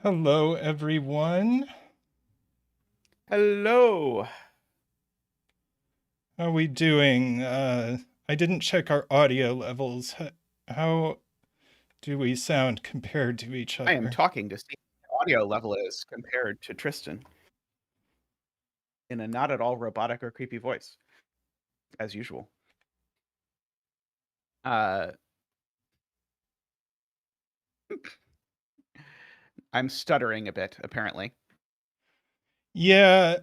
Hello, everyone. Hello. How are we doing? I didn't check our audio levels. How do we sound compared to each I am other? talking to see what the audio level is compared to Tristan in a not at all robotic or creepy voice, as usual. Uh, I'm stuttering a bit, apparently. Yeah,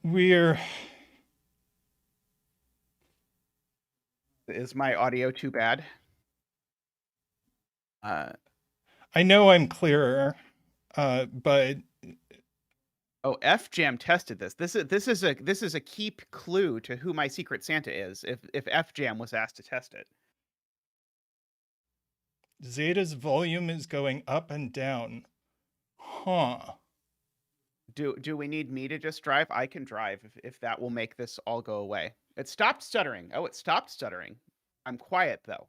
we're. Is my audio too bad? Uh, I know I'm clearer, but oh, FJam tested this. This is a key clue to who my Secret Santa is. If FJam was asked to test it, Zeta's volume is going up and down. Huh. do we need me to just drive? I can drive if that will make this all go away. It stopped stuttering. Oh, it stopped stuttering. I'm quiet though.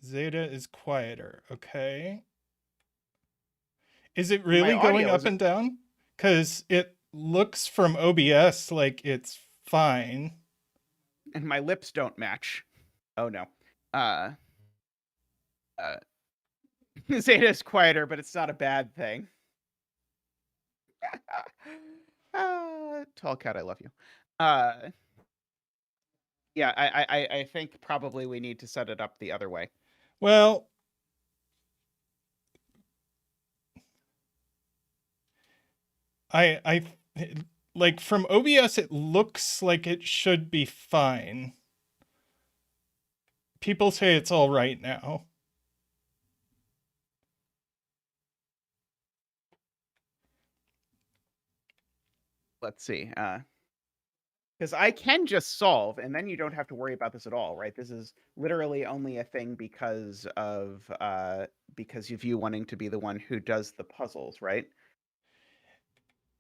Zeta is quieter, okay? Is it My really going audio up is and down? Because it looks from OBS like it's fine. and my lips don't match. Oh no. Uh, uh Zeta is quieter, but it's not a bad thing. Tall cat, I love you. Uh, yeah, I think probably we need to set it up the other way. Well, I like from OBS it looks like it should be fine. People say it's all right now. Let's see. Because I can just solve, and then you don't have to worry about this at all, right? This is literally only a thing because of you wanting to be the one who does the puzzles, right?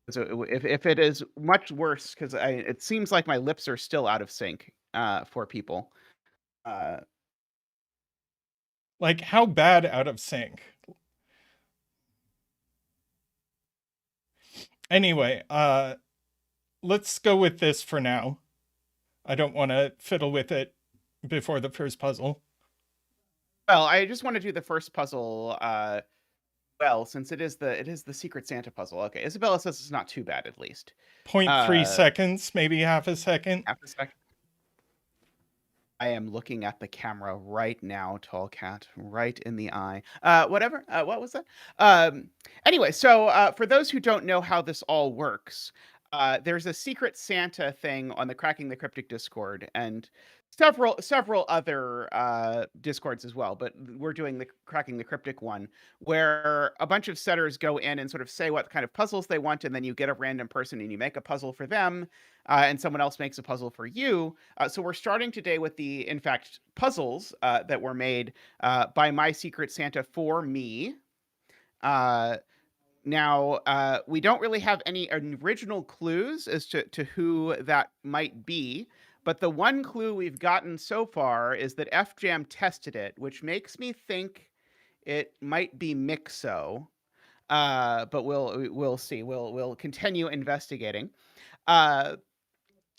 So if it is much worse, because it seems like my lips are still out of sync for people. Uh, Like how bad out of sync? Anyway, let's go with this for now. I don't want to fiddle with it before the first puzzle. well, I just want to do the first puzzle. Well, since it is the Secret Santa puzzle. Okay, Isabella says it's not too bad, at least. Point three Uh, seconds, maybe half a second. half a second. I am looking at the camera right now, tall cat, right in the eye. Whatever. What was that? Um, anyway, so for those who don't know how this all works, there's a Secret Santa thing on the Cracking the Cryptic Discord and several other discords as well. But we're doing the Cracking the Cryptic one, where a bunch of setters go in and sort of say what kind of puzzles they want, and then you get a random person and you make a puzzle for them, and someone else makes a puzzle for you. So we're starting today with the, in fact, puzzles that were made by my Secret Santa for me. Uh, now, we don't really have any original clues as to who that might be, but the one clue we've gotten so far is that FJam tested it, which makes me think it might be Mixo. But we'll see. We'll continue investigating. Uh,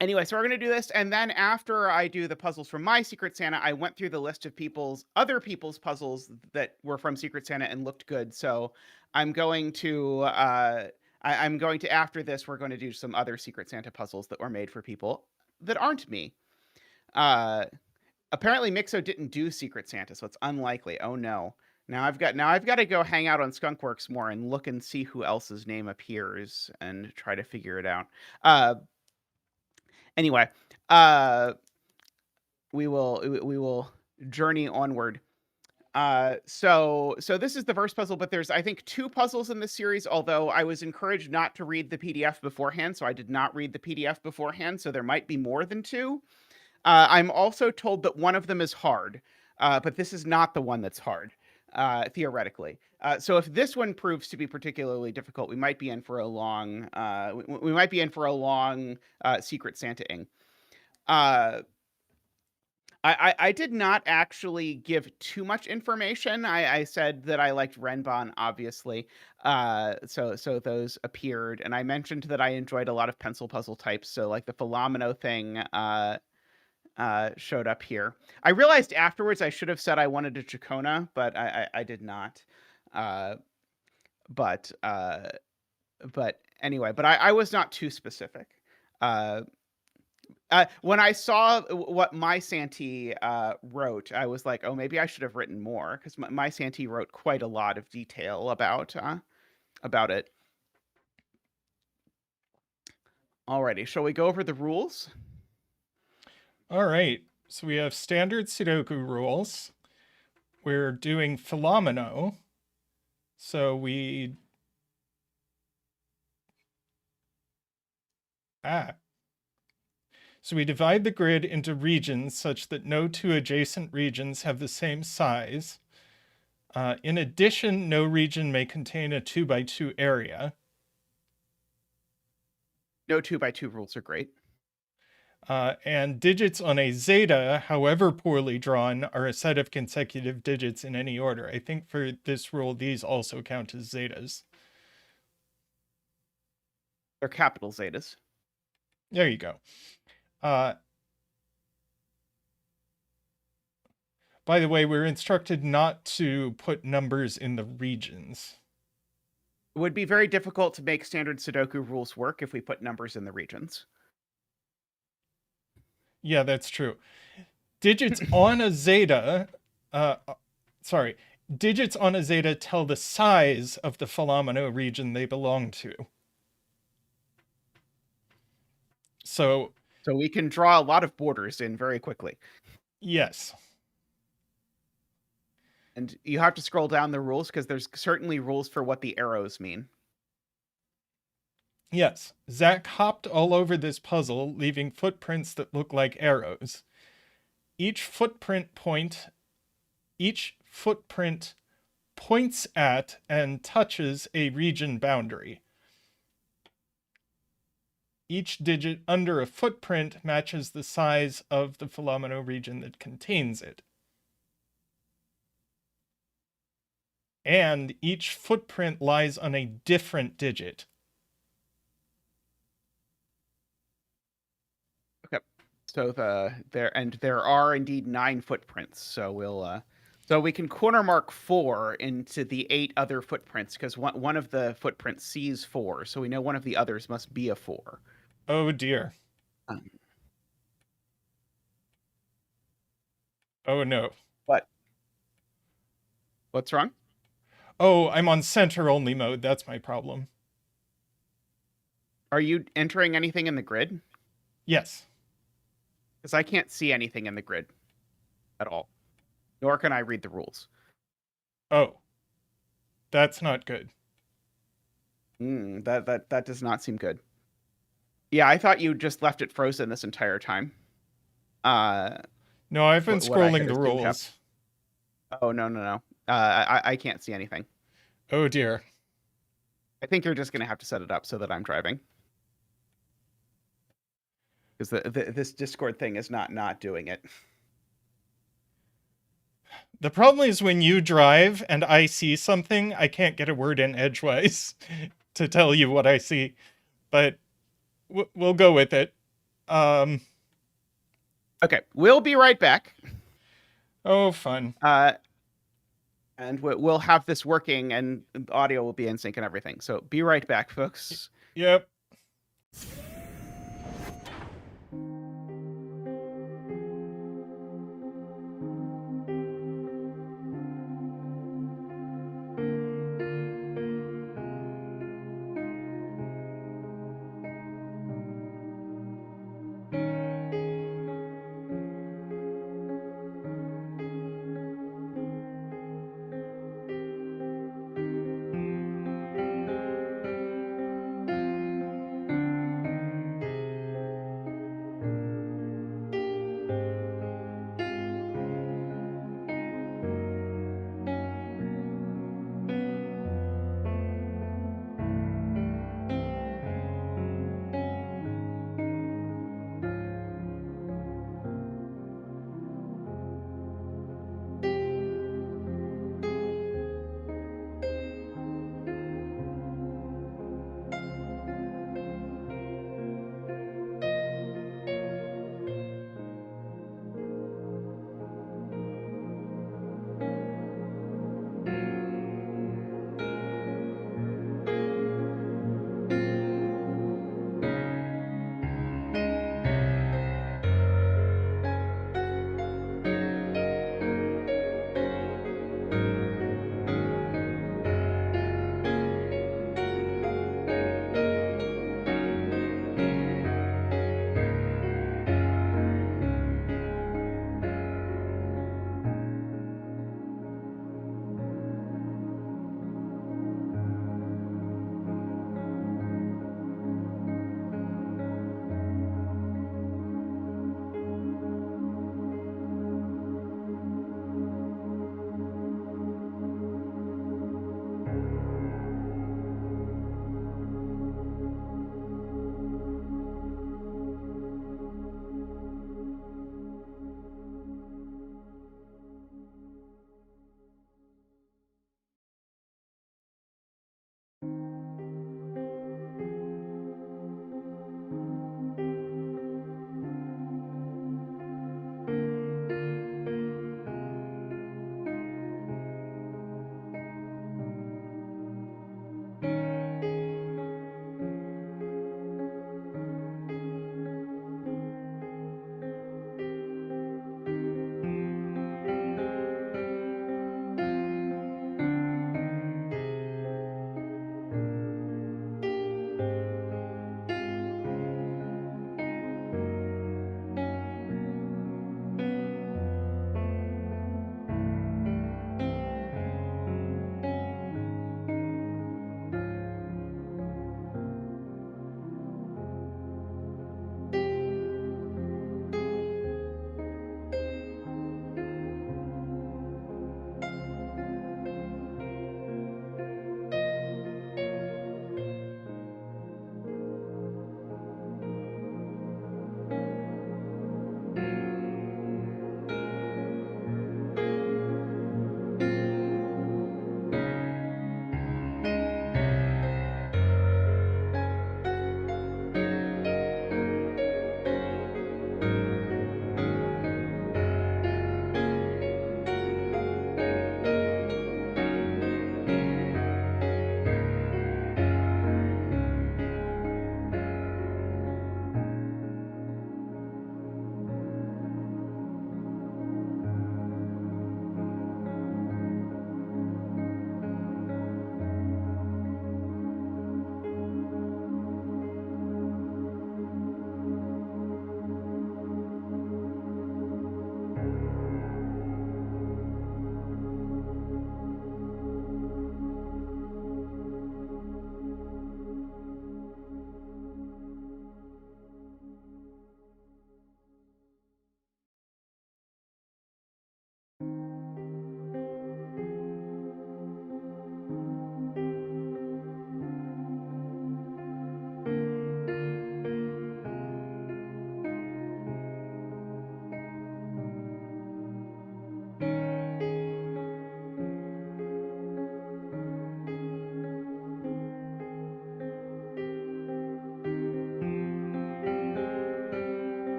Anyway, so we're going to do this, and then after I do the puzzles from my Secret Santa, I went through the list of other people's puzzles that were from Secret Santa and looked good. So I'm going to I'm going to, after this, we're going to do some other Secret Santa puzzles that were made for people that aren't me. Uh, Apparently Mixo didn't do Secret Santa, so it's unlikely. Oh no. Now I've got to go hang out on Skunkworks more and look and see who else's name appears and try to figure it out. Uh, anyway, uh, we will journey onward. So this is the first puzzle, but there's, I think, two puzzles in this series. Although I was encouraged not to read the PDF beforehand, so I did not read the PDF beforehand. So there might be more than two. I'm also told that one of them is hard, but this is not the one that's hard, theoretically. So if this one proves to be particularly difficult, we might be in for a long we might be in for a long Secret Santa-ing. Uh, I did not actually give too much information. I said that I liked Renbon, obviously. So those appeared, and I mentioned that I enjoyed a lot of pencil puzzle types. So like the Fillomino thing showed up here. I realized afterwards I should have said I wanted a Chacona, but I did not. Uh, but uh, but anyway, but I was not too specific. Uh, when I saw what my Santee wrote, I was like, oh, maybe I should have written more, because my Santee wrote quite a lot of detail about it. Alrighty, shall we go over the rules? All right. So we have standard Sudoku rules. We're doing Fillomino. So we So we divide the grid into regions such that no two adjacent regions have the same size. In addition, no region may contain a 2x2 area. No 2x2 rules are great. And digits on a zeta, however poorly drawn, are a set of consecutive digits in any order. I think for this rule, these also count as zetas. They're capital Zetas. There you go. By the way, we're instructed not to put numbers in the regions. It would be very difficult to make standard Sudoku rules work if we put numbers in the regions. Yeah, that's true. Digits on a zeta, digits on a zeta tell the size of the Fillomino region they belong to. So we can draw a lot of borders in very quickly. Yes. And you have to scroll down the rules because there's certainly rules for what the arrows mean. Yes. Zack hopped all over this puzzle, leaving footprints that look like arrows. Each footprint points at and touches a region boundary. Each digit under a footprint matches the size of the Fillomino region that contains it. And each footprint lies on a different digit. Okay. So there are indeed 9 footprints. So we can corner mark 4 into the 8 other footprints, because one of the footprints sees 4, so we know one of the others must be a 4. Oh dear. Oh no. What's wrong? Oh, I'm on center only mode. That's my problem. Are you entering anything in the grid? Yes. Because I can't see anything in the grid at all. Nor can I read the rules. Oh. That's not good. That does not seem good. Yeah, I thought you just left it frozen this entire time. No, I've been scrolling the rules. Oh, no. I can't see anything. Oh dear. I think you're just going to have to set it up so that I'm driving. Because this Discord thing is not doing it. The problem is when you drive and I see something, I can't get a word in edgewise to tell you what I see. But we'll go with it. Okay, we'll be right back. Oh, fun. And we'll have this working, and the audio will be in sync and everything. So be right back, folks. Yep.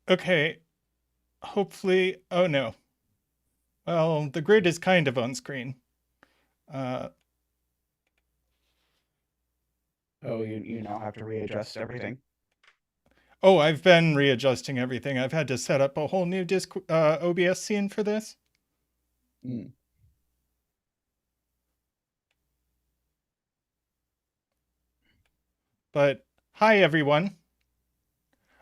Okay, hopefully. Oh no. Well, the grid is kind of on screen. Oh, you now have to readjust everything. Oh, I've been readjusting everything. I've had to set up a whole new OBS scene for this. Mm. But hi, everyone.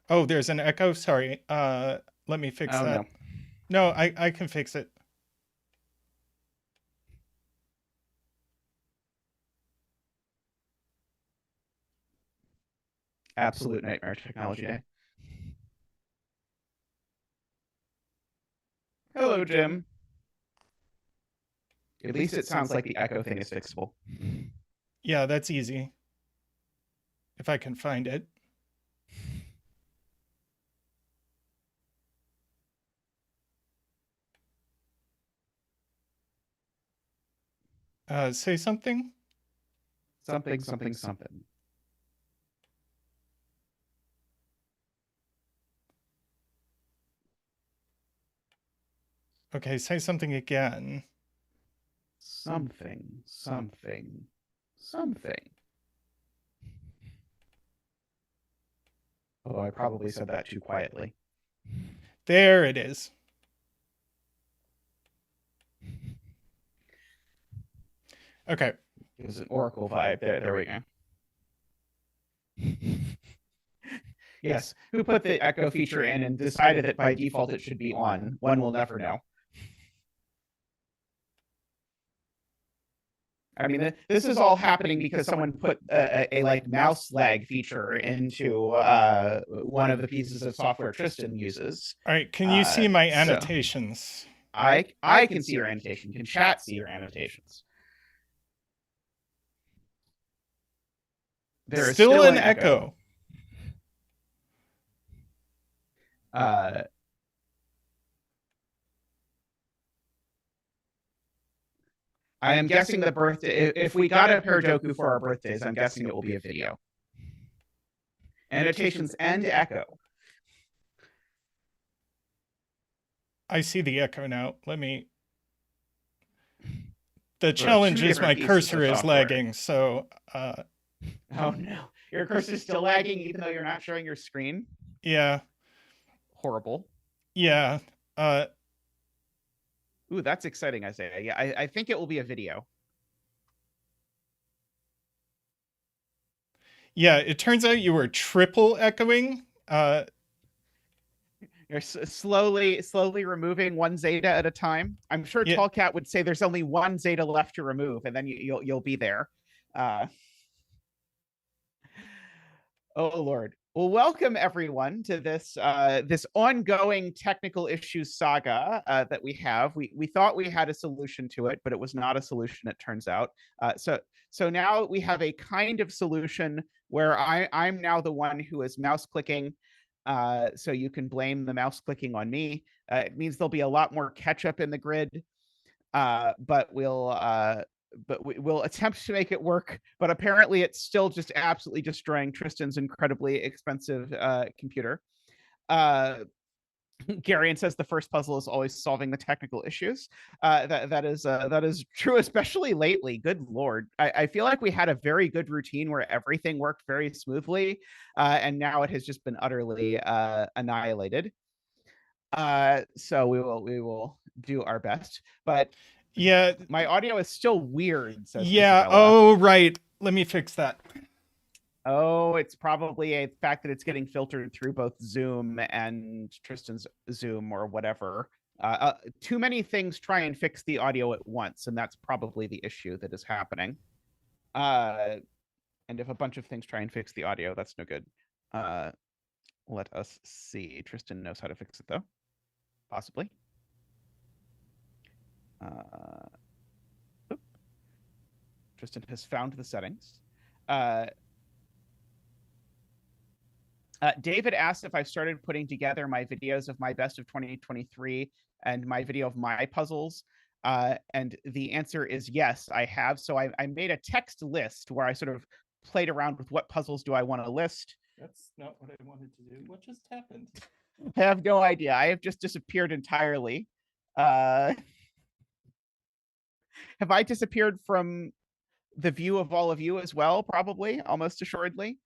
Oh, there's an echo. Sorry. Let me fix Oh that. no. No, I can fix it. Absolute nightmare technology day. Hello, Jim. At least it sounds like the echo thing is fixable. Yeah, that's easy. If I can find it. Say something. Something, something, something. Okay, say something again. Something, something, something. Although I probably said that too quietly. There it is. Okay. It was an Oracle vibe. There we go. Yes, who put the echo feature in and decided that by default it should be on? One will never know. I mean, this is all happening because someone put a like mouse lag feature into one of the pieces of software Tristan uses. All right. Can you see my So annotations? I can see your annotation. Can chat see your annotations? There is Still an echo. I am guessing the birthday. If we got a Paradoku for our birthdays, I'm guessing it will be a video. Annotations and echo. I see the echo now. Let me. The challenge is my cursor is lagging, so. Oh no, your cursor's still lagging even though you're not showing your screen. Yeah. Horrible. Yeah. Ooh, that's exciting, Isaiah. Yeah, I think it will be a video. Yeah, it turns out you were triple echoing. You're slowly removing one zeta at a time. I'm sure Yeah. Tall Cat would say there's only one zeta left to remove, and then you'll be there. Oh Lord. Well, welcome everyone to this this ongoing technical issues saga that we have. We thought we had a solution to it, but it was not a solution, it turns out. So now we have a kind of solution where I'm now the one who is mouse clicking. So you can blame the mouse clicking on me. It means there'll be a lot more catch up in the grid, but we'll attempt to make it work. But apparently it's still just absolutely destroying Tristan's incredibly expensive computer. Garion says the first puzzle is always solving the technical issues. That is true, especially lately. Good Lord. I feel like we had a very good routine where everything worked very smoothly, and now it has just been utterly annihilated. So we will do our best. But yeah, my audio is still weird, says yeah. Isabella. Oh, right. Let me fix that. Oh, it's probably a fact that it's getting filtered through both Zoom and Tristan's Zoom or whatever. Too many things try and fix the audio at once, and that's probably the issue that is happening. And if a bunch of things try and fix the audio, that's no good. Let us see. Tristan knows how to fix it, though. Possibly. Tristan has found the settings. David asked if I started putting together my videos of my best of 2023 and my video of my puzzles. And the answer is yes, I have. So I made a text list where I sort of played around with what puzzles do I want to list. That's not what I wanted to do. What just happened? I have no idea. I have just disappeared entirely. Have I disappeared from the view of all of you as well? Probably, almost assuredly.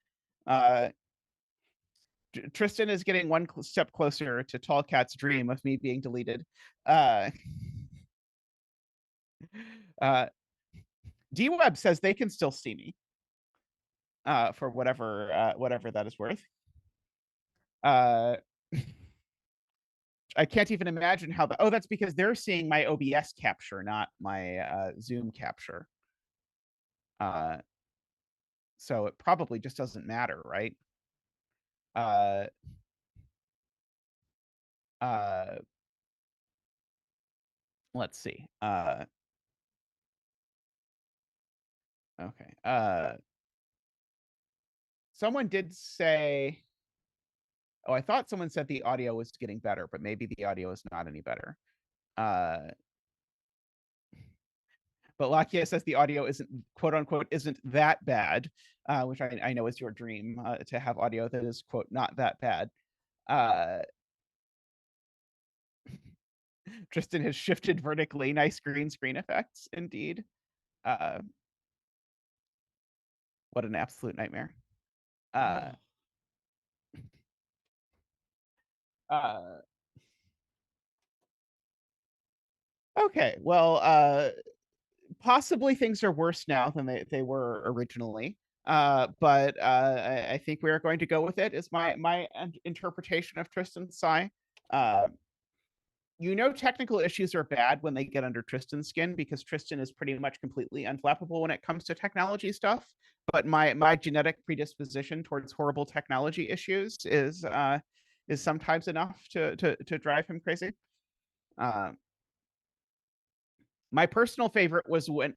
Tristan is getting one step closer to Tall Cat's dream of me being deleted. D-Web says they can still see me for whatever that is worth. I can't even imagine how the. Oh, that's because they're seeing my OBS capture, not my Zoom capture. So it probably just doesn't matter, right? Let's see. Okay. Someone did say. Oh, I thought someone said the audio was getting better, but maybe the audio is not any better. But Lakia says the audio isn't, quote unquote, isn't that bad, which I know is your dream, to have audio that is, quote, not that bad. Tristan has shifted vertically. Nice green screen effects, indeed. What an absolute nightmare. Okay, well, possibly things are worse now than they were originally. But I think we are going to go with it as my interpretation of Tristan's sigh. Technical issues are bad when they get under Tristan's skin because Tristan is pretty much completely unflappable when it comes to technology stuff. But my genetic predisposition towards horrible technology issues is sometimes enough to drive him crazy. My personal favorite was when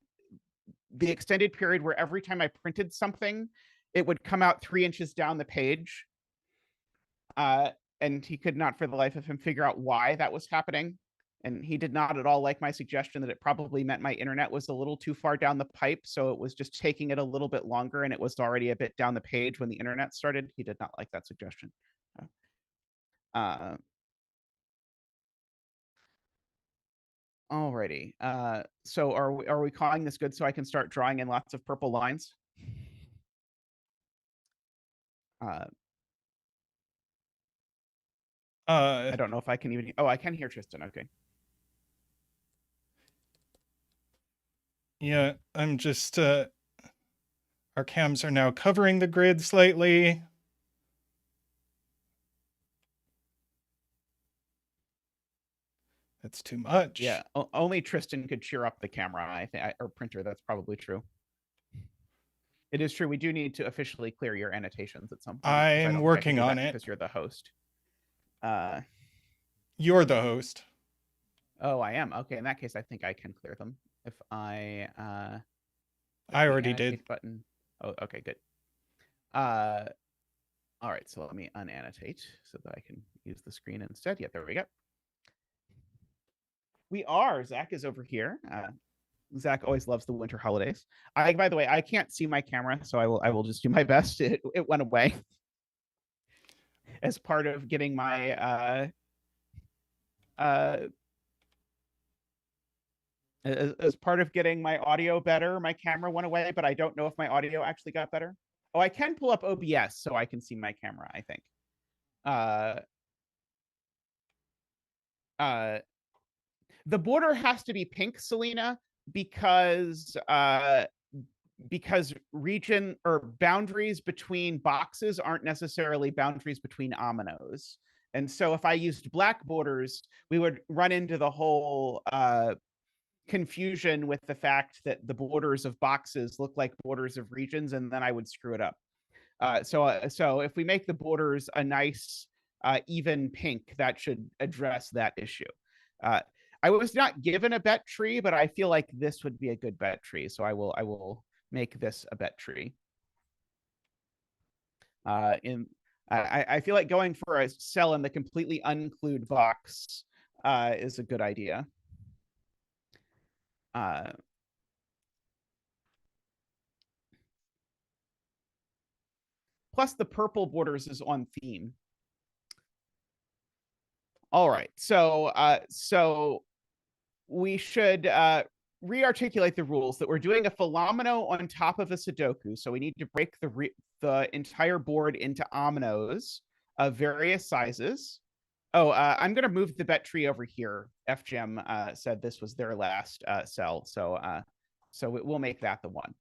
the extended period where every time I printed something, it would come out 3 inches down the page. And he could not for the life of him figure out why that was happening. And he did not at all like my suggestion that it probably meant my internet was a little too far down the pipe. So it was just taking it a little bit longer and it was already a bit down the page when the internet started. He did not like that suggestion. Alrighty. So are we calling this good so I can start drawing in lots of purple lines? I don't know if I can even. Oh, I can hear Tristan. Okay. Yeah, I'm just. Our cams are now covering the grid slightly. That's too much. Yeah, only Tristan could cheer up the camera. I think, or printer. That's probably true. It is true. We do need to officially clear your annotations at some point. I'm working on it because you're the host. You're the host. Oh, I am. Okay, in that case, I think I can clear them if I. I already did. Button. Oh, okay, good. All right, so let me unannotate so that I can use the screen instead. Yeah, there we go. We are. Zach is over here. Zach always loves the winter holidays. By the way, I can't see my camera, so I will just do my best. It went away as part of getting my as part of getting my audio better. My camera went away, but I don't know if my audio actually got better. Oh, I can pull up OBS so I can see my camera, I think. The border has to be pink, Selena, because region or boundaries between boxes aren't necessarily boundaries between ominoes. And so if I used black borders, we would run into the whole confusion with the fact that the borders of boxes look like borders of regions, and then I would screw it up. So if we make the borders a nice even pink, that should address that issue. I was not given a bet tree, but I feel like this would be a good bet tree. So I will make this a bet tree. I feel like going for a cell in the completely unclued box is a good idea. Plus the purple borders is on theme. All right. So we should re-articulate the rules that we're doing a Fillomino on top of a Sudoku. So we need to break the entire board into ominoes of various sizes. Oh, I'm going to move the bet tree over here. FGem said this was their last cell. So we'll make that the one.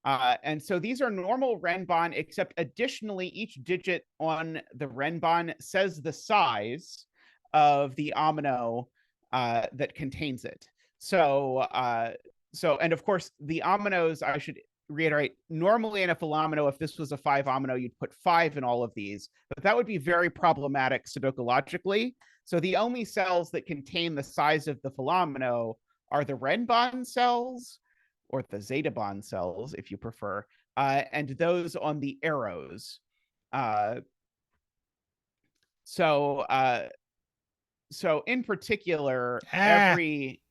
And so these are normal Renban, except additionally, each digit on the Renban says the size of the omino that contains it. So, and of course, the ominoes, I should reiterate, normally in a Fillomino, if this was a 5 omino, you'd put 5 in all of these, but that would be very problematic Sudokulogically. So the only cells that contain the size of the Fillomino are the Renban cells, or the Zetas cells, if you prefer, and those on the arrows. So in particular, every...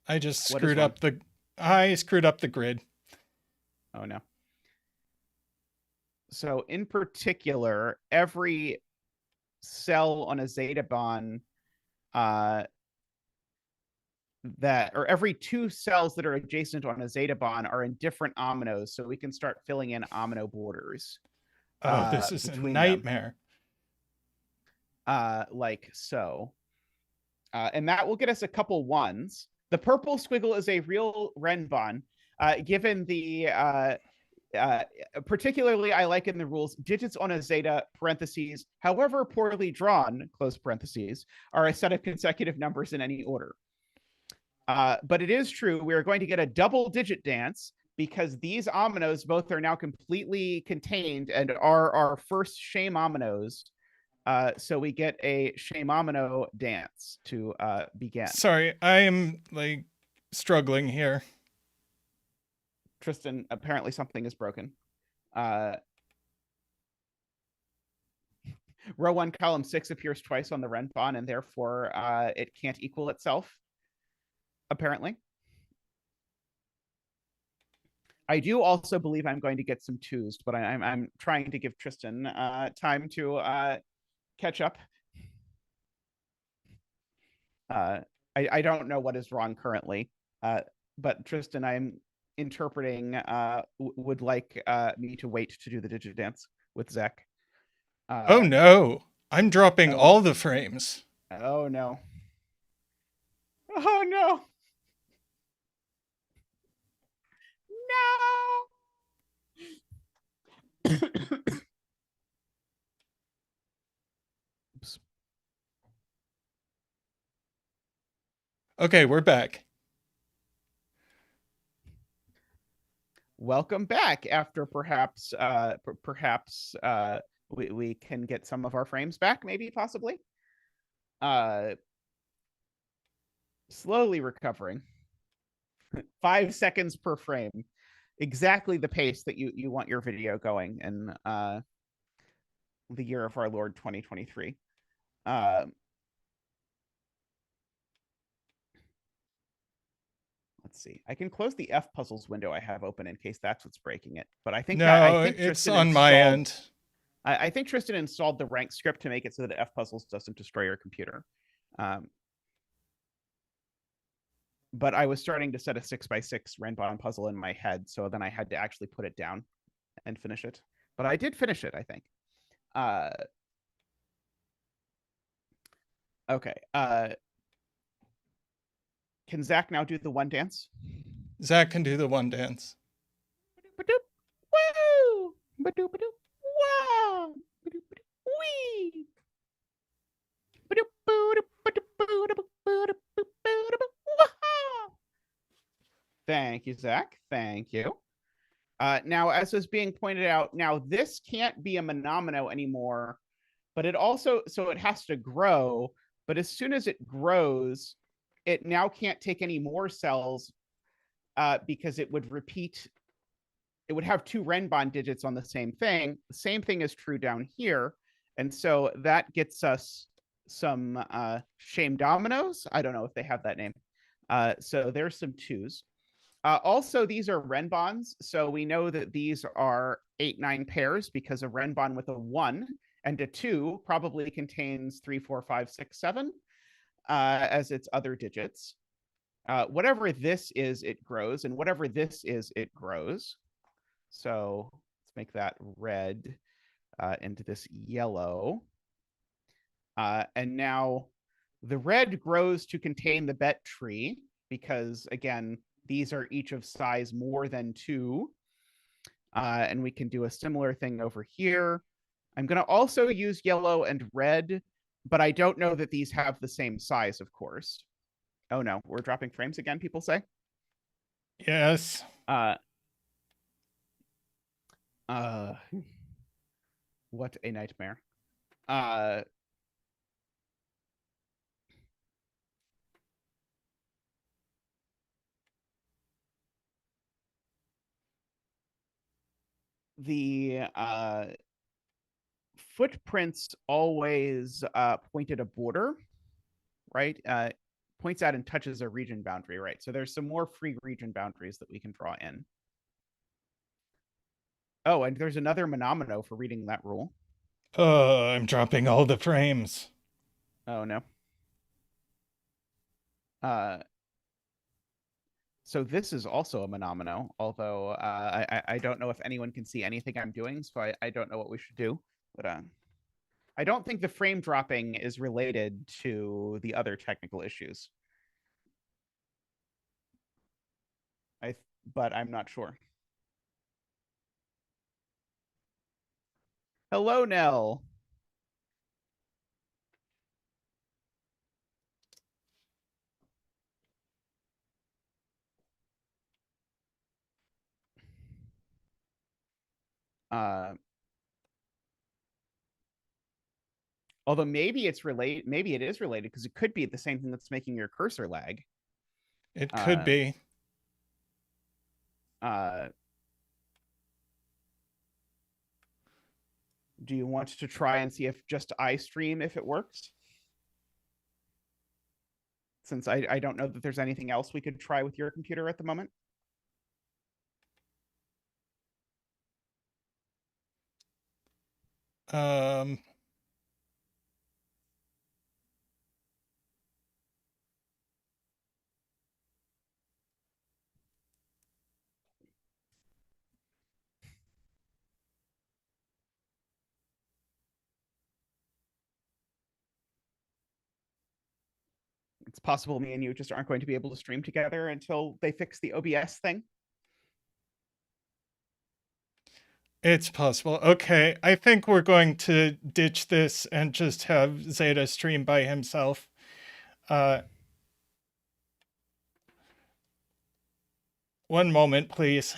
I just screwed up the grid. Oh no. So in particular, every cell on a Zetas or every 2 cells that are adjacent on a Zetas are in different ominoes, so we can start filling in omino borders. Oh, this is a nightmare. Like so. And that will get us a couple ones. The purple squiggle is a real Renban. Given the particularly, I like in the rules, digits on a zeta, parentheses, however poorly drawn, close parentheses, are a set of consecutive numbers in any order. But it is true, we are going to get a double digit dance because these ominoes both are now completely contained and are our first shame ominoes. So we get a shame omino dance to begin. Sorry, I am like struggling here. Tristan, apparently something is broken. Row 1, column 6 appears twice on the Renban, and therefore it can't equal itself, apparently. I do also believe I'm going to get some 2s, but I'm trying to give Tristan time to catch up. I don't know what is wrong currently, but Tristan, I'm interpreting would like me to wait to do the digit dance with Zack. Oh no, I'm dropping all the frames. Oh no. Oh no. No. Oops. Okay, we're back. Welcome back after perhaps we can get some of our frames back, maybe, possibly. Slowly recovering. 5 seconds per frame. Exactly the pace that you want your video going in the year of our Lord 2023. Let's see. I can close the F puzzles window I have open in case that's what's breaking it. But I think it's Tristan on my end. I think Tristan installed the rank script to make it so that F puzzles doesn't destroy your computer. But I was starting to set a 6x6 Renban puzzle in my head, so then I had to actually put it down and finish it. But I did finish it, I think. Okay. Can Zack now do the one dance? Zack can do the one dance. Woo! Wow! Wee! Thank you, Zack. Thank you. Now, as was being pointed out, now this can't be a monomino anymore, but it also, so it has to grow, but as soon as it grows, it now can't take any more cells because it would repeat, it would have 2 Renban digits on the same thing. The same thing is true down here. And so that gets us some shame dominoes. I don't know if they have that name. So there's some 2s. Also, these are Renbans. So we know that these are 8-9 pairs because a Renban with a 1 And a 2 probably contains 3, 4, 5, 6, 7 as its other digits. Whatever this is, it grows, and whatever this is, it grows. So let's make that red into this yellow. And now the red grows to contain the bet tree because, again, these are each of size more than 2. And we can do a similar thing over here. I'm going to also use yellow and red, but I don't know that these have the same size, of course. Oh no, we're dropping frames again, people say? Yes. What a nightmare. The footprints always point at a border, right? Points out and touches a region boundary, right? So there's some more free region boundaries that we can draw in. Oh, and there's another monomino for reading that rule. Oh, I'm dropping all the frames. Oh no. So this is also a monomino, although I don't know if anyone can see anything I'm doing, so I don't know what we should do. But I don't think the frame dropping is related to the other technical issues. But I'm not sure. Hello, Nell. Although maybe it's related, maybe it is related because it could be the same thing that's making your cursor lag. It could be. Do you want to try and see if just I stream if it works? Since I don't know that there's anything else we could try with your computer at the moment. Um, It's possible me and you just aren't going to be able to stream together until they fix the OBS thing. it's possible. Okay, I think we're going to ditch this and just have Zeta stream by himself. One moment, please.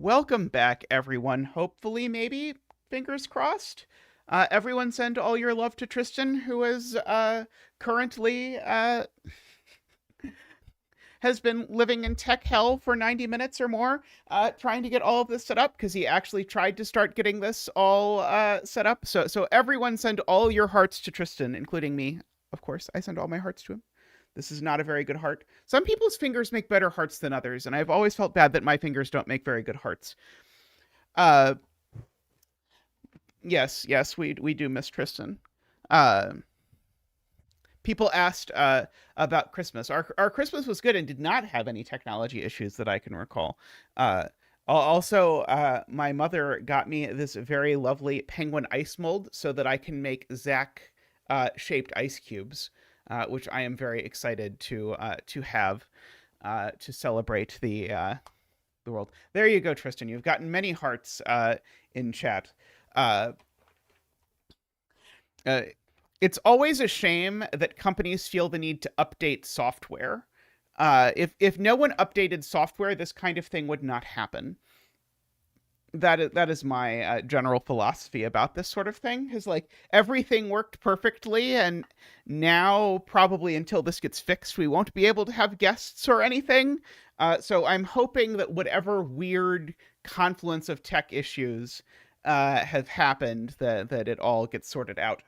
welcome back, everyone. Hopefully, maybe, fingers crossed. Everyone send all your love to Tristan, who is currently has been living in tech hell for 90 minutes or more, trying to get all of this set up, because he actually tried to start getting this all set up. So everyone send all your hearts to Tristan, including me. Of course, I send all my hearts to him. This is not a very good heart. Some people's fingers make better hearts than others, and I've always felt bad that my fingers don't make very good hearts. Yes, we do miss Tristan. People asked about Christmas. Our Christmas was good and did not have any technology issues that I can recall. Also, my mother got me this very lovely penguin ice mold so that I can make Zack shaped ice cubes, which I am very excited to have to celebrate the world. There you go, Tristan. You've gotten many hearts in chat. It's always a shame that companies feel the need to update software. If no one updated software, this kind of thing would not happen. That is my general philosophy about this sort of thing. Is like everything worked perfectly, and now probably until this gets fixed, we won't be able to have guests or anything. So I'm hoping that whatever weird confluence of tech issues have happened, that it all gets sorted out.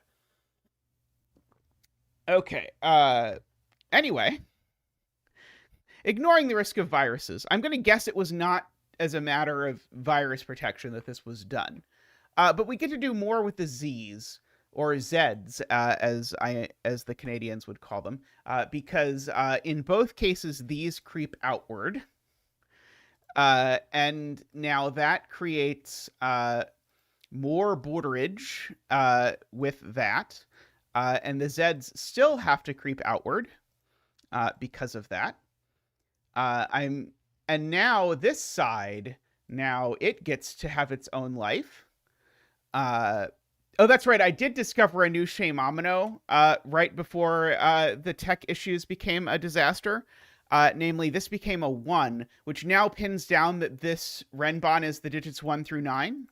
Okay. Anyway, ignoring the risk of viruses, I'm going to guess it was not as a matter of virus protection that this was done. But we get to do more with the Z's, or Zeds, as the Canadians would call them, because in both cases, these creep outward. And now that creates more borderage with that. And the Zeds still have to creep outward because of that. And now this side, now it gets to have its own life. Oh, that's right. I did discover a new Shamamino right before the tech issues became a disaster. Namely, this became a 1, which now pins down that this Renbon is the digits 1 through 9.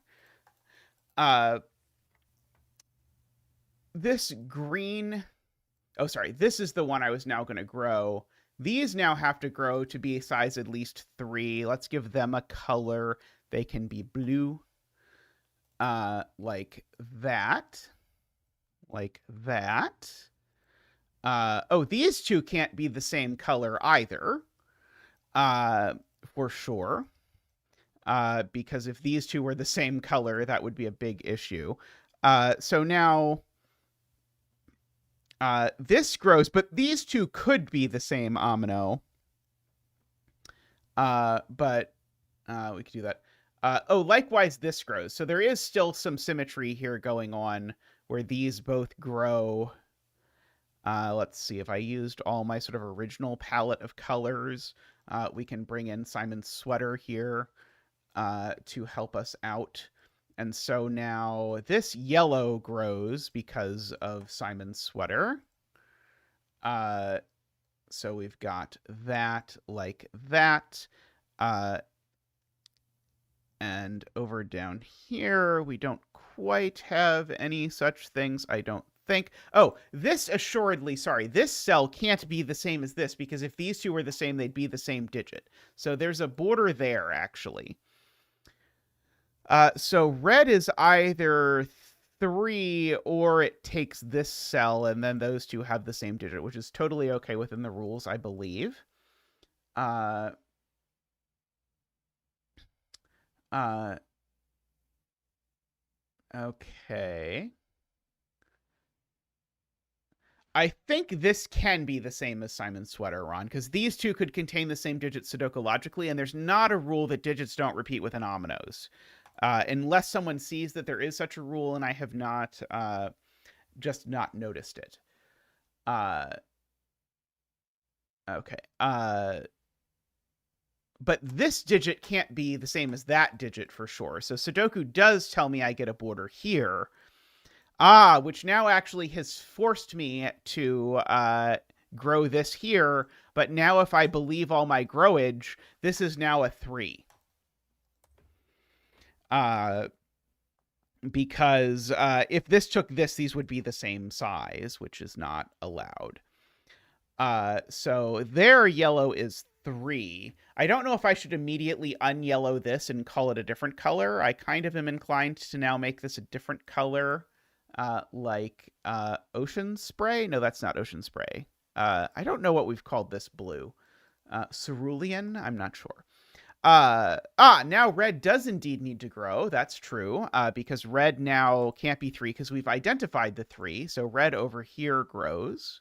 This green... Oh, sorry. This is the one I was now going to grow. These now have to grow to be a size at least 3. Let's give them a color. They can be blue. Like that. Like that. Oh, these two can't be the same color either. For sure. Because if these two were the same color, that would be a big issue. So now... this grows, but these two could be the same amino. But we could do that. Oh, likewise, this grows. So there is still some symmetry here going on where these both grow. Let's see, if I used all my sort of original palette of colors, we can bring in Simon's sweater here to help us out. And so now this yellow grows because of Simon's sweater. So we've got that like that. And over down here, we don't quite have any such things, I don't think. Oh, this assuredly, sorry, this cell can't be the same as this, because if these two were the same, they'd be the same digit. So there's a border there, actually. So red is either 3 or it takes this cell, and then those two have the same digit, which is totally okay within the rules, I believe. Okay. I think this can be the same as Simon's sweater, Ron, because these two could contain the same digit Sudoku logically, and there's not a rule that digits don't repeat within ominoes. Unless someone sees that there is such a rule, and I have not just not noticed it. Okay. But this digit can't be the same as that digit for sure. So Sudoku does tell me I get a border here. Which now actually has forced me to grow this here. But now if I believe all my growage, this is now a 3. Because if this took this, these would be the same size, which is not allowed. So their yellow is 3. I don't know if I should immediately unyellow this and call it a different color. I kind of am inclined to now make this a different color, like ocean spray. No, that's not ocean spray. I don't know what we've called this blue. Cerulean? I'm not sure. Now red does indeed need to grow. That's true, because red now can't be 3 because we've identified the 3. So red over here grows.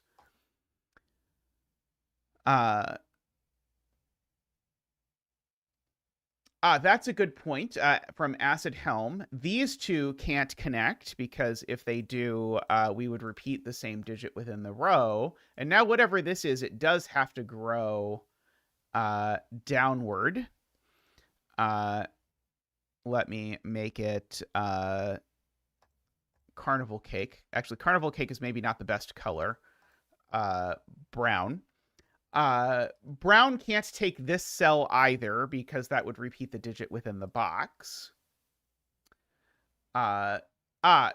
That's a good point from Acid Helm. These two can't connect because if they do, we would repeat the same digit within the row. And now whatever this is, it does have to grow downward. Let me make it carnival cake. Actually, carnival cake is maybe not the best color. Brown. Brown can't take this cell either because that would repeat the digit within the box.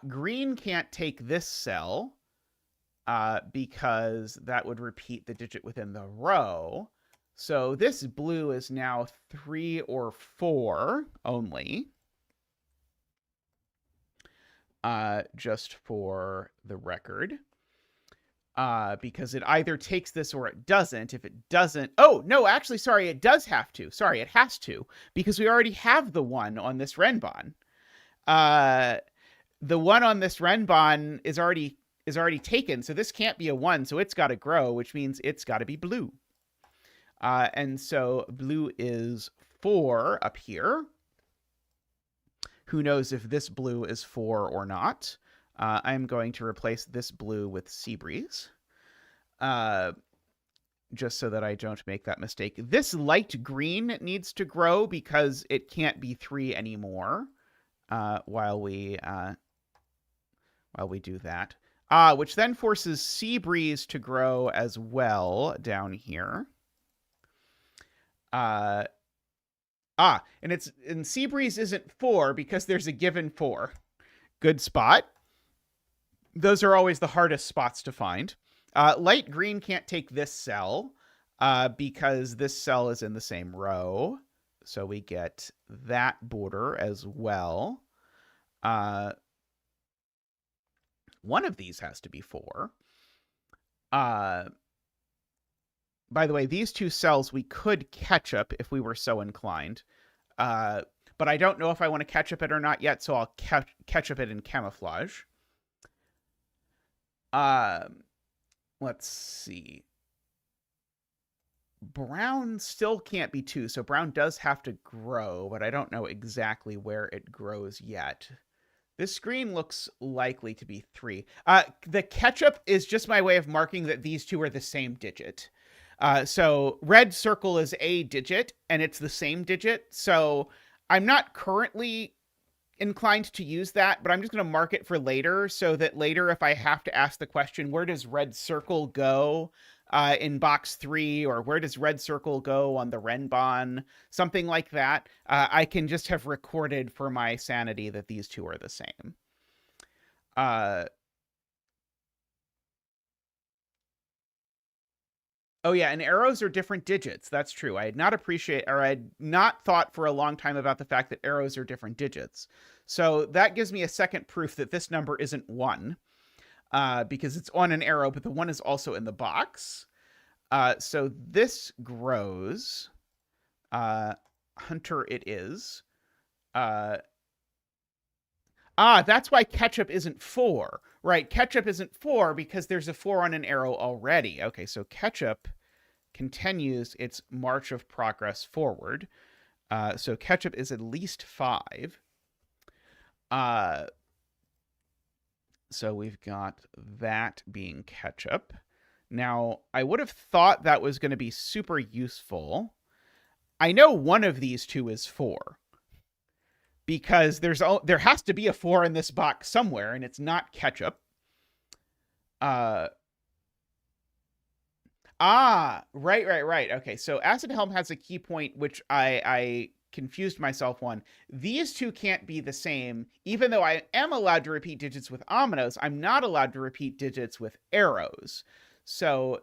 Green can't take this cell because that would repeat the digit within the row. So this blue is now 3 or 4 only. Just for the record. Because it either takes this or it doesn't. If it doesn't... Oh, no, actually, sorry, it does have to. Sorry, it has to. Because we already have the 1 on this Renbon. The 1 on this Renbon is already taken, so this can't be a 1, so it's got to grow, which means it's got to be blue. And so blue is 4 up here. Who knows if this blue is 4 or not. I'm going to replace this blue with Seabreeze. Just so that I don't make that mistake. This light green needs to grow because it can't be 3 anymore while we do that. Which then forces Seabreeze to grow as well down here. And Seabreeze isn't 4 because there's a given 4. Good spot. Those are always the hardest spots to find. Light green can't take this cell because this cell is in the same row. So we get that border as well. One of these has to be 4. By the way, these 2 cells we could ketchup if we were so inclined. But I don't know if I want to ketchup it or not yet, so I'll ketchup it in camouflage. Let's see. Brown still can't be 2, so brown does have to grow, but I don't know exactly where it grows yet. This screen looks likely to be 3. The ketchup is just my way of marking that these 2 are the same digit. So red circle is a digit, and it's the same digit. So I'm not currently inclined to use that, but I'm just going to mark it for later so that later if I have to ask the question, where does red circle go in box 3, or where does red circle go on the Renbon, something like that, I can just have recorded for my sanity that these 2 are the same. Oh yeah, and arrows are different digits. That's true. I had not thought for a long time about the fact that arrows are different digits. So that gives me a second proof that this number isn't 1, because it's on an arrow, but the 1 is also in the box. So this grows. Hunter it is. That's why ketchup isn't 4. Right, ketchup isn't 4 because there's a 4 on an arrow already. Okay, so ketchup continues its march of progress forward. So ketchup is at least 5. So we've got that being ketchup. Now, I would have thought that was going to be super useful. I know one of these 2 is 4. Because there has to be a 4 in this box somewhere, and it's not ketchup. Right. Okay, so Acid Helm has a key point, which I confused myself one. These two can't be the same. Even though I am allowed to repeat digits with ominoes, I'm not allowed to repeat digits with arrows. So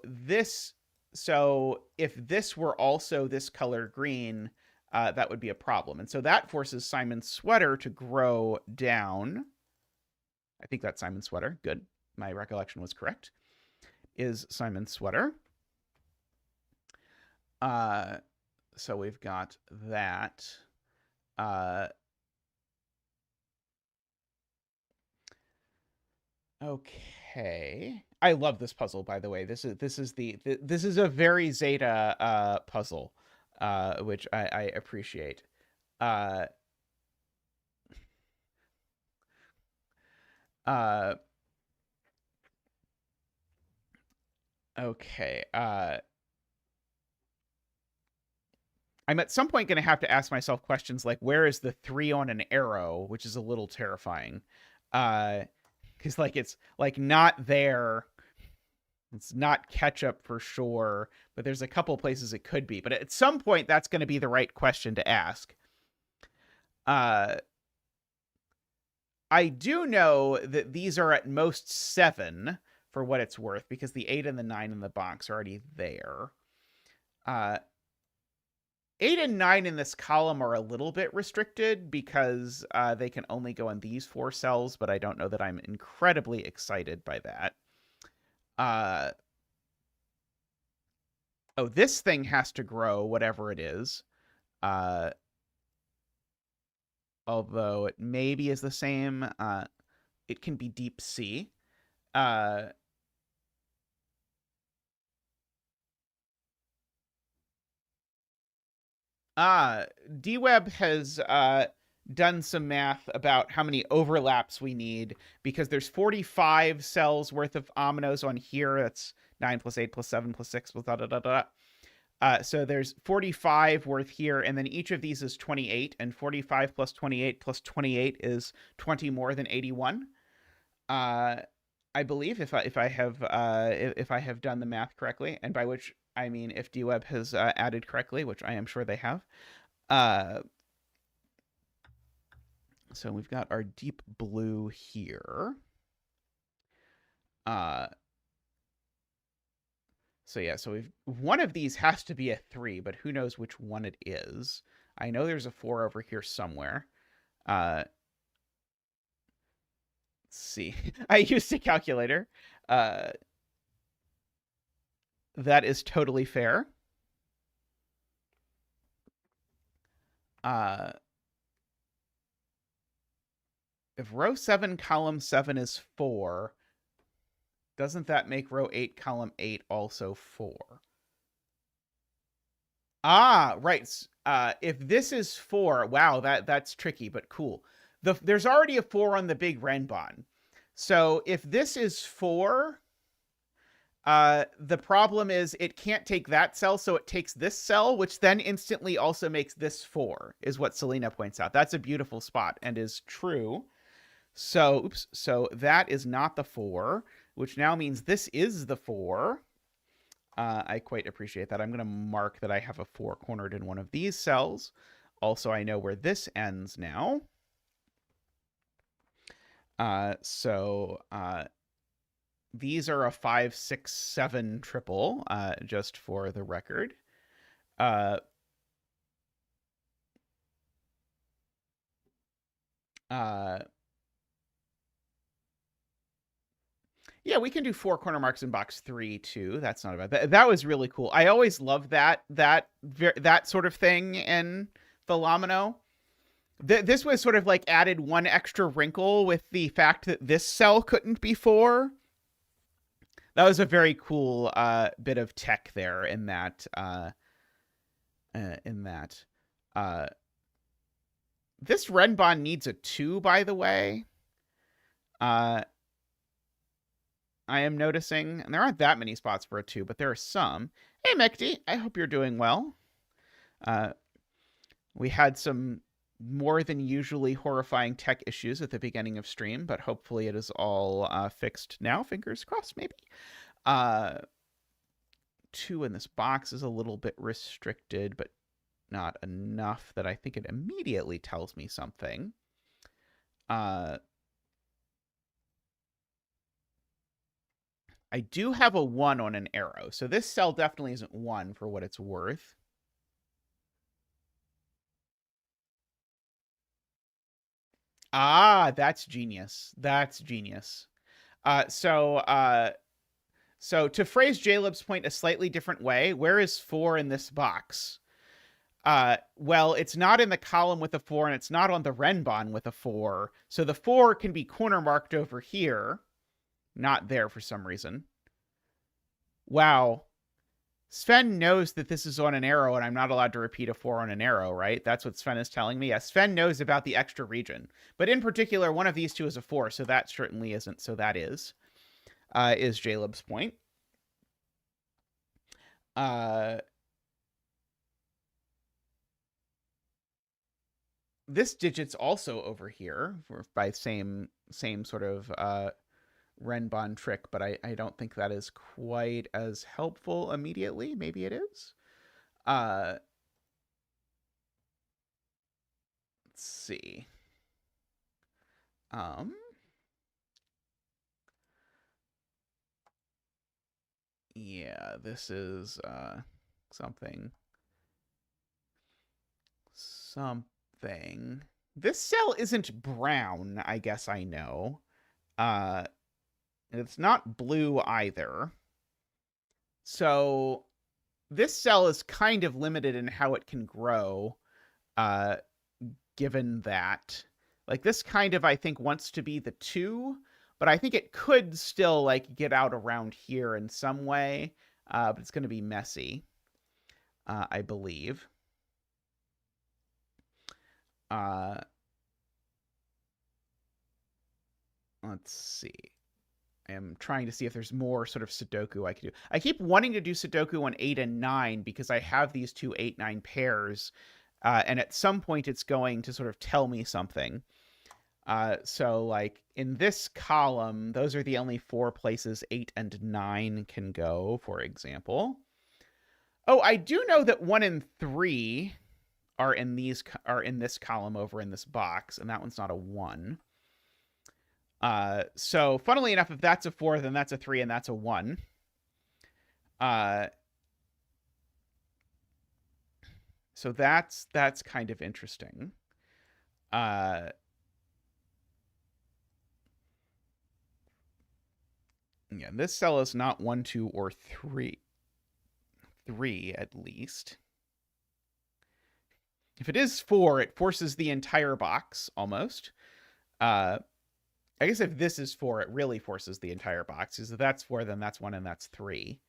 if this were also this color green, that would be a problem. And so that forces Simon's sweater to grow down. I think that's Simon's sweater. Good. My recollection was correct. Is Simon's sweater. So we've got that. Okay. I love this puzzle, by the way. This is a very Zeta puzzle, which I appreciate. Okay. I'm at some point going to have to ask myself questions like, where is the 3 on an arrow, which is a little terrifying. Because like it's like not there. It's not ketchup for sure, but there's a couple places it could be. But at some point, that's going to be the right question to ask. I do know that these are at most 7 for what it's worth, because the 8 and the 9 in the box are already there. 8 and 9 in this column are a little bit restricted because they can only go in these 4 cells, but I don't know that I'm incredibly excited by that. Oh, this thing has to grow, whatever it is. Although it maybe is the same. It can be deep C. DWeb has done some math about how many overlaps we need, because there's 45 cells worth of ominoes on here. That's 9 plus 8 plus 7 plus 6 plus da da da da. So there's 45 worth here, and then each of these is 28, and 45 plus 28 plus 28 is 20 more than 81. I believe if I have done the math correctly, and by which I mean if DWeb has added correctly, which I am sure they have. So we've got our deep blue here. So yeah, so one of these has to be a 3, but who knows which one it is. I know there's a 4 over here somewhere. Let's see. I used a calculator. That is totally fair. If row 7, column 7 is 4, doesn't that make row 8, column 8 also 4? Ah, right. If this is 4, wow, that's tricky, but cool. There's already a 4 on the big Renbon. So if this is 4, the problem is it can't take that cell, so it takes this cell, which then instantly also makes this 4, is what Selena points out. That's a beautiful spot and is true. So, oops, so that is not the 4, which now means this is the 4. I quite appreciate that. I'm going to mark that I have a 4 cornered in one of these cells. Also, I know where this ends now. These are a 5, 6, 7 triple, just for the record. Yeah, we can do 4 corner marks in box 3 too. That's not bad. That was really cool. I always loved that sort of thing in Fillomino. This was sort of like added one extra wrinkle with the fact that this cell couldn't be 4. That was a very cool bit of tech there in that. This Renbon needs a 2, by the way. I am noticing, and there aren't that many spots for a 2, but there are some. Hey, Mekti, I hope you're doing well. We had some more than usually horrifying tech issues at the beginning of stream, but hopefully it is all fixed now. Fingers crossed, maybe. 2 in this box is a little bit restricted, but not enough that I think it immediately tells me something. I do have a 1 on an arrow, so this cell definitely isn't 1 for what it's worth. Ah, that's genius. That's genius. So to phrase Jaleb's point a slightly different way, where is 4 in this box? Well, it's not in the column with a 4, and it's not on the Renbon with a 4. So the 4 can be corner marked over here. Not there for some reason. Wow. Sven knows that this is on an arrow, and I'm not allowed to repeat a 4 on an arrow, right? That's what Sven is telling me. Yeah, Sven knows about the extra region. But in particular, one of these two is a 4, so that certainly isn't. So that is Jaleb's point. This digit's also over here by same sort of Renbon trick, but I don't think that is quite as helpful immediately. Maybe it is. Let's see. Yeah, this is something. This cell isn't brown, I guess I know. It's not blue either. So this cell is kind of limited in how it can grow, given that. Like, this kind of, I think, wants to be the 2, but I think it could still, like, get out around here in some way, but it's going to be messy, I believe. Let's see. I am trying to see if there's more sort of Sudoku I can do. I keep wanting to do Sudoku on 8 and 9 because I have these two 8-9 pairs, and at some point it's going to sort of tell me something. So, like, in this column, those are the only 4 places 8 and 9 can go, for example. Oh, I do know that 1 and 3 are in this column over in this box, and that one's not a 1. So funnily enough, if that's a 4, then that's a 3, and that's a 1. So that's kind of interesting. Yeah, this cell is not 1, 2, or 3. 3 at least. If it is 4, it forces the entire box almost. I guess if this is 4, it really forces the entire box. Because if that's 4, then that's 1 and that's 3.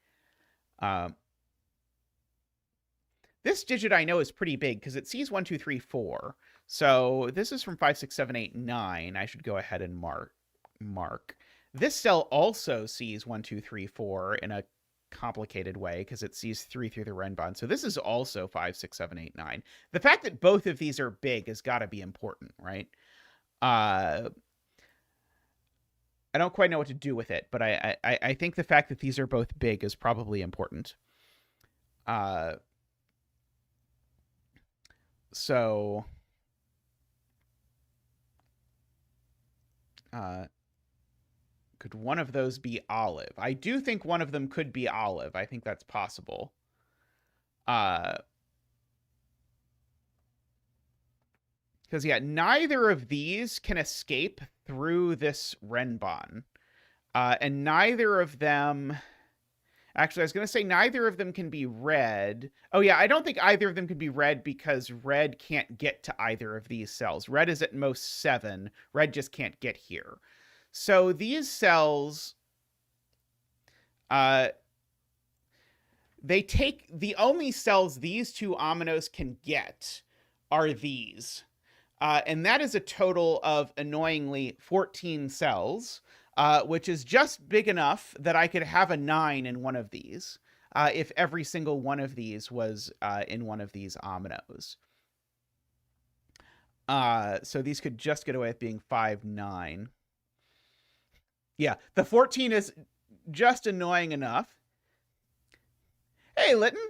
This digit I know is pretty big because it sees 1, 2, 3, 4. So this is from 5, 6, 7, 8, 9. I should go ahead and mark. This cell also sees 1, 2, 3, 4 in a complicated way because it sees 3 through the Renbon. So this is also 5, 6, 7, 8, 9. The fact that both of these are big has got to be important, right? I don't quite know what to do with it, but I think the fact that these are both big is probably important. So could one of those be Olive? I do think one of them could be Olive. I think that's possible. Because, yeah, neither of these can escape through this Renbon. And neither of them... Actually, I was going to say neither of them can be red. Oh, yeah, I don't think either of them can be red because red can't get to either of these cells. Red is at most 7. Red just can't get here. So these cells... they take... The only cells these two Aminos can get are these. And that is a total of, annoyingly, 14 cells, which is just big enough that I could have a 9 in one of these, if every single one of these was in one of these Aminos. So these could just get away with being 5, 9. Yeah, the 14 is just annoying enough. Hey, Lytton.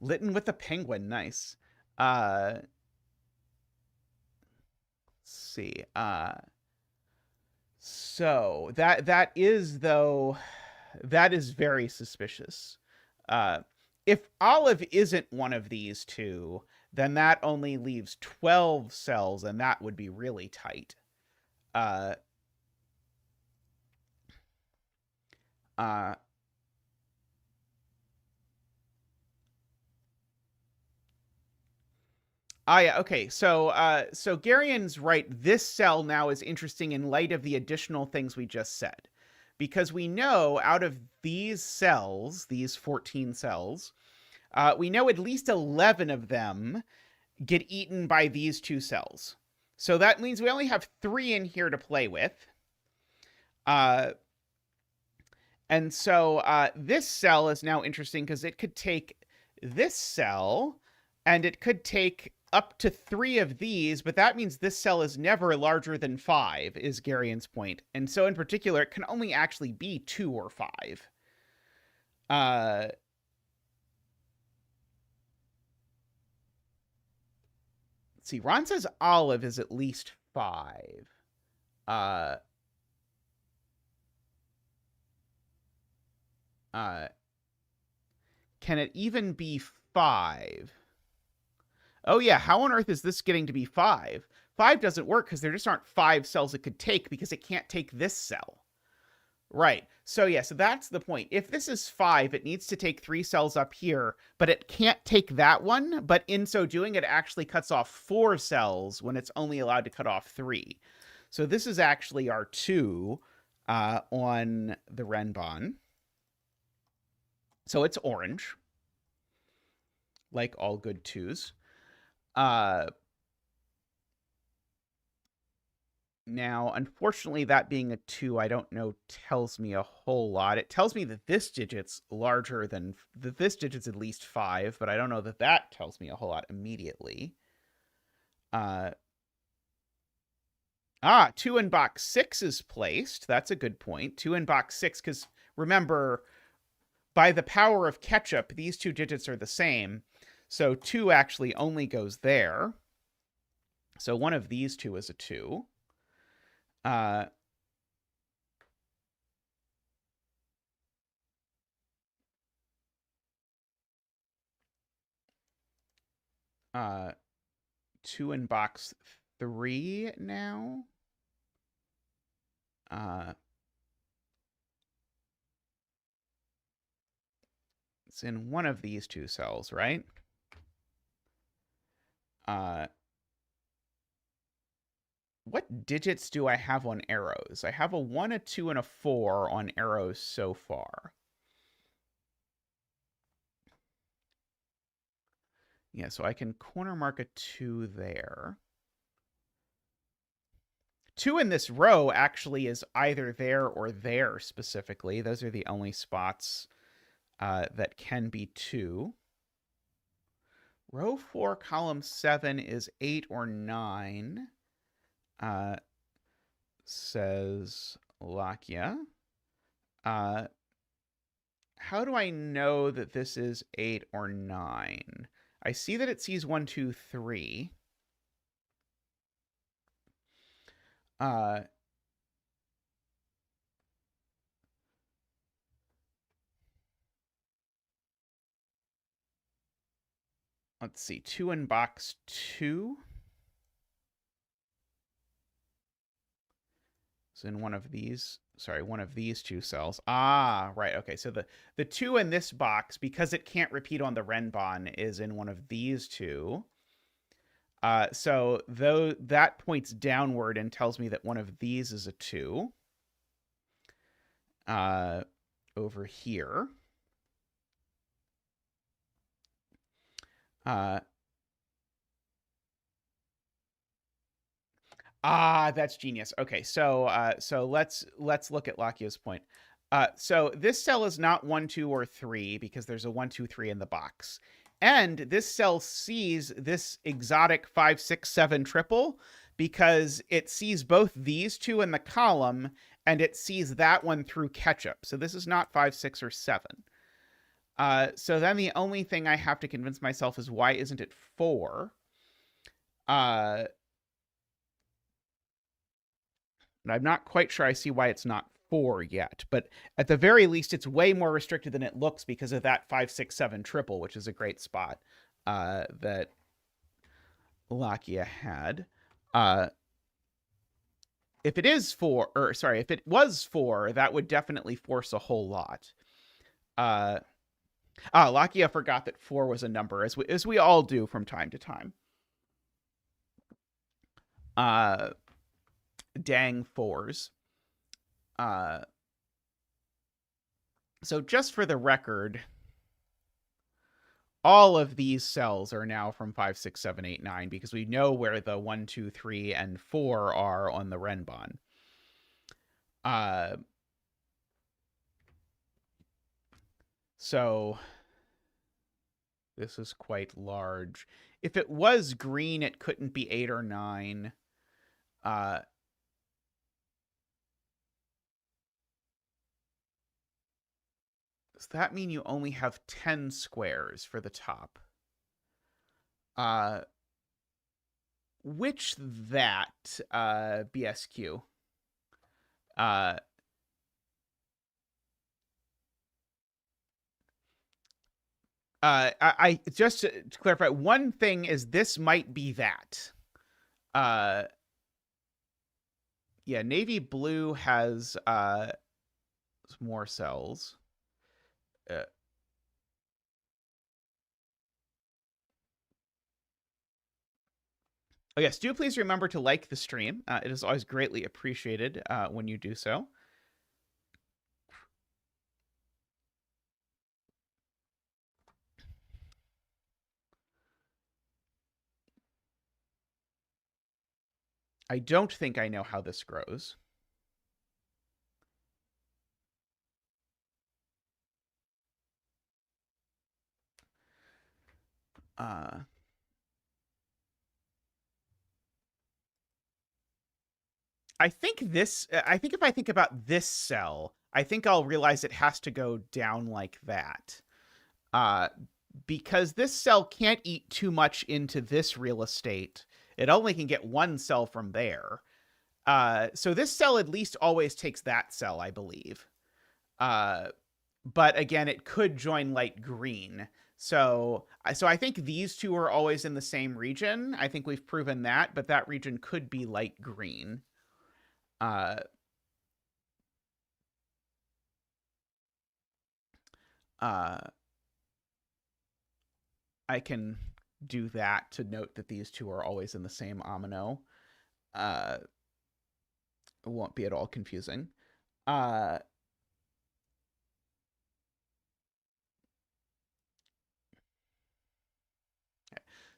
Litten with a penguin. Nice. Let's see. So that is, though, that is very suspicious. If Olive isn't one of these two, then that only leaves 12 cells, and that would be really tight. Yeah, okay. So Garian's right. This cell now is interesting in light of the additional things we just said, because we know out of these cells, these 14 cells, we know at least 11 of them get eaten by these two cells. So that means we only have 3 in here to play with. And so this cell is now interesting because it could take this cell, and it could take up to 3 of these, but that means this cell is never larger than 5, is Garian's point. And so in particular, it can only actually be 2 or 5. Let's see. Ron says Olive is at least 5. Can it even be 5? Oh yeah, how on earth is this getting to be 5? 5 doesn't work because there just aren't 5 cells it could take, because it can't take this cell. Right. So yeah, so that's the point. If this is 5, it needs to take 3 cells up here, but it can't take that one. But in so doing, it actually cuts off 4 cells when it's only allowed to cut off 3. So this is actually our 2 on the Renbon. So it's orange, like all good 2s. Now, unfortunately, that being a 2, I don't know, tells me a whole lot. It tells me that this digit's larger than, that this digit's at least 5, but I don't know that that tells me a whole lot immediately. 2 in box 6 is placed. That's a good point. 2 in box 6, because remember, by the power of ketchup, these 2 digits are the same. So 2 actually only goes there. So one of these 2 is a 2. 2 in box 3 now. It's in one of these 2 cells, right? What digits do I have on arrows? I have a 1, a 2, and a 4 on arrows so far. Yeah, so I can corner mark a 2 there. 2 in this row actually is either there or there specifically. Those are the only spots that can be 2. Row 4, column 7 is 8 or 9, says Lakia. How do I know that this is 8 or 9? I see that it sees 1, 2, 3. Let's see, 2 in box 2. So in one of these, sorry, one of these 2 cells. Right, okay. So the 2 in this box, because it can't repeat on the Renbon, is in one of these 2. So though that points downward and tells me that one of these is a 2. Over here. That's genius. Okay, so let's look at Lakia's point. So this cell is not 1, 2, or 3 because there's a 1, 2, 3 in the box. And this cell sees this exotic 5, 6, 7 triple because it sees both these 2 in the column and it sees that one through ketchup. So this is not 5, 6, or 7. So then the only thing I have to convince myself is why isn't it 4? And I'm not quite sure I see why it's not 4 yet, but at the very least, it's way more restricted than it looks because of that 5, 6, 7 triple, which is a great spot that Lakia had. If it is 4, or sorry, if it was 4, that would definitely force a whole lot. Lakia forgot that 4 was a number, as we all do from time to time. Dang 4s. So just for the record, all of these cells are now from 5, 6, 7, 8, 9 because we know where the 1, 2, 3, and 4 are on the Renbon. So this is quite large. If it was green, it couldn't be 8 or 9. Does that mean you only have 10 squares for the top? Which that, BSQ? I just to clarify, one thing is this might be that. Yeah, navy blue has more cells. Oh yes, do please remember to like the stream. It is always greatly appreciated when you do so. I don't think I know how this grows. I think if I think about this cell, I think I'll realize it has to go down like that. Because this cell can't eat too much into this real estate. It only can get one cell from there. So this cell at least always takes that cell, I believe. But again, it could join light green. So I think these two are always in the same region. I think we've proven that, but that region could be light green. I can do that to note that these two are always in the same omino. It won't be at all confusing.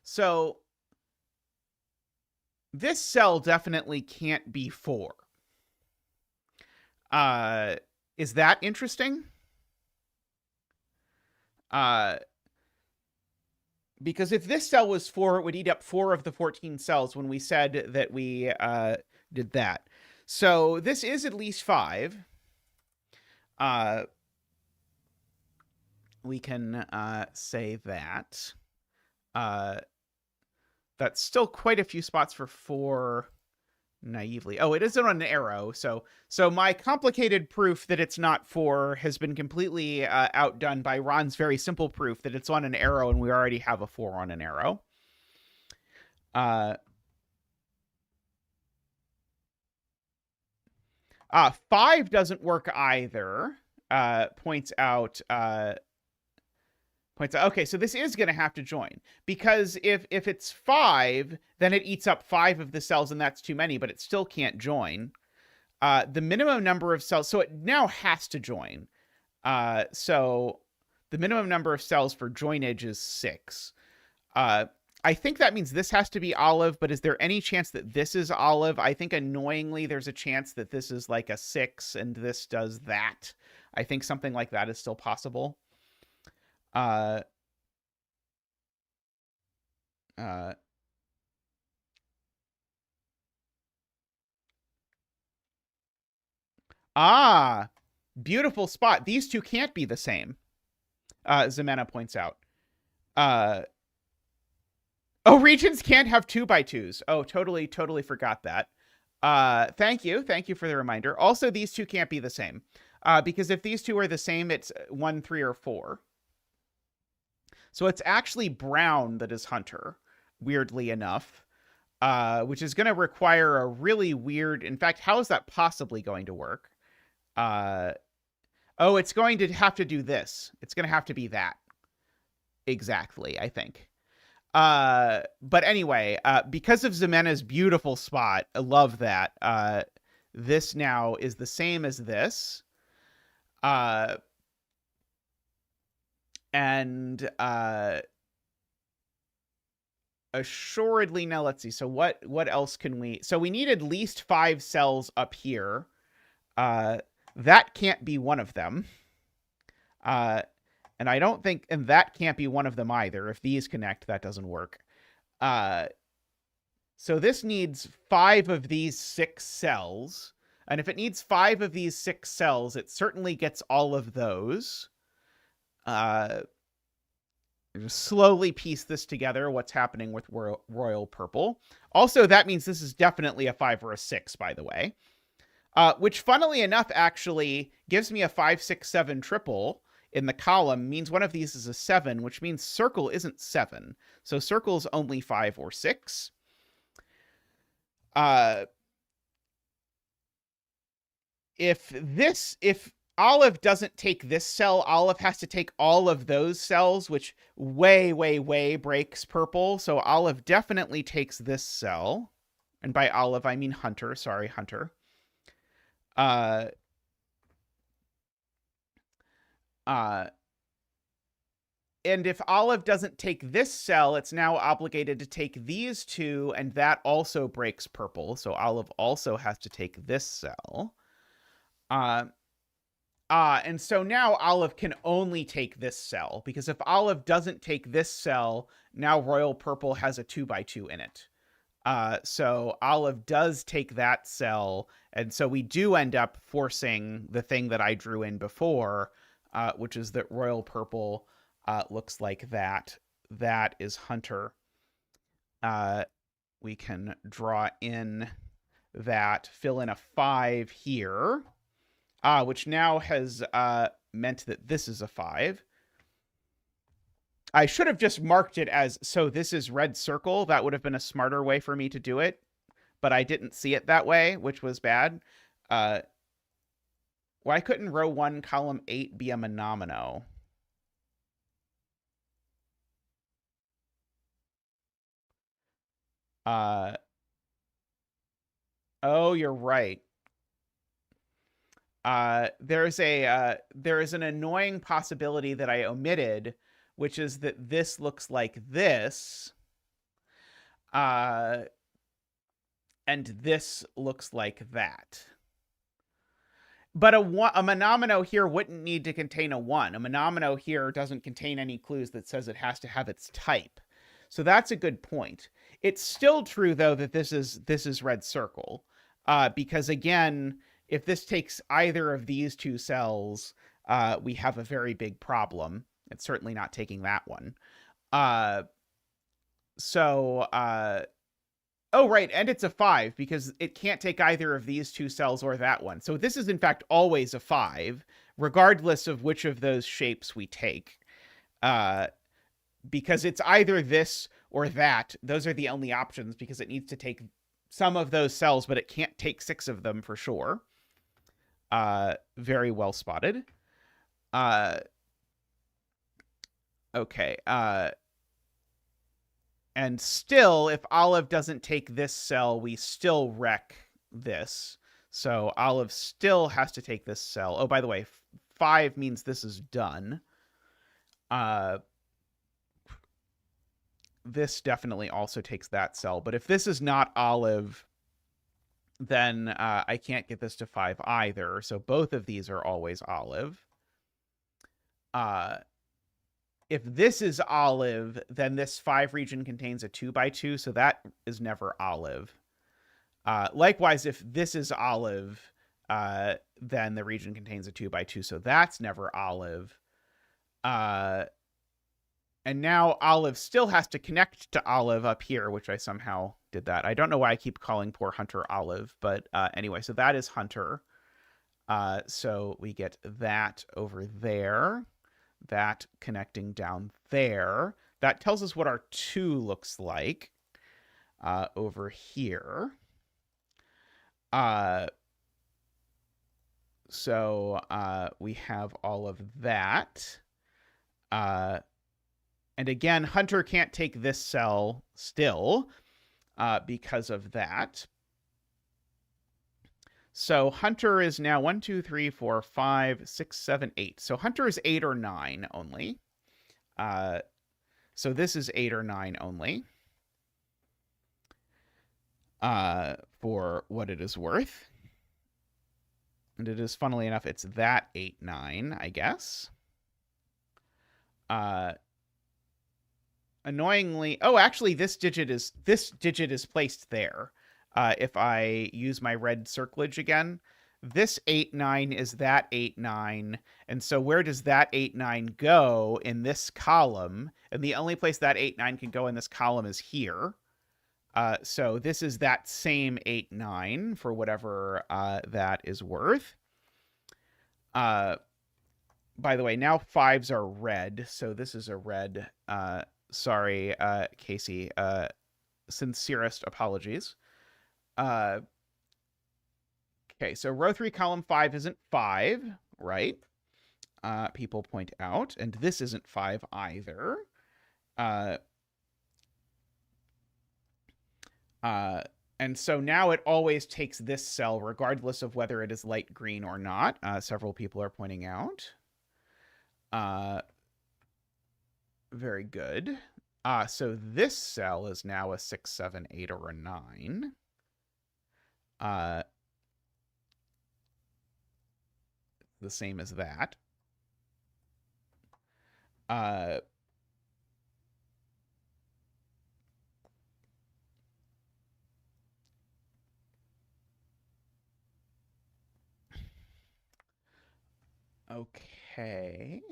So this cell definitely can't be 4. Is that interesting? Because if this cell was 4, it would eat up 4 of the 14 cells when we said that we did that. So this is at least 5. We can say that. That's still quite a few spots for 4 naively. Oh, it isn't on an arrow. So my complicated proof that it's not 4 has been completely outdone by Ron's very simple proof that it's on an arrow and we already have a 4 on an arrow. 5 doesn't work either. Points out. Okay, so this is going to have to join because if it's 5, then it eats up 5 of the cells and that's too many, but it still can't join. The minimum number of cells, so it now has to join. So the minimum number of cells for joinage is 6. I think that means this has to be olive, but is there any chance that this is olive? I think annoyingly there's a chance that this is like a 6 and this does that. I think something like that is still possible. Beautiful spot. These two can't be the same. Ximena points out. Oh, regions can't have 2x2s. Oh, totally forgot that. Thank you for the reminder. Also, these two can't be the same, because if these two are the same, it's 1, 3, or 4. So it's actually Brown that is Hunter, weirdly enough, which is going to require a really weird... In fact, how is that possibly going to work? Oh, it's going to have to do this. It's going to have to be that. Exactly, I think. But anyway, because of Ximena's beautiful spot, I love that. This now is the same as this. And assuredly, now let's see. So what else can we... So we need at least 5 cells up here. That can't be one of them. And I don't think... And that can't be one of them either. If these connect, that doesn't work. So this needs 5 of these 6 cells. And if it needs 5 of these 6 cells, it certainly gets all of those. Just slowly piece this together, what's happening with Royal Purple. Also, that means this is definitely a 5 or a 6, by the way. Which, funnily enough, actually gives me a 5, 6, 7 triple in the column. Means one of these is a 7, which means circle isn't 7. So circle's only 5 or 6. If Olive doesn't take this cell, Olive has to take all of those cells, which way breaks Purple. So Olive definitely takes this cell. And by Olive, I mean Hunter. Sorry, Hunter. And if Olive doesn't take this cell, it's now obligated to take these 2, and that also breaks Purple. So Olive also has to take this cell. And so now Olive can only take this cell, because if Olive doesn't take this cell, now Royal Purple has a 2x2 in it. So Olive does take that cell, and so we do end up forcing the thing that I drew in before, which is that Royal Purple looks like that. That is Hunter. We can draw in that, fill in a 5 here, which now has meant that this is a 5. I should have just marked it as, so this is red circle. That would have been a smarter way for me to do it, but I didn't see it that way, which was bad. Why couldn't row 1, column 8 be a monomino? Oh, you're right. There is an annoying possibility that I omitted, which is that this looks like this, and this looks like that. But a monomino here wouldn't need to contain a 1. A monomino here doesn't contain any clues that says it has to have its type. So that's a good point. It's still true, though, that this is red circle, because, again, if this takes either of these 2 cells, we have a very big problem. It's certainly not taking that one. Oh, right, and it's a 5, because it can't take either of these 2 cells or that one. So this is, in fact, always a 5, regardless of which of those shapes we take. Because it's either this or that. Those are the only options, because it needs to take some of those cells, but it can't take 6 of them for sure. Very well spotted. Okay. And still, if Olive doesn't take this cell, we still wreck this. So Olive still has to take this cell. Oh, by the way, 5 means this is done. This definitely also takes that cell. But if this is not Olive, then I can't get this to 5 either. So both of these are always Olive. If this is Olive, then this 5 region contains a 2x2, so that is never Olive. Likewise, if this is Olive, then the region contains a 2x2, so that's never Olive. And now Olive still has to connect to Olive up here, which I somehow did that. I don't know why I keep calling poor Hunter Olive, but anyway, so that is Hunter. So we get that over there, that connecting down there. That tells us what our 2 looks like over here. So we have all of that. And again, Hunter can't take this cell still because of that. So Hunter is now 1, 2, 3, 4, 5, 6, 7, 8. So Hunter is 8 or 9 only. So this is 8 or 9 only. For what it is worth. And it is, funnily enough, it's that 8, 9, I guess. Annoyingly, oh, actually, this digit is placed there. If I use my red circlage again, this 8, 9 is that 8, 9. And so where does that 8, 9 go in this column? And the only place that 8, 9 can go in this column is here. So this is that same 8, 9 for whatever that is worth. By the way, now 5s are red, so this is a red. Sorry, Casey. Sincerest apologies. Okay, so row 3, column 5 isn't 5, right? People point out, and this isn't 5 either. And so now it always takes this cell, regardless of whether it is light green or not. Several people are pointing out. Very good. So this cell is now a 6, 7, 8, or a 9. The same as that. Okay.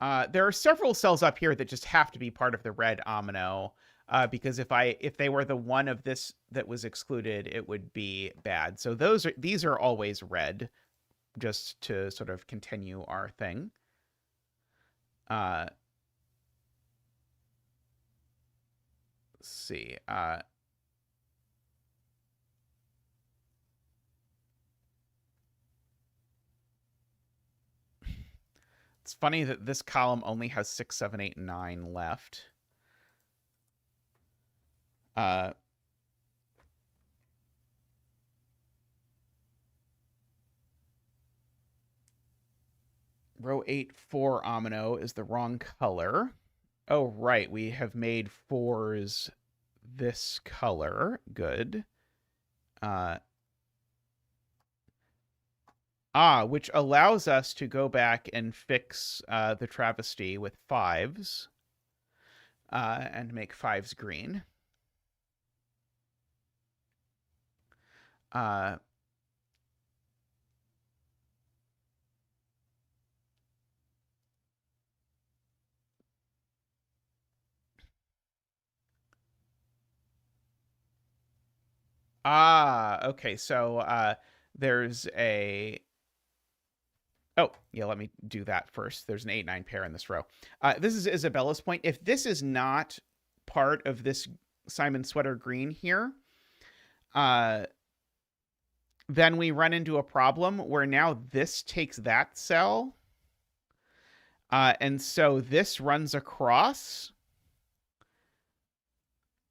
There are several cells up here that just have to be part of the red omino, because if they were the one of this that was excluded, it would be bad. So these are always red, just to sort of continue our thing. Let's see. It's funny that this column only has 6, 7, 8, 9 left. Row 8, 4 omino is the wrong color. Oh, right. We have made 4s this color. Good. Which allows us to go back and fix the travesty with 5s and make 5s green. Okay. So there's a... Oh, yeah, let me do that first. There's an 8, 9 pair in this row. This is Isabella's point. If this is not part of this Simon Sweater green here, then we run into a problem where now this takes that cell. And so this runs across.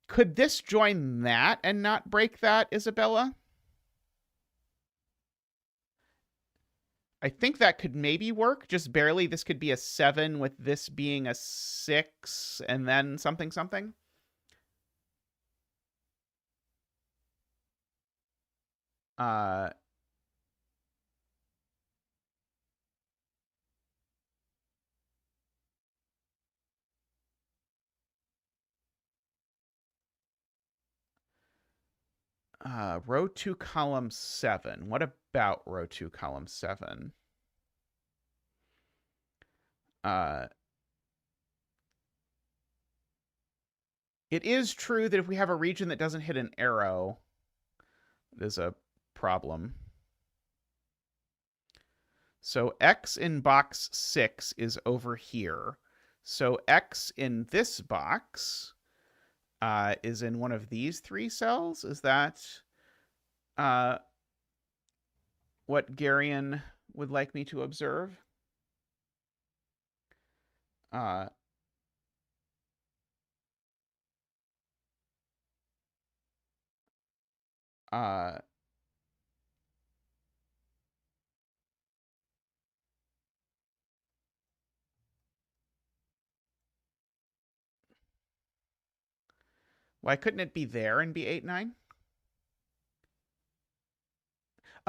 Could this join that and not break that, Isabella? I think that could maybe work, just barely. This could be a 7 with this being a 6 and then something, something. Row 2, column 7. What about row 2, column 7? It is true that if we have a region that doesn't hit an arrow, there's a problem. So X in box 6 is over here. So X in this box is in one of these 3 cells. Is that what Garion would like me to observe? Why couldn't it be there and be 8, 9?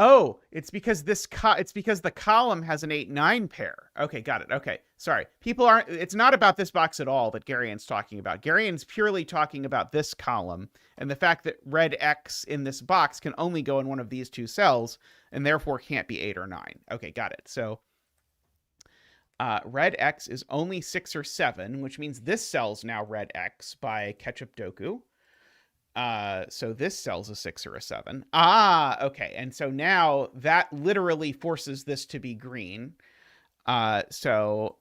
Oh, it's because it's because the column has an 8, 9 pair. Okay, got it. Okay, sorry. People aren't. It's not about this box at all that Garion's talking about. Garion's purely talking about this column and the fact that red X in this box can only go in one of these 2 cells and therefore can't be 8 or 9. Okay, got it. So red X is only 6 or 7, which means this cell's now red X by Ketchup Doku. So this cell's a 6 or a 7. Okay. And so now that literally forces this to be green. So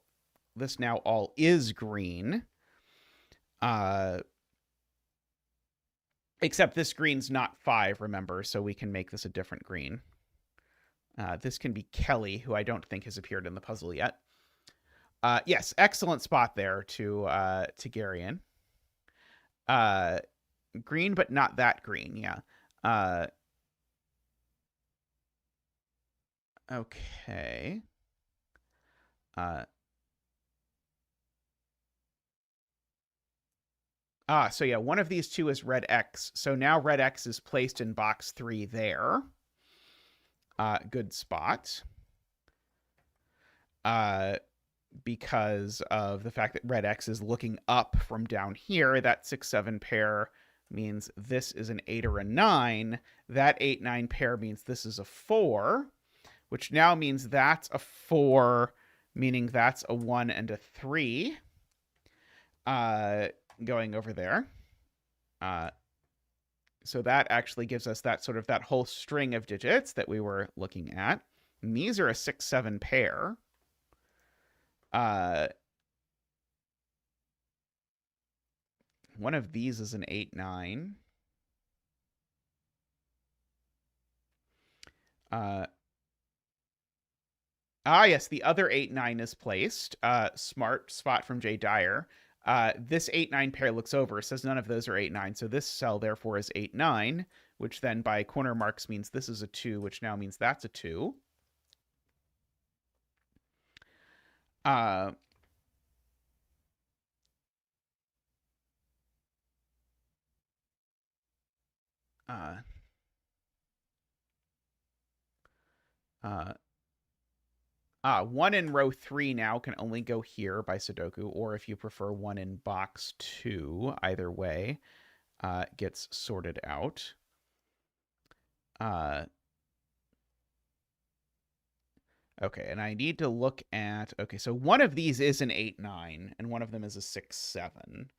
this now all is green. Except this green's not 5, remember, so we can make this a different green. This can be Kelly, who I don't think has appeared in the puzzle yet. Yes, excellent spot there to Garion. Green, but not that green, yeah. Okay. So yeah, one of these 2 is red X. So now red X is placed in box 3 there. Good spot. Because of the fact that red X is looking up from down here, that 6, 7 pair means this is an 8 or a 9. That 8, 9 pair means this is a 4, which now means that's a 4, meaning that's a 1 and a 3 going over there. So that actually gives us that sort of that whole string of digits that we were looking at. And these are a 6, 7 pair. One of these is an 8, 9. Yes, the other 8, 9 is placed. Smart spot from Jay Dyer. This 8, 9 pair looks over, says none of those are 8, 9. So this cell, therefore, is 8, 9, which then by corner marks means this is a 2, which now means that's a 2. One in row 3 now can only go here by Sudoku, or if you prefer, one in box 2, either way, gets sorted out. Okay, and I need to look at, okay, so one of these is an 8, 9, and one of them is a 6, 7,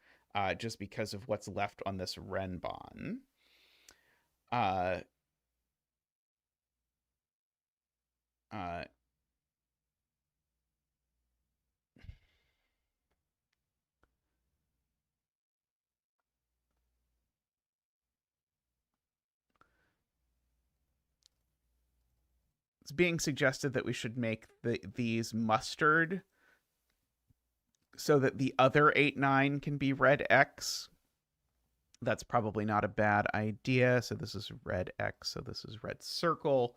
just because of what's left on this Renbon. It's being suggested that we should make these mustard so that the other 8, 9 can be red X. That's probably not a bad idea. So this is red X. So this is red circle.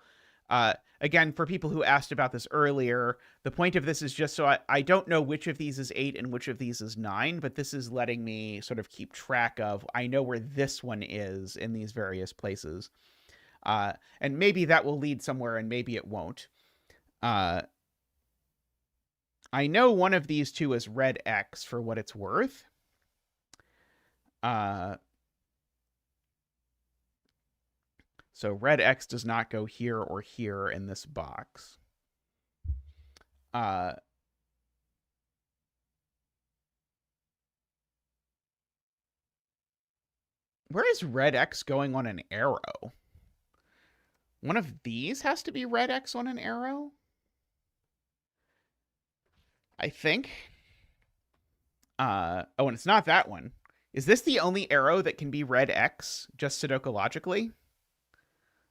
Again, for people who asked about this earlier, the point of this is just so I don't know which of these is 8 and which of these is 9, but this is letting me sort of keep track of, I know where this one is in these various places. And maybe that will lead somewhere and maybe it won't. I know one of these 2 is red X for what it's worth. So red X does not go here or here in this box. Where is red X going on an arrow? One of these has to be red X on an arrow? I think. Oh, and it's not that one. Is this the only arrow that can be red X, just Sudoku logically?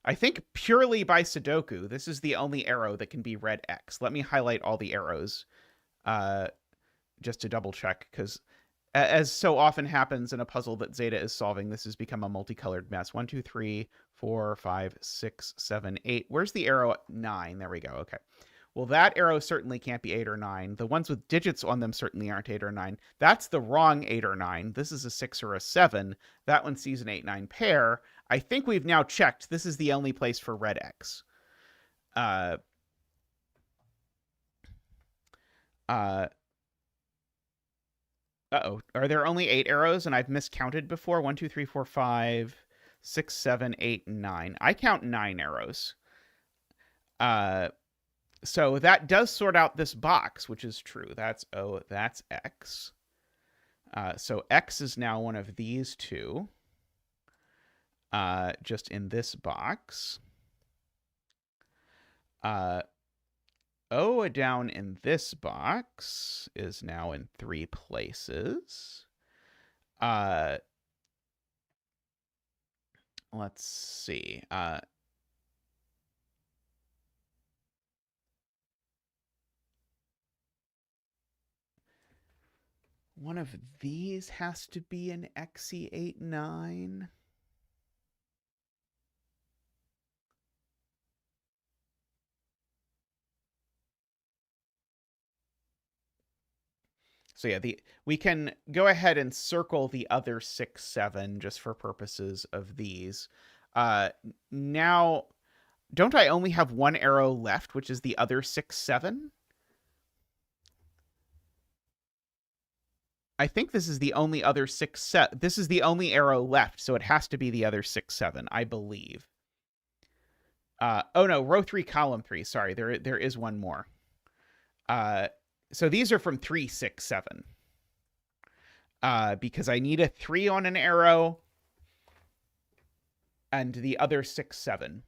I think purely by Sudoku, this is the only arrow that can be red X. Let me highlight all the arrows just to double check, because as so often happens in a puzzle that Zeta is solving, this has become a multicolored mess. 1, 2, 3, 4, 5, 6, 7, 8. Where's the arrow? 9. There we go. Okay. Well, that arrow certainly can't be 8 or 9. The ones with digits on them certainly aren't 8 or 9. That's the wrong 8 or 9. This is a 6 or a 7. That one sees an 8-9 pair. I think we've now checked. This is the only place for red X. Uh-oh. Are there only 8 arrows and I've miscounted before? 1, 2, 3, 4, 5, 6, 7, 8, 9. I count 9 arrows. So that does sort out this box, which is true. That's O, that's X. So X is now one of these two. Just in this box. O down in this box is now in 3 places. Let's see. One of these has to be an XE89. So yeah, we can go ahead and circle the other 6, 7 just for purposes of these. Now, don't I only have one arrow left, which is the other 6, 7? I think this is the only other 6, 7. This is the only arrow left, so it has to be the other 6, 7, I believe. Oh no, row 3, column 3. Sorry, there is one more. So these are from 3, 6, 7. Because I need a 3 on an arrow and the other 6, 7.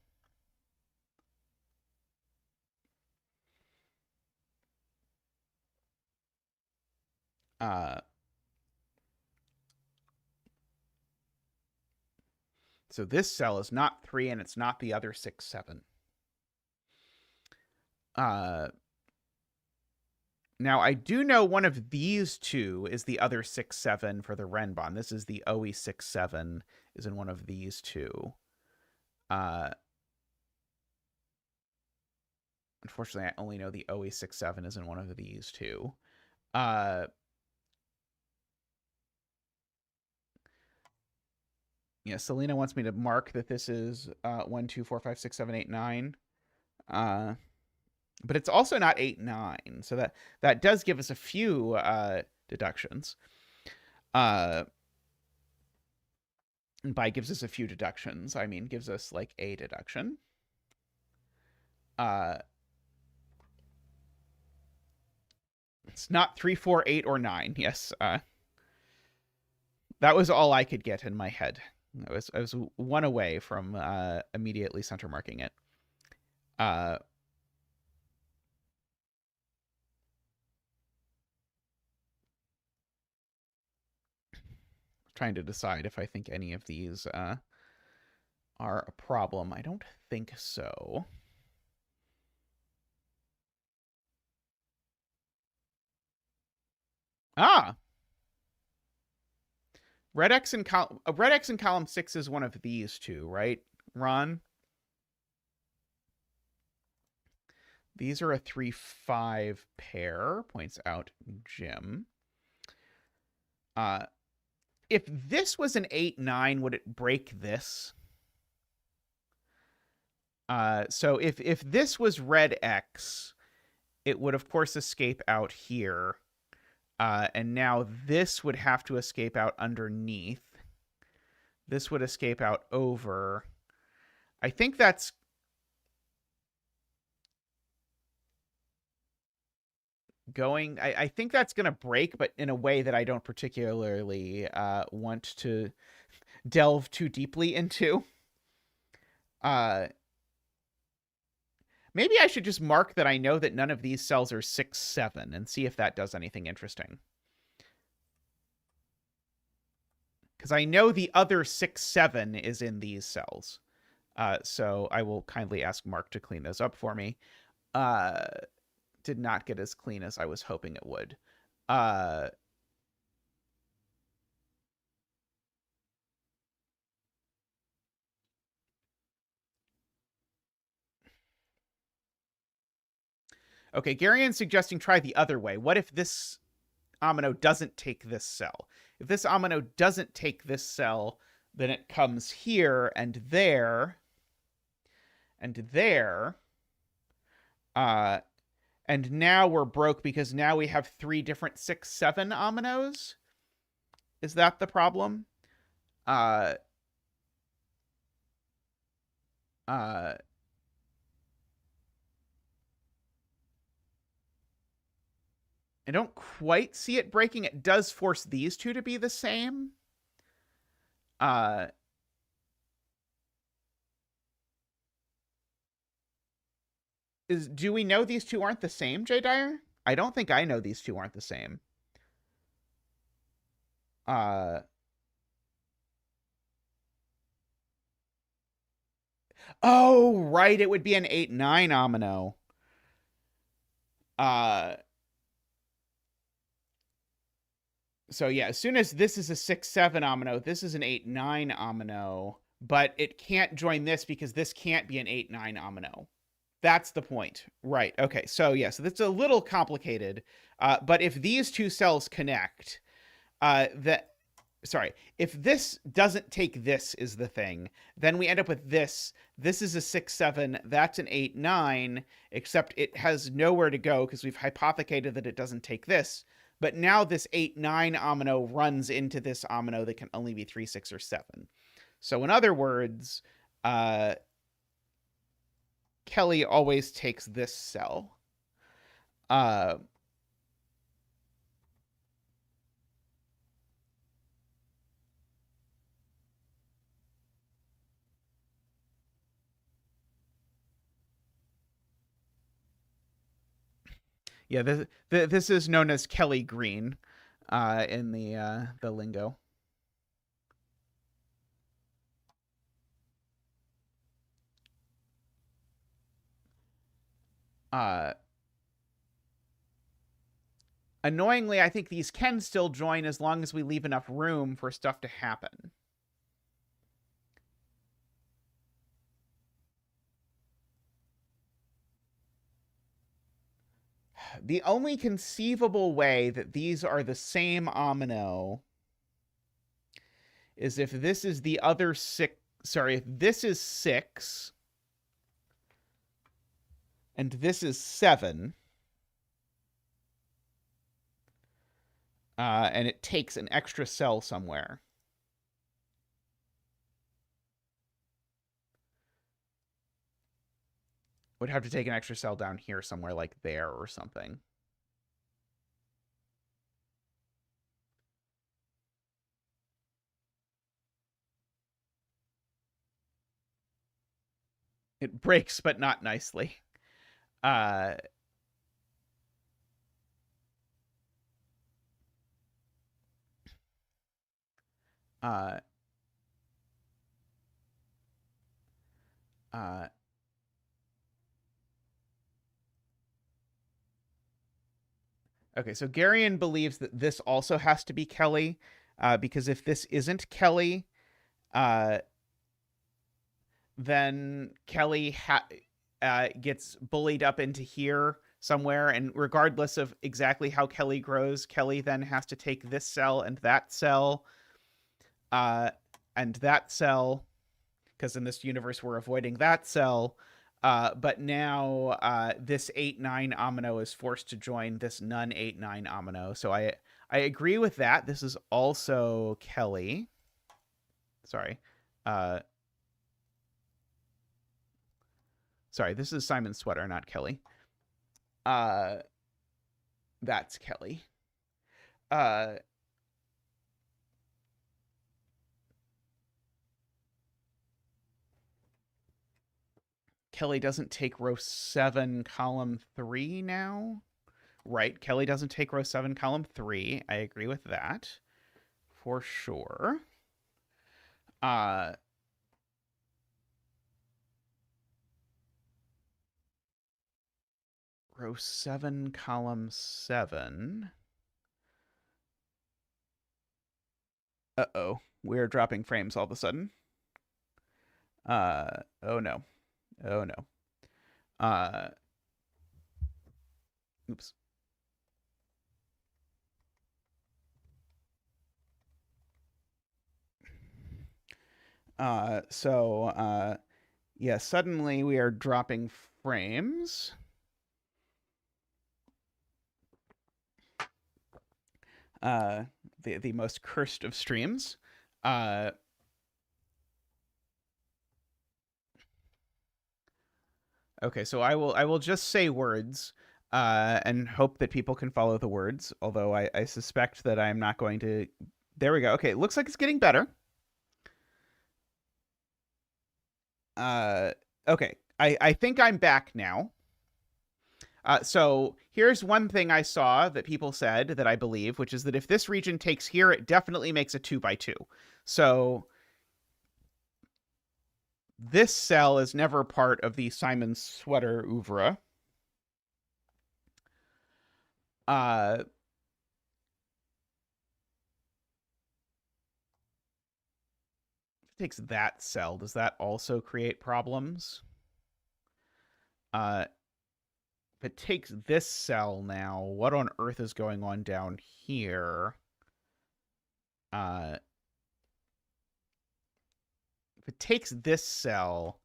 So this cell is not 3 and it's not the other 6, 7. Now, I do know one of these two is the other 6, 7 for the Renbon. This is the OE 6, 7 is in one of these two. Unfortunately, I only know the OE 6, 7 is in one of these two. Yeah, Selena wants me to mark that this is 1, 2, 4, 5, 6, 7, 8, 9. But it's also not 8, 9. So that does give us a few deductions. And by gives us a few deductions, I mean gives us like a deduction. It's not 3, 4, 8, or 9. Yes. That was all I could get in my head. I was one away from immediately center marking it. Trying to decide if I think any of these are a problem. I don't think so. Ah! Red X in column 6 is one of these two, right, Ron? These are a 3, 5 pair, points out Jim. If this was an 8, 9, would it break this? So if this was red X, it would, of course, escape out here. And now this would have to escape out underneath. This would escape out over. I think that's... I think that's going to break, but in a way that I don't particularly want to delve too deeply into. Maybe I should just mark that I know that none of these cells are 6, 7 and see if that does anything interesting. Because I know the other 6, 7 is in these cells. So I will kindly ask Mark to clean those up for me. Did not get as clean as I was hoping it would. Okay, Garian's suggesting try the other way. What if this Amino doesn't take this cell? If this Amino doesn't take this cell, then it comes here and there, and there. And now we're broke because now we have 3 different 6, 7 Aminos. Is that the problem? I don't quite see it breaking. It does force these two to be the same. Do we know these two aren't the same, Jay Dyer? I don't think I know these two aren't the same. Oh, right. It would be an 8-9 Amino. So yeah, as soon as this is a 6-7 Amino, this is an 8-9 Amino, but it can't join this because this can't be an 8-9 Amino. That's the point. Right. Okay. So yeah, so that's a little complicated. But if these two cells connect, if this doesn't take this is the thing, then we end up with this. This is a 6-7. That's an 8-9, except it has nowhere to go because we've hypothecated that it doesn't take this. But now this 8-9 Amino runs into this Amino that can only be 3, 6, or 7. So in other words, Kelly always takes this cell. Yeah, this is known as Kelly Green in the lingo. Annoyingly, I think these can still join as long as we leave enough room for stuff to happen. The only conceivable way that these are the same Amino is if this is the other 6. Sorry, if this is 6 and this is 7, and it takes an extra cell somewhere. Would have to take an extra cell down here somewhere, like there or something. It breaks, but not nicely. Okay, so Garian believes that this also has to be Kelly, because if this isn't Kelly, then Kelly gets bullied up into here somewhere, and regardless of exactly how Kelly grows, Kelly then has to take this cell and that cell, because in this universe we're avoiding that cell. But now this 8-9 Amino is forced to join this none 8-9 Amino. So I agree with that. This is also Kelly. Sorry. Sorry, this is Simon's sweater, not Kelly. That's Kelly. Kelly doesn't take row 7, column 3 now. Right, Kelly doesn't take row 7, column 3. I agree with that for sure. Row 7, column 7. Uh-oh, we're dropping frames all of a sudden. Oh no. Oh no. Oops. Yeah, suddenly we are dropping frames. The most cursed of streams. Okay, so I will just say words and hope that people can follow the words, although I suspect that I'm not going to. There we go. Okay, looks like it's getting better. Okay, I think I'm back now. So here's one thing I saw that people said that I believe, which is that if this region takes here, it definitely makes a 2x2. So this cell is never part of the Simon Sweater oeuvre. If it takes that cell, does that also create problems? If it takes this cell now, what on earth is going on down here? If it takes this cell,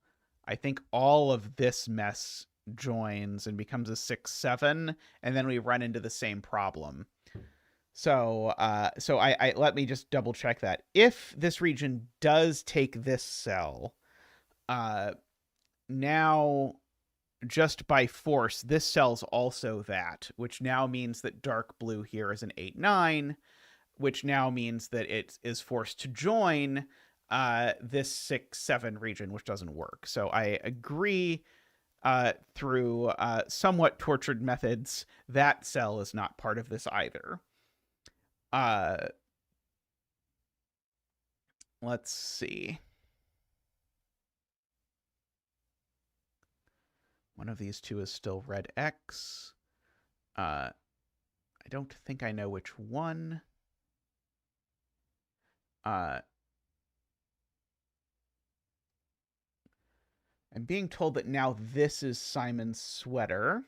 I think all of this mess joins and becomes a 6-7, and then we run into the same problem. So I let me just double check that. If this region does take this cell, now just by force, this cell's also that, which now means that dark blue here is an 8-9, which now means that it is forced to join this 6-7 region, which doesn't work. So I agree through somewhat tortured methods that cell is not part of this either. Let's see. One of these two is still red X. I don't think I know which one. I'm being told that now this is Simon's sweater.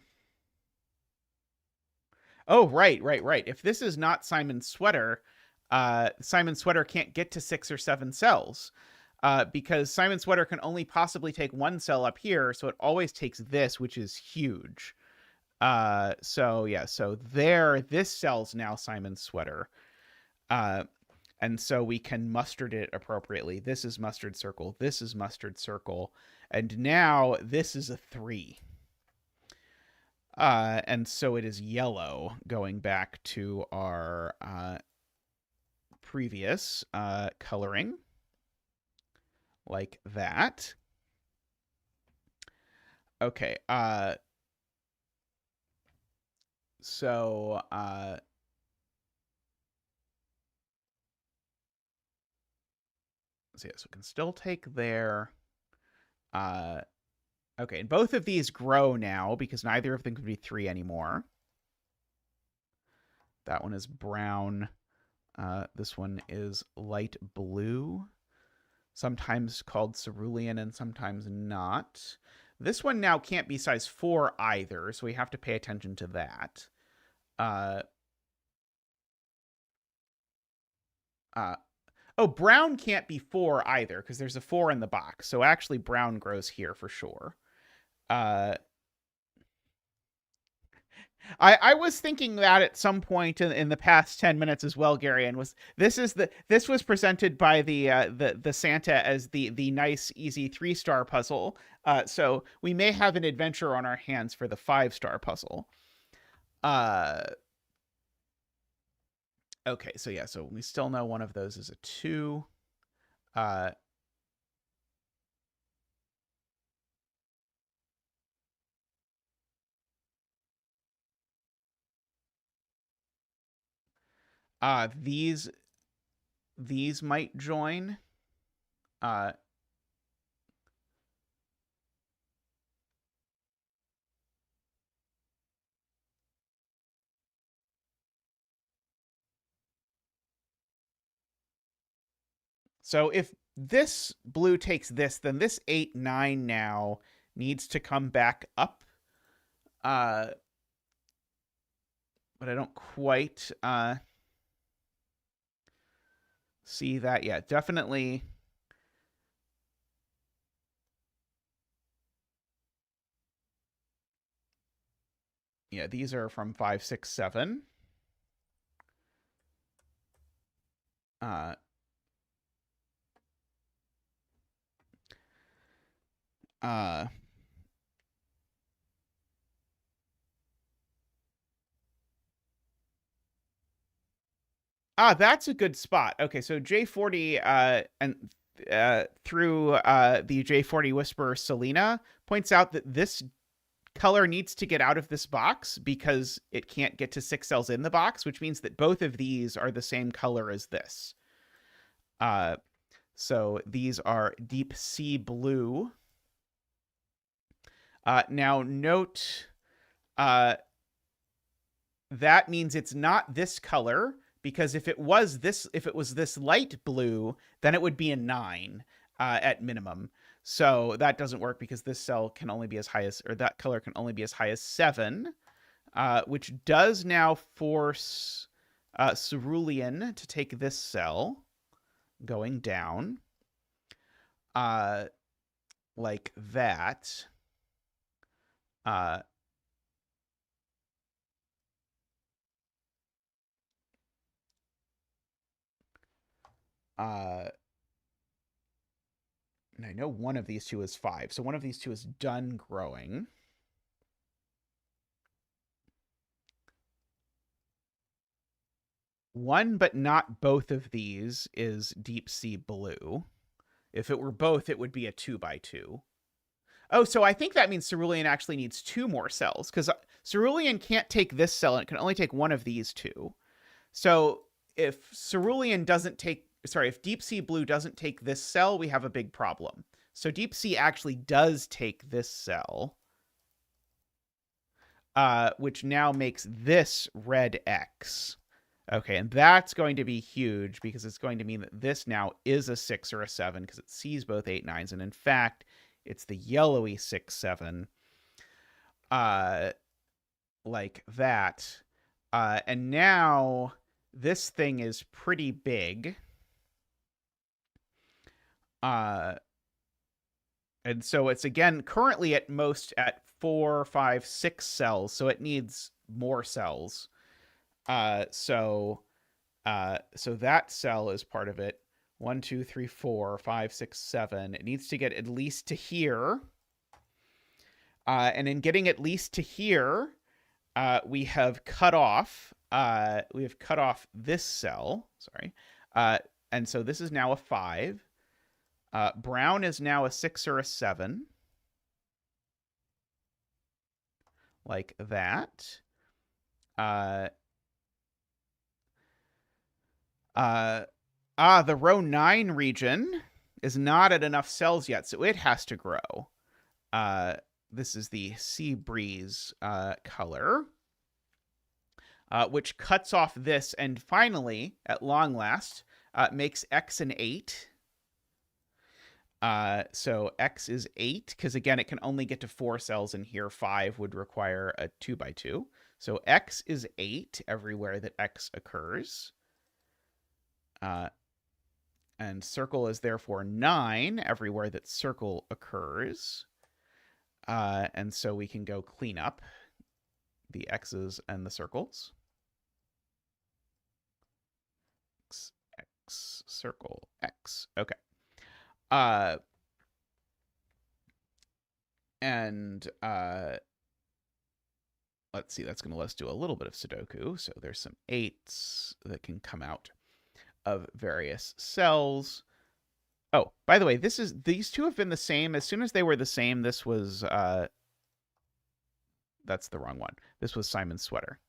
Oh, right. If this is not Simon's sweater, Simon's sweater can't get to 6 or 7 cells. Because Simon's sweater can only possibly take one cell up here, so it always takes this, which is huge. So there, this cell's now Simon's sweater. And so we can mustard it appropriately. This is mustard circle. This is mustard circle. And now this is a 3. And so it is yellow, going back to our previous coloring. Like that. Okay, so we can still take there. Okay, and both of these grow now because neither of them could be 3 anymore. That one is brown. This one is light blue. Sometimes called cerulean and sometimes not. This one now can't be size 4 either, so we have to pay attention to that. Oh, brown can't be 4 either, because there's a 4 in the box. So actually brown grows here for sure. I was thinking that at some point in the past 10 minutes as well, Gary, and this was presented by the Santa as the nice easy 3-star puzzle. So we may have an adventure on our hands for the 5-star puzzle. Okay, so we still know one of those is a 2. These might join. So if this blue takes this, then this 8, 9 now needs to come back up. But I don't quite see that yet. Definitely. Yeah, these are from 5, 6, 7. That's a good spot. Okay, so J40 and through the J40 Whisperer Selena points out that this color needs to get out of this box because it can't get to 6 cells in the box, which means that both of these are the same color as this. So these are deep sea blue. Now note that means it's not this color, because if it was this light blue, then it would be a 9 at minimum. So that doesn't work because this cell can only be as high as, or that color can only be as high as 7, which does now force Cerulean to take this cell, going down, like that. And I know one of these two is 5, so one of these two is done growing. One, but not both of these, is deep sea blue. If it were both, it would be a 2x2. Oh, so I think that means Cerulean actually needs 2 more cells, because Cerulean can't take this cell, and it can only take one of these 2. So if Cerulean doesn't take, if deep sea blue doesn't take this cell, we have a big problem. So deep sea actually does take this cell, which now makes this red X. Okay, and that's going to be huge because it's going to mean that this now is a 6 or a 7 because it sees both 8, 9s, and in fact, it's the yellowy 6, 7, like that. And now this thing is pretty big. And so it's, again, currently at most at 4, 5, 6 cells, so it needs more cells. So that cell is part of it. 1, 2, 3, 4, 5, 6, 7. It needs to get at least to here. And in getting at least to here, we have cut off. This cell. Sorry. And so this is now a 5. Brown is now a 6 or a 7. Like that. The row 9 region is not at enough cells yet, so it has to grow. This is the sea breeze color, which cuts off this, and finally, at long last, makes X an 8. So X is 8, because again, it can only get to 4 cells, and here 5 would require a 2x2. So X is 8 everywhere that X occurs. And circle is therefore 9 everywhere that circle occurs. And so we can go clean up the X's and the circles. X, X, circle, X. Okay. Let's see, that's going to let us do a little bit of Sudoku. So there's some 8s that can come out of various cells. Oh, by the way, these two have been the same. As soon as they were the same, this was that's the wrong one. This was Simon's sweater.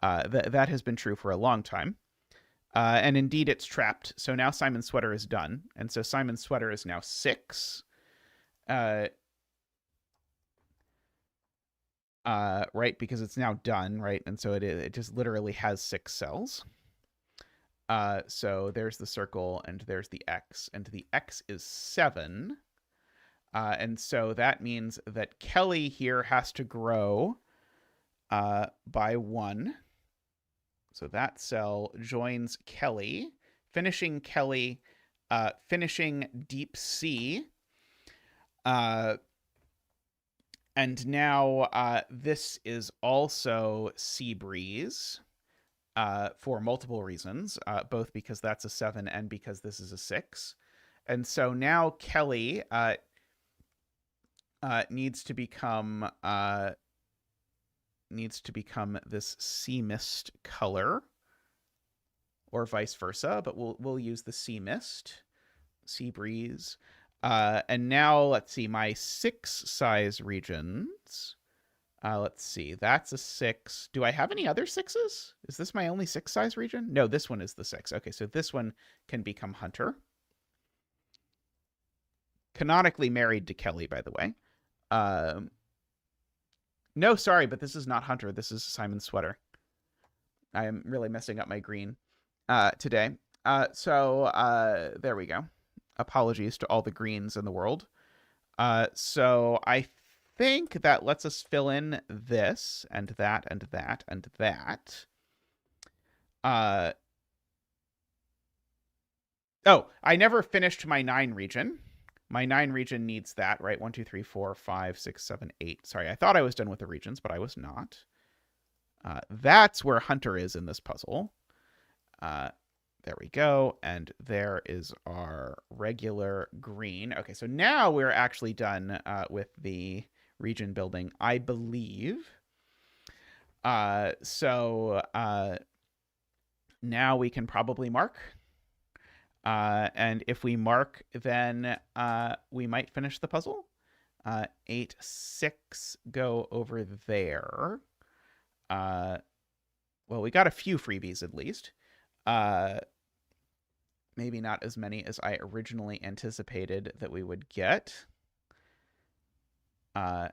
That has been true for a long time. And indeed, it's trapped. So now Simon's sweater is done. And so Simon's sweater is now 6. Right, because it's now done, right? And so it just literally has 6 cells. So there's the circle, and there's the X, and the X is 7. And so that means that Kelly here has to grow by 1. So that cell joins Kelly, finishing Kelly, finishing deep C. And now this is also sea breeze for multiple reasons, both because that's a 7 and because this is a 6. And so now Kelly needs to become this sea mist color, or vice versa, but we'll use the sea mist, sea breeze. And now let's see, my 6 size regions. Let's see, that's a 6. Do I have any other 6s? Is this my only 6 size region? No, this one is the 6. Okay, so this one can become Hunter. Canonically married to Kelly, by the way. No, sorry, but this is not Hunter. This is Simon's sweater. I am really messing up my green today. So there we go. Apologies to all the greens in the world. So I think that lets us fill in this and that and that and that. Oh, I never finished my 9 region. My 9 region needs that, right? 1, 2, 3, 4, 5, 6, 7, 8. Sorry, I thought I was done with the regions, but I was not. That's where Hunter is in this puzzle. There we go. And there is our regular green. Okay, so now we're actually done with the region building, I believe. So now we can probably mark. And if we mark, then we might finish the puzzle. 8, 6 go over there. Well, we got a few freebies at least. Maybe not as many as I originally anticipated that we would get. Oh,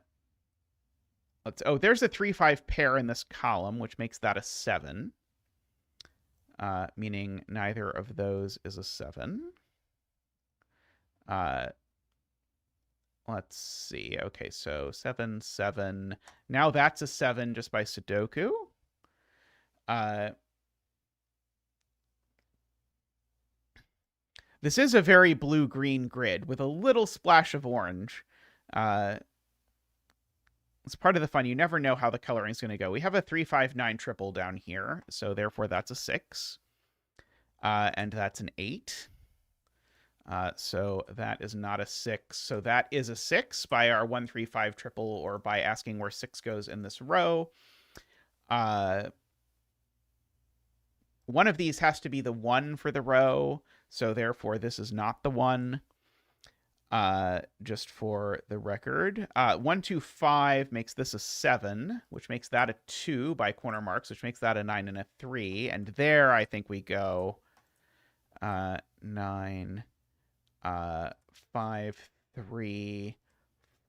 there's a 3-5 pair in this column, which makes that a 7. Meaning neither of those is a 7. Let's see. Okay, so 7, 7. Now that's a 7 just by Sudoku. This is a very blue-green grid with a little splash of orange. It's part of the fun. You never know how the coloring is going to go. We have a 3, 5, 9 triple down here, so therefore that's a 6. And that's an 8. So that is not a 6. So that is a 6 by our 1, 3, 5 triple, or by asking where 6 goes in this row. One of these has to be the 1 for the row, so therefore this is not the 1. Just for the record. 1, 2, 5 makes this a 7, which makes that a 2 by corner marks, which makes that a 9 and a 3. And there I think we go 9, 5, 3,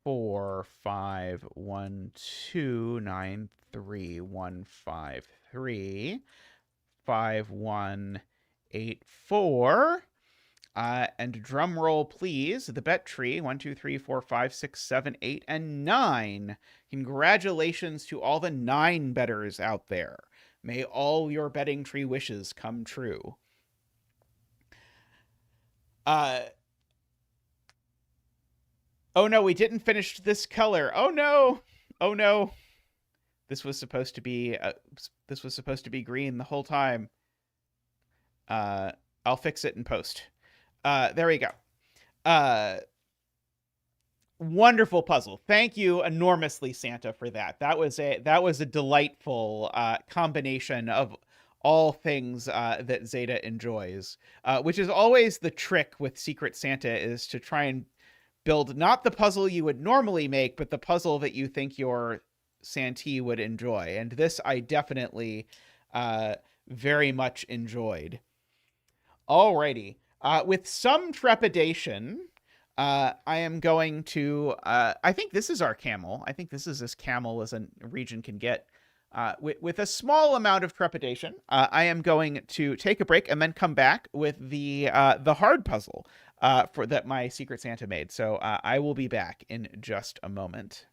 4, 5, 1, 2, 9, 3, 1, 5, 3, 5, 1, 8, 4. And drum roll, please. The bet tree 1, 2, 3, 4, 5, 6, 7, 8, and 9. Congratulations to all the 9 bettors out there. May all your betting tree wishes come true. Oh no, we didn't finish this color. Oh no. Oh no. This was supposed to be green the whole time. I'll fix it in post. There we go. Wonderful puzzle. Thank you enormously, Santa, for that. That was a delightful combination of all things that Zeta enjoys, which is always the trick with Secret Santa, is to try and build not the puzzle you would normally make, but the puzzle that you think your Santee would enjoy. And this I definitely very much enjoyed. Alrighty. With some trepidation, I am going to. I think this is our camel. I think this is as camel as a region can get. With a small amount of trepidation, I am going to take a break and then come back with the hard puzzle for that my Secret Santa made. So I will be back in just a moment.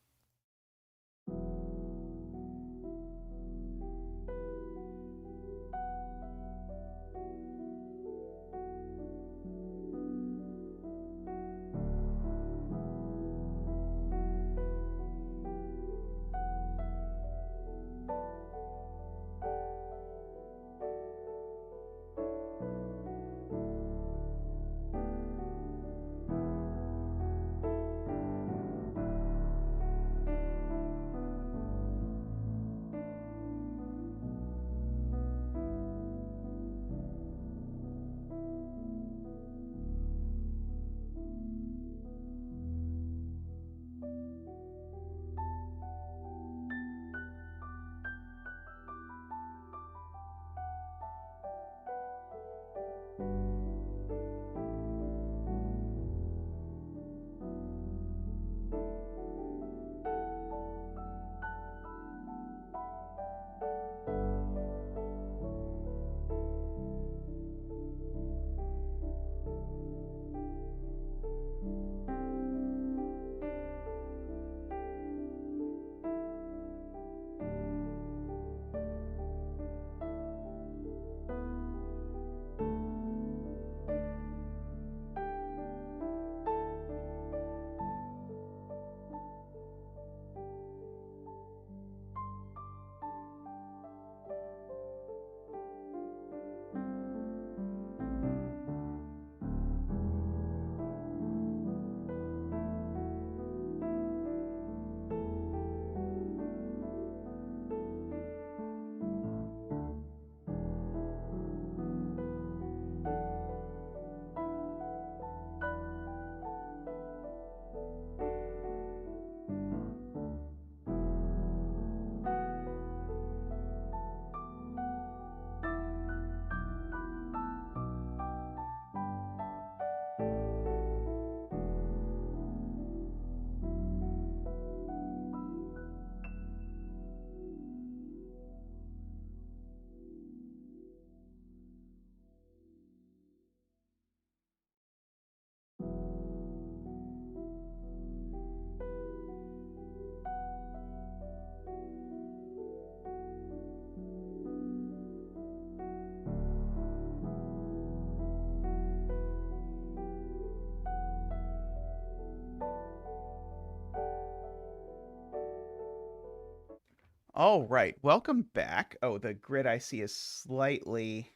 All right, welcome back. Oh, the grid I see is slightly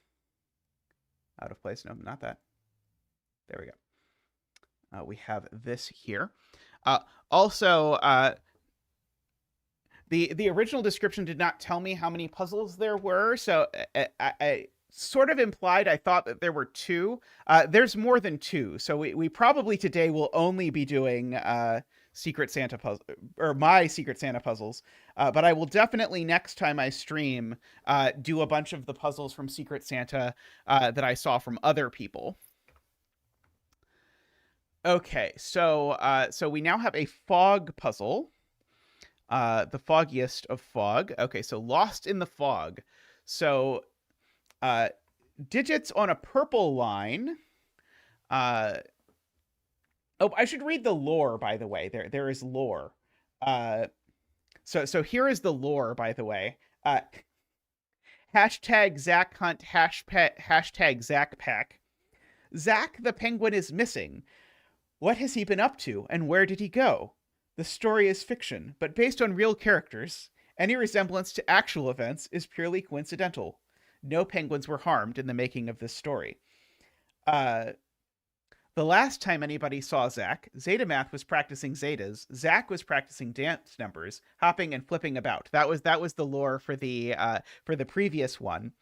out of place. No, not that. There we go. We have this here. Also, the original description did not tell me how many puzzles there were, so I sort of implied I thought that there were two. There's more than two, so we probably today will only be doing Secret Santa puzzle or my Secret Santa puzzles. But I will definitely next time I stream do a bunch of the puzzles from Secret Santa that I saw from other people. Okay, so we now have a fog puzzle. The foggiest of fog. Okay, so lost in the fog. So digits on a purple line. Oh, I should read the lore, by the way. There is lore. So here is the lore, by the way. Hashtag Zack Hunt, hashtag Zack Pack. Zack the penguin is missing. What has he been up to, and where did he go? The story is fiction, but based on real characters. Any resemblance to actual events is purely coincidental. No penguins were harmed in the making of this story. The last time anybody saw Zack, Zetamath was practicing Zetas. Zack was practicing dance numbers, hopping and flipping about. That was the lore for the previous one.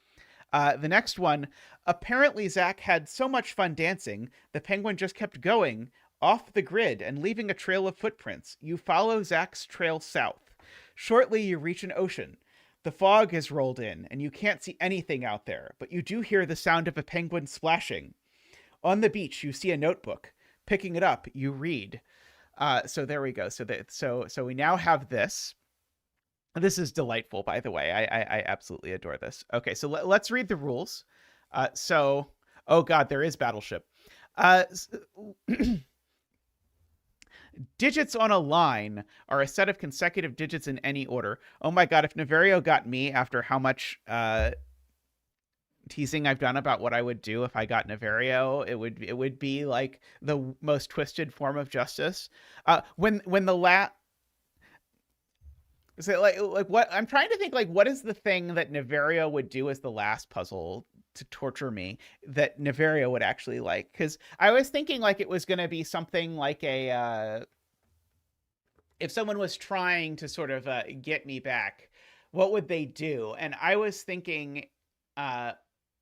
The next one, apparently Zack had so much fun dancing, the penguin just kept going off the grid and leaving a trail of footprints. You follow Zack's trail south. Shortly, you reach an ocean. The fog has rolled in, and you can't see anything out there, but you do hear the sound of a penguin splashing. On the beach, you see a notebook. Picking it up, you read. So there we go. So we now have this. This is delightful, by the way. I absolutely adore this. Okay, so let's read the rules. Oh god, there is Battleship. Digits on a line are a set of consecutive digits in any order. Oh my god, if Naverio got me after how much teasing I've done about what I would do if I got Naverio, it would be like the most twisted form of justice. When the so like what I'm trying to think, like, what is the thing that Naverio would do as the last puzzle to torture me that Naverio would actually like? Because I was thinking like it was going to be something like a if someone was trying to sort of get me back, what would they do? And I was thinking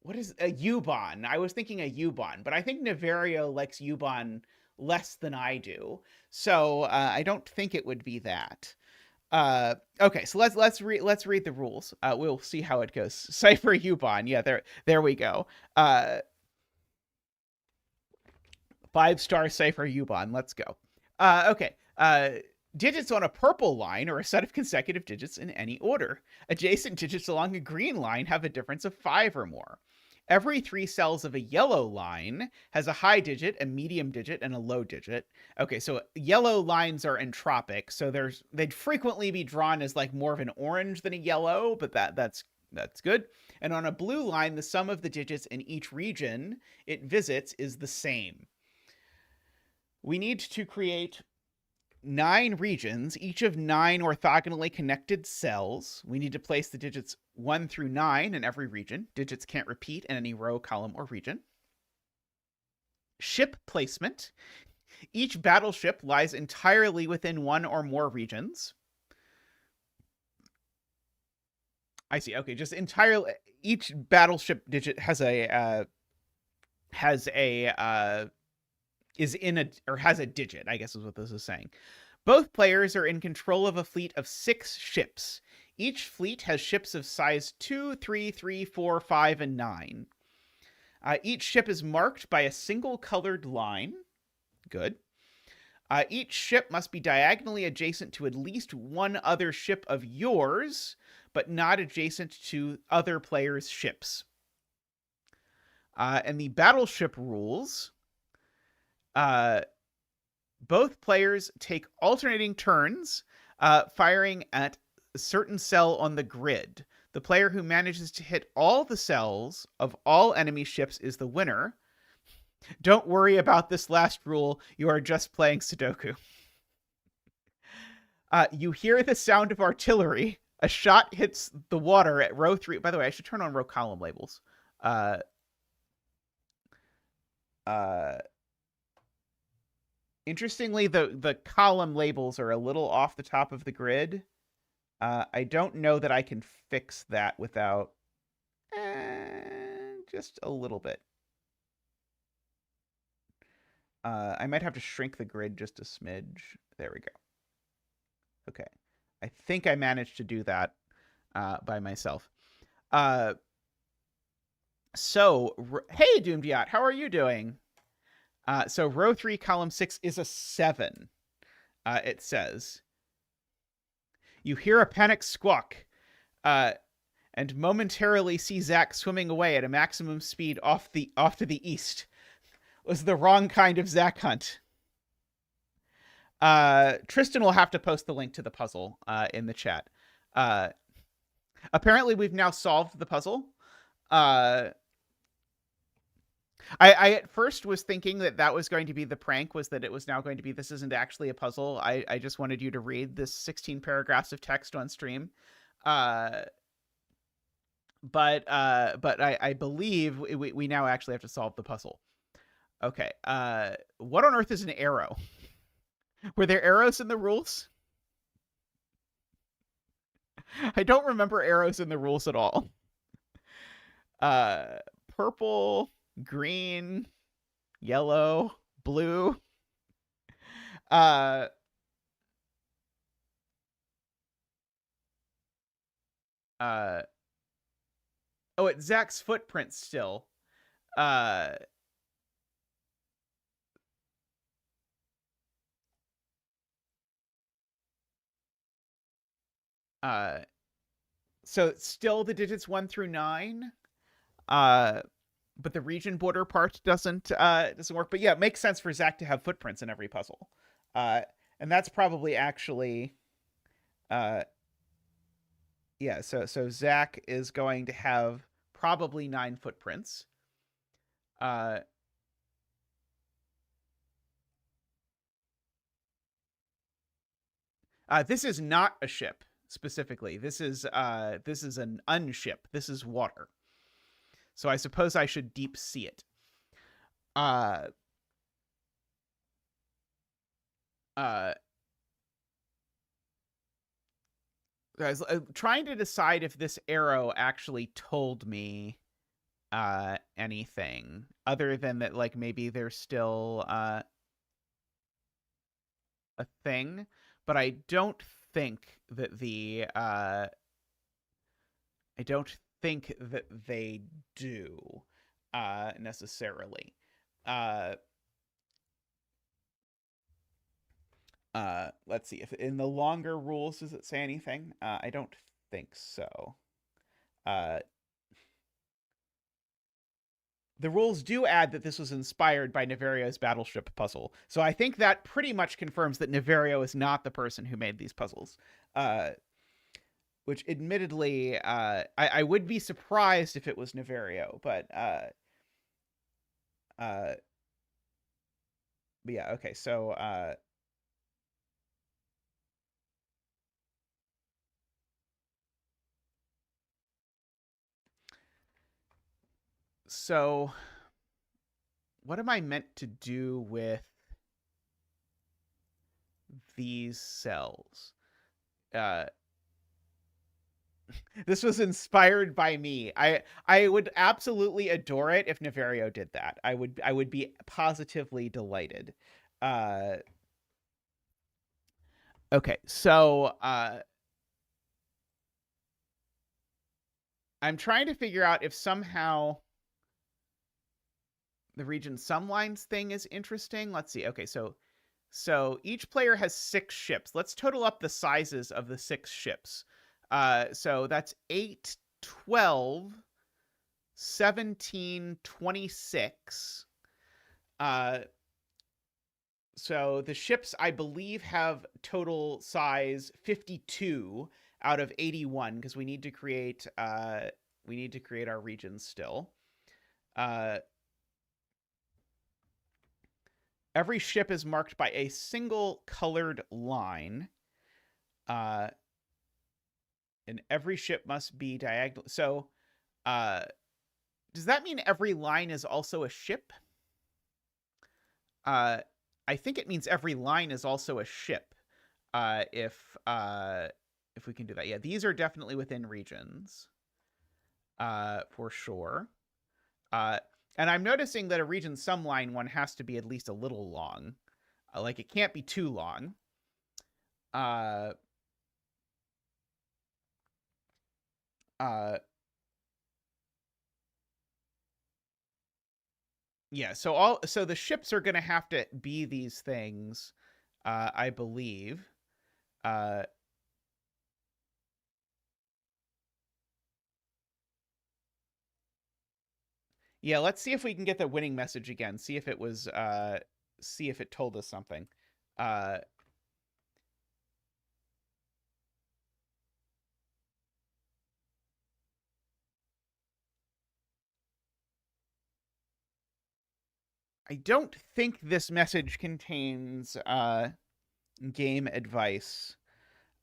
what is a U-Bon? I was thinking a U-Bon, but I think Naverio likes U-Bon less than I do. So I don't think it would be that. Okay, so let's read the rules. We'll see how it goes. Cipher U-Bon. Yeah, there we go. 5-star cipher U-Bon. Let's go. Okay. Digits on a purple line are a set of consecutive digits in any order. Adjacent digits along a green line have a difference of 5 or more. Every 3 cells of a yellow line has a high digit, a medium digit, and a low digit. Okay, so yellow lines are entropic, so they'd frequently be drawn as like more of an orange than a yellow, but that's good. And on a blue line, the sum of the digits in each region it visits is the same. We need to create 9 regions, each of 9 orthogonally connected cells. We need to place the digits 1 through 9 in every region. Digits can't repeat in any row, column, or region. Ship placement. Each battleship lies entirely within 1 or more regions. I see. Okay, just entirely. Each battleship digit has a is in a, or has a digit, I guess is what this is saying. Both players are in control of a fleet of 6 ships. Each fleet has ships of size 2, 3, 3, 4, 5, and 9. Each ship is marked by a single colored line. Good. Each ship must be diagonally adjacent to at least one other ship of yours, but not adjacent to other players' ships. And the battleship rules... both players take alternating turns firing at a certain cell on the grid. The player who manages to hit all the cells of all enemy ships is the winner. Don't worry about this last rule. You are just playing Sudoku. You hear the sound of artillery. A shot hits the water at row 3. By the way, I should turn on row column labels. Interestingly, the column labels are a little off the top of the grid. I don't know that I can fix that without just a little bit. I might have to shrink the grid just a smidge. There we go. Okay. I think I managed to do that by myself. So, hey, Doomdiat, how are you doing? So row 3, column 6 is a 7, it says. You hear a panic squawk, and momentarily see Zack swimming away at a maximum speed off to the east. Was the wrong kind of Zack hunt. Tristan will have to post the link to the puzzle in the chat. Apparently we've now solved the puzzle. I at first was thinking that was going to be the prank, was that it was now going to be, this isn't actually a puzzle. I just wanted you to read this 16 paragraphs of text on stream. But I believe we now actually have to solve the puzzle. Okay. What on earth is an arrow? Were there arrows in the rules? I don't remember arrows in the rules at all. Purple, green, yellow, blue. Oh, it's Zack's footprint still. Uh, so it's still the digits 1 through 9. But the region border part doesn't work. But yeah, it makes sense for Zack to have footprints in every puzzle. Uh, and that's probably actually yeah, so Zack is going to have probably 9 footprints. This is not a ship specifically. This is an unship. This is water. So I suppose I should deep sea it. Uh, uh, I was trying to decide if this arrow actually told me anything other than that, like maybe there's still a thing, but I don't think that I don't think that they do necessarily. Uh, let's see if in the longer rules does it say anything. I don't think so. The rules do add that this was inspired by Nevario's battleship puzzle, so I think that pretty much confirms that Nevario is not the person who made these puzzles. Which admittedly, I would be surprised if it was Nevario, but yeah, okay, so what am I meant to do with these cells? This was inspired by me. I would absolutely adore it if Nevario did that. I would be positively delighted. Uh, okay, so I'm trying to figure out if somehow the region Sumlines thing is interesting. Let's see. Okay, so each player has 6 ships. Let's total up the sizes of the 6 ships. So that's 8, 12, 17, 26. So the ships, I believe, have total size 52 out of 81 because we need to create our regions still. Every ship is marked by a single colored line. And every ship must be diagonal. So, does that mean every line is also a ship? I think it means every line is also a ship. If we can do that, yeah, these are definitely within regions, for sure. And I'm noticing that a region Sumline one has to be at least a little long. Like it can't be too long. Yeah, so the ships are gonna have to be these things, I believe. Uh, yeah, let's see if we can get the winning message again. See if it told us something. Uh, I don't think this message contains game advice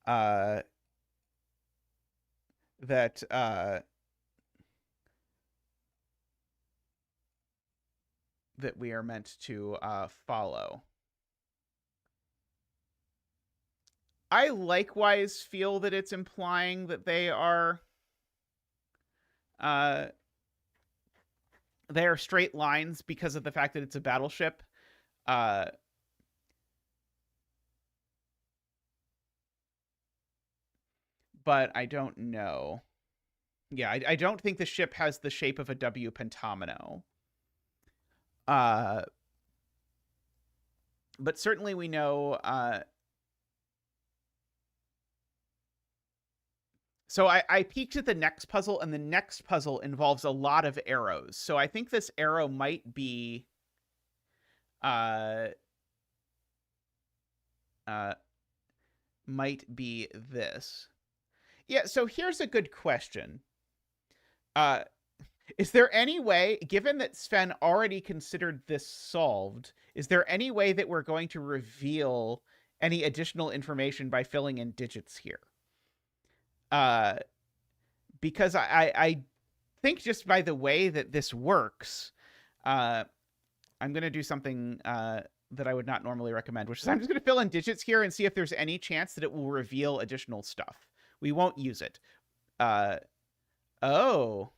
uh, that that we are meant to follow. I likewise feel that it's implying that they are straight lines because of the fact that it's a battleship. But I don't know. Yeah, I don't think the ship has the shape of a W pentomino. But certainly we know. So I peeked at the next puzzle, and the next puzzle involves a lot of arrows. So I think this arrow might be uh might be this. Yeah, so here's a good question. Is there any way, given that Sven already considered this solved, is there any way that we're going to reveal any additional information by filling in digits here? Because I think just by the way that this works, I'm going to do something that I would not normally recommend, which is I'm just going to fill in digits here and see if there's any chance that it will reveal additional stuff. We won't use it. Oh.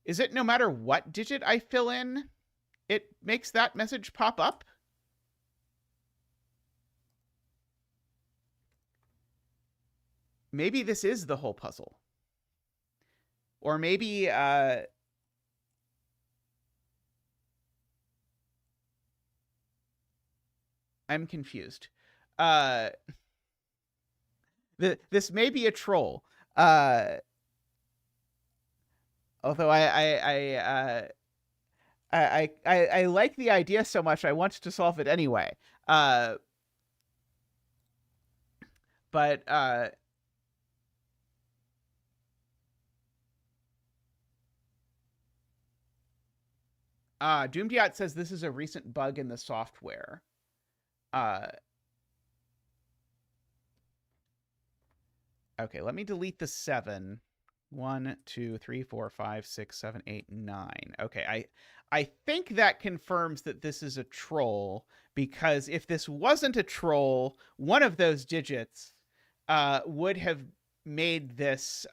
Is it no matter what digit I fill in, it makes that message pop up? Maybe this is the whole puzzle. Or maybe I'm confused. This may be a troll. Although I like the idea so much, I want to solve it anyway. But Doomdiat says this is a recent bug in the software. Okay, let me delete the 7. 1, 2, 3, 4, 5, 6, 7, 8, 9. Okay, I think that confirms that this is a troll, because if this wasn't a troll, one of those digits would have made this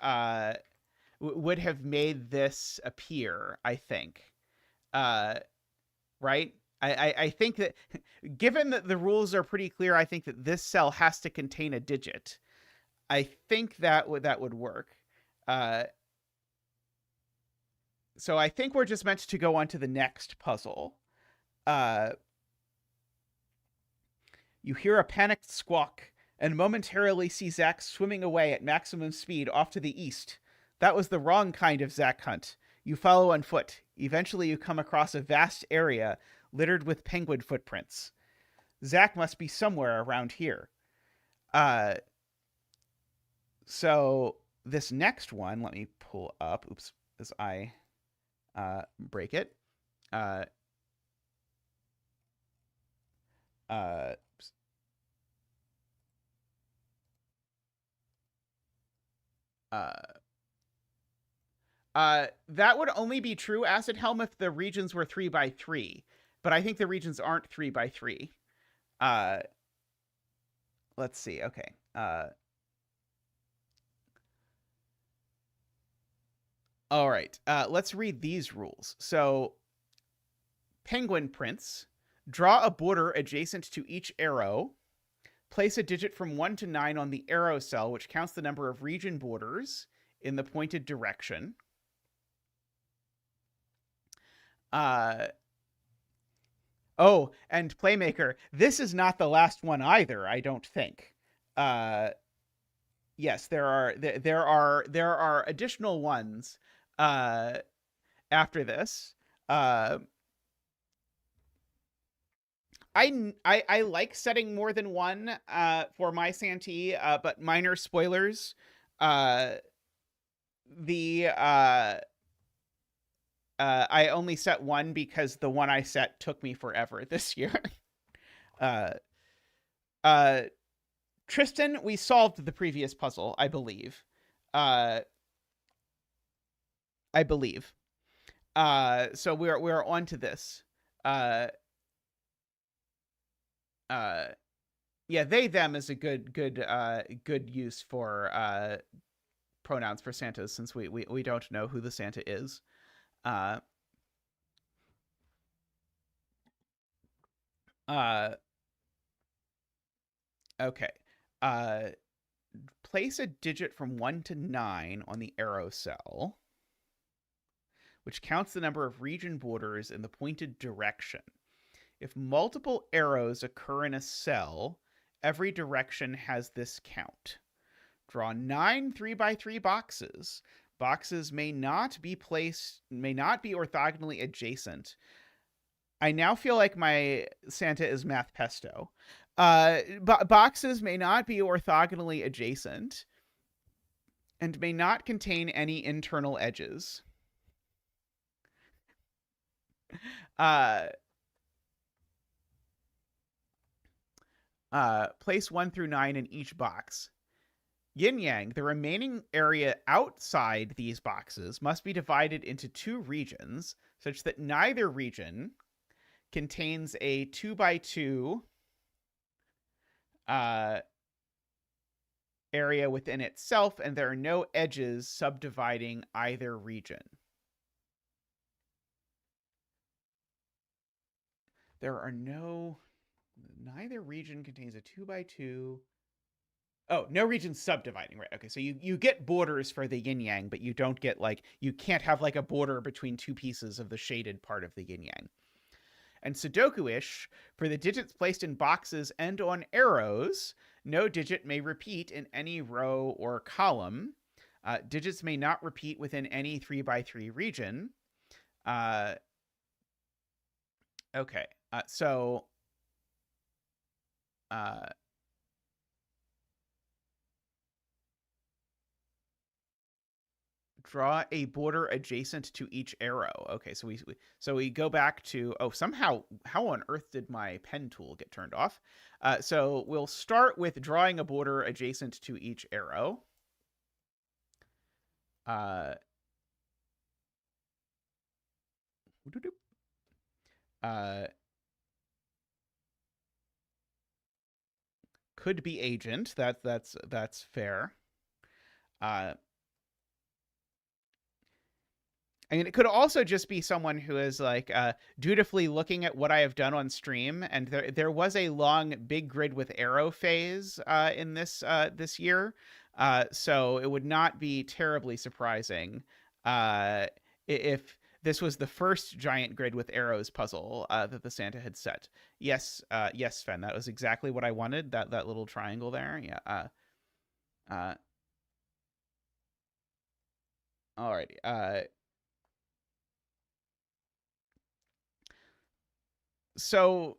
appear, I think. Right? I think that given that the rules are pretty clear, I think that this cell has to contain a digit. I think that would work. So I think we're just meant to go on to the next puzzle. You hear a panicked squawk and momentarily see Zack swimming away at maximum speed off to the east. That was the wrong kind of Zack hunt. You follow on foot. Eventually you come across a vast area littered with penguin footprints. Zack must be somewhere around here. So this next one, let me pull up. Oops, as I break it. That would only be true, Acid Helm, if the regions were 3x3. But I think the regions aren't 3x3. Let's see. Okay. All right. Let's read these rules. So, penguin prints. Draw a border adjacent to each arrow. Place a digit from 1 to 9 on the arrow cell, which counts the number of region borders in the pointed direction. Oh, and Playmaker, this is not the last one either, I don't think. Yes, there are additional ones after this. I like setting more than one for my Santee, but minor spoilers. I only set one because the one I set took me forever this year. Tristan, we solved the previous puzzle, I believe. So we're on to this. Yeah, they them is a good use for pronouns for Santas, since we don't know who the Santa is. Okay. place a digit from 1 to 9 on the arrow cell, which counts the number of region borders in the pointed direction. If multiple arrows occur in a cell, every direction has this count. Draw 9 3x3 boxes. Boxes may not be orthogonally adjacent. I now feel like my Santa is math pesto. Boxes may not be orthogonally adjacent and may not contain any internal edges. Place 1 through 9 in each box. Yin Yang, the remaining area outside these boxes, must be divided into 2 regions, such that neither region contains a 2x2 area within itself, and there are no edges subdividing either region. Neither region contains a 2x2. Oh, no region subdividing, right? Okay, so you get borders for the yin yang, but you don't get you can't have a border between 2 pieces of the shaded part of the yin yang. And Sudoku-ish, for the digits placed in boxes and on arrows, no digit may repeat in any row or column. Digits may not repeat within any 3x3 region. Okay, so draw a border adjacent to each arrow. Okay, so we go back to, somehow, how on earth did my pen tool get turned off? So we'll start with drawing a border adjacent to each arrow. Could be agent. That's fair. I mean, it could also just be someone who is dutifully looking at what I have done on stream, and there was a long big grid with arrow phase in this year, so it would not be terribly surprising if this was the first giant grid with arrows puzzle that the Santa had set. Yes, Sven, that was exactly what I wanted. That little triangle there, yeah. Alrighty. So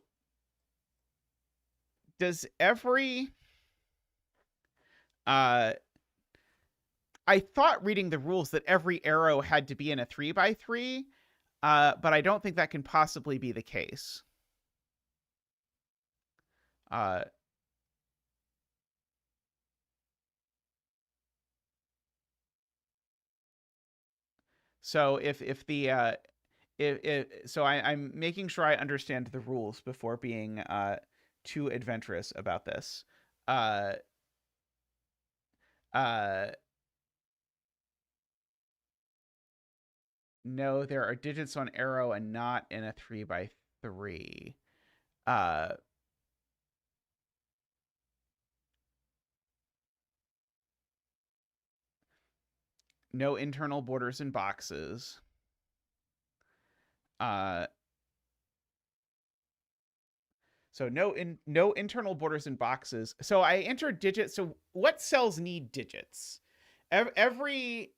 does every I thought reading the rules that every arrow had to be in a 3x3, but I don't think that can possibly be the case. So I'm making sure I understand the rules before being too adventurous about this. No, there are digits on arrow and not in a 3x3. No internal borders in boxes. So no internal borders in boxes. So I entered digits. So what cells need digits? Every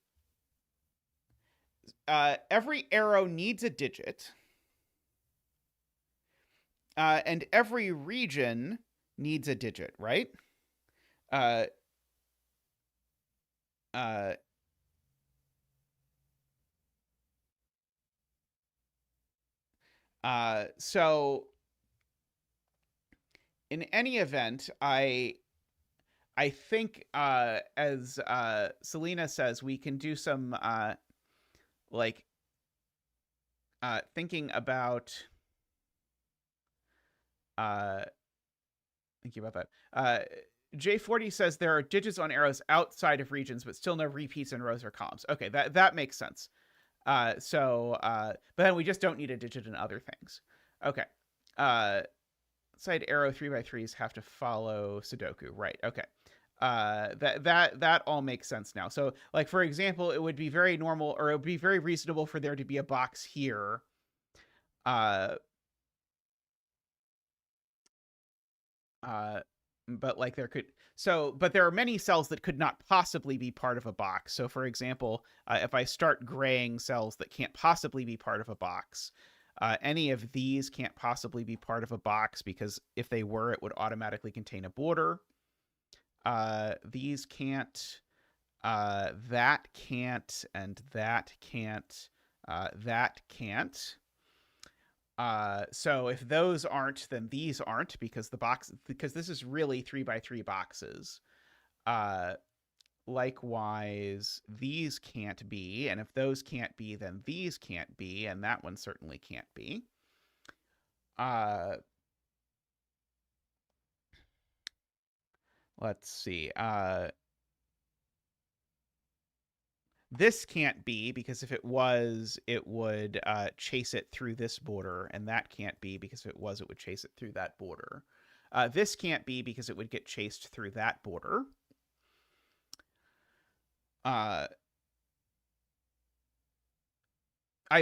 arrow needs a digit. And every region needs a digit, right? So in any event, I think as Selena says, we can do some thinking about that. J40 says there are digits on arrows outside of regions, but still no repeats in rows or columns. Okay, that makes sense. But then we just don't need a digit in other things. Okay. Side arrow 3x3s have to follow Sudoku. Right. Okay. That all makes sense now. So, like, for example, it would be very normal, or it would be very reasonable for there to be a box here. Uh, uh, but like but there are many cells that could not possibly be part of a box. So, for example, if I start graying cells that can't possibly be part of a box, any of these can't possibly be part of a box, because if they were, it would automatically contain a border. These can't. That can't, and that can't. That can't. So if those aren't, then these aren't, because this is really 3x3 boxes. Likewise, these can't be, and if those can't be, then these can't be, and that one certainly can't be. Let's see. This can't be, because if it was, it would chase it through this border, and that can't be, because if it was, it would chase it through that border. This can't be, because it would get chased through that border. I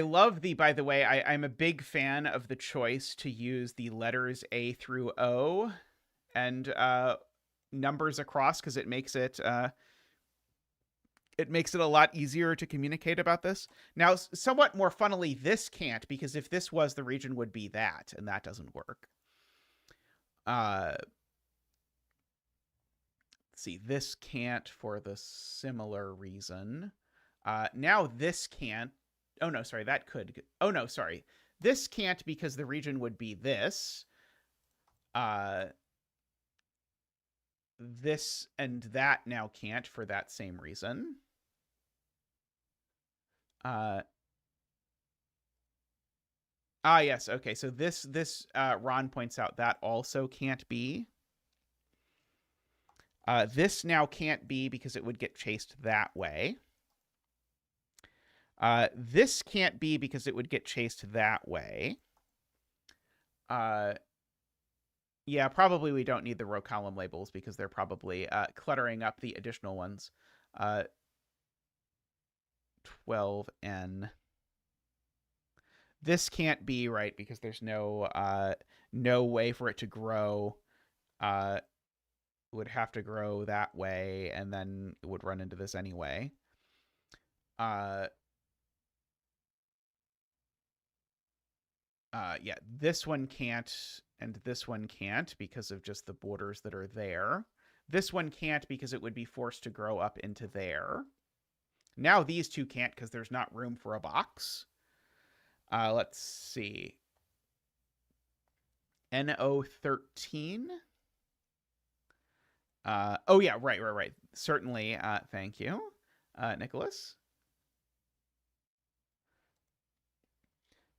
love by the way, I'm a big fan of the choice to use the letters A through O and numbers across, because it makes it a lot easier to communicate about this. Now, somewhat more funnily, this can't, because if this was, the region would be that, and that doesn't work. Let's see, this can't for the similar reason. Now this can't. Oh, no, sorry, that could. Oh, no, sorry. This can't, because the region would be this. This and that now can't for that same reason. Yes, okay, so this Ron points out that also can't be. This now can't be, because it would get chased that way. This can't be, because it would get chased that way. Yeah, probably we don't need the row column labels, because they're probably cluttering up the additional ones. 12n. This can't be, right, because there's no way for it to grow. It would have to grow that way, and then it would run into this anyway. Yeah, this one can't, and this one can't, because of just the borders that are there. This one can't, because it would be forced to grow up into there. Now these two can't, because there's not room for a box. Let's see. NO13. Oh yeah, right. Certainly. Thank you, Nicholas.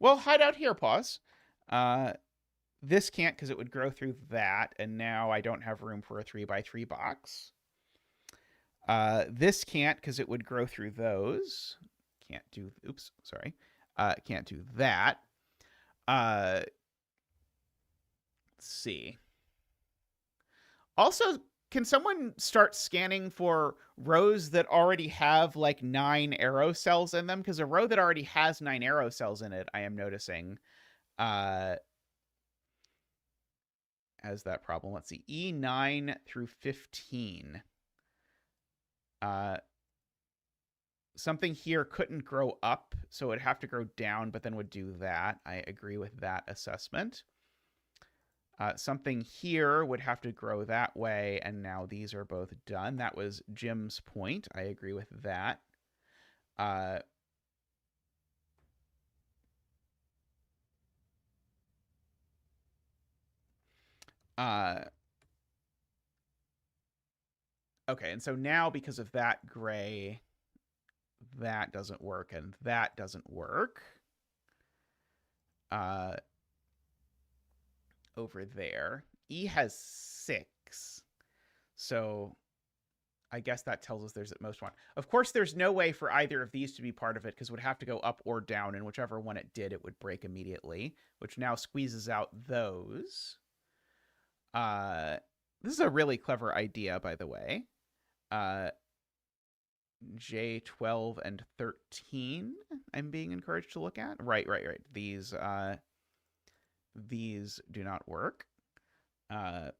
Well, hide out here, pause. This can't, because it would grow through that, and now I don't have room for a 3x3 box. This can't, because it would grow through those. Can't do, oops, sorry. Can't do that. Let's see. Also, can someone start scanning for rows that already have like 9 arrow cells in them? Because a row that already has 9 arrow cells in it, I am noticing, has that problem. Let's see, E9 through 15. Something here couldn't grow up, so it would have to grow down, but then would do that. I agree with that assessment. Something here would have to grow that way, and now these are both done. That was Jim's point. I agree with that. Okay, and so now because of that gray, that doesn't work, and that doesn't work. Over there. E has 6. So I guess that tells us there's at most 1. Of course, there's no way for either of these to be part of it, because it would have to go up or down, and whichever one it did, it would break immediately, which now squeezes out those. This is a really clever idea, by the way. J12 and 13 I'm being encouraged to look at. Right. These do not work. Let's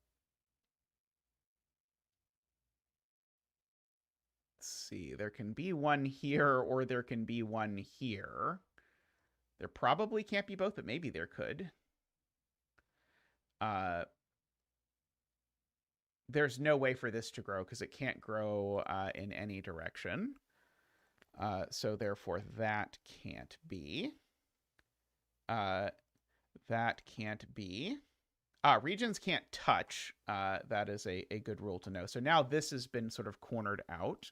see. There can be one here or there can be one here. There probably can't be both, but maybe there could. There's no way for this to grow because it can't grow in any direction. So therefore, that can't be. That can't be. Regions can't touch. That is a good rule to know. So now this has been sort of cornered out.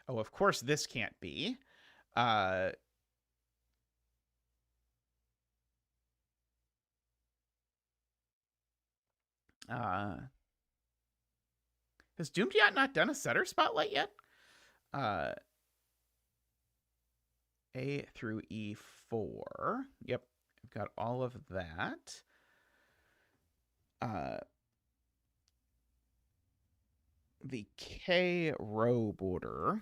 Oh, of course, this can't be. Has Doomed Yacht not done a setter spotlight yet? A through E4. Yep, I've got all of that. The K row border.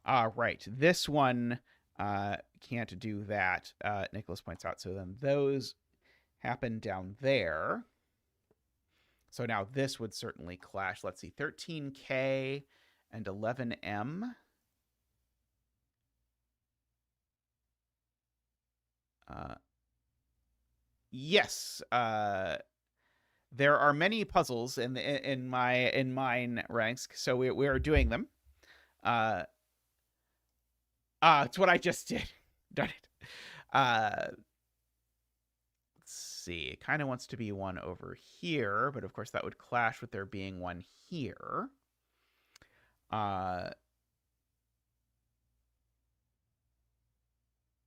Right. This one can't do that, Nicholas points out. So then those happen down there. So now this would certainly clash. Let's see, 13K and 11M. Yes. There are many puzzles in mine ranks, so we are doing them. It's what I just did. Darn it. Let's see. It kind of wants to be one over here, but of course that would clash with there being one here.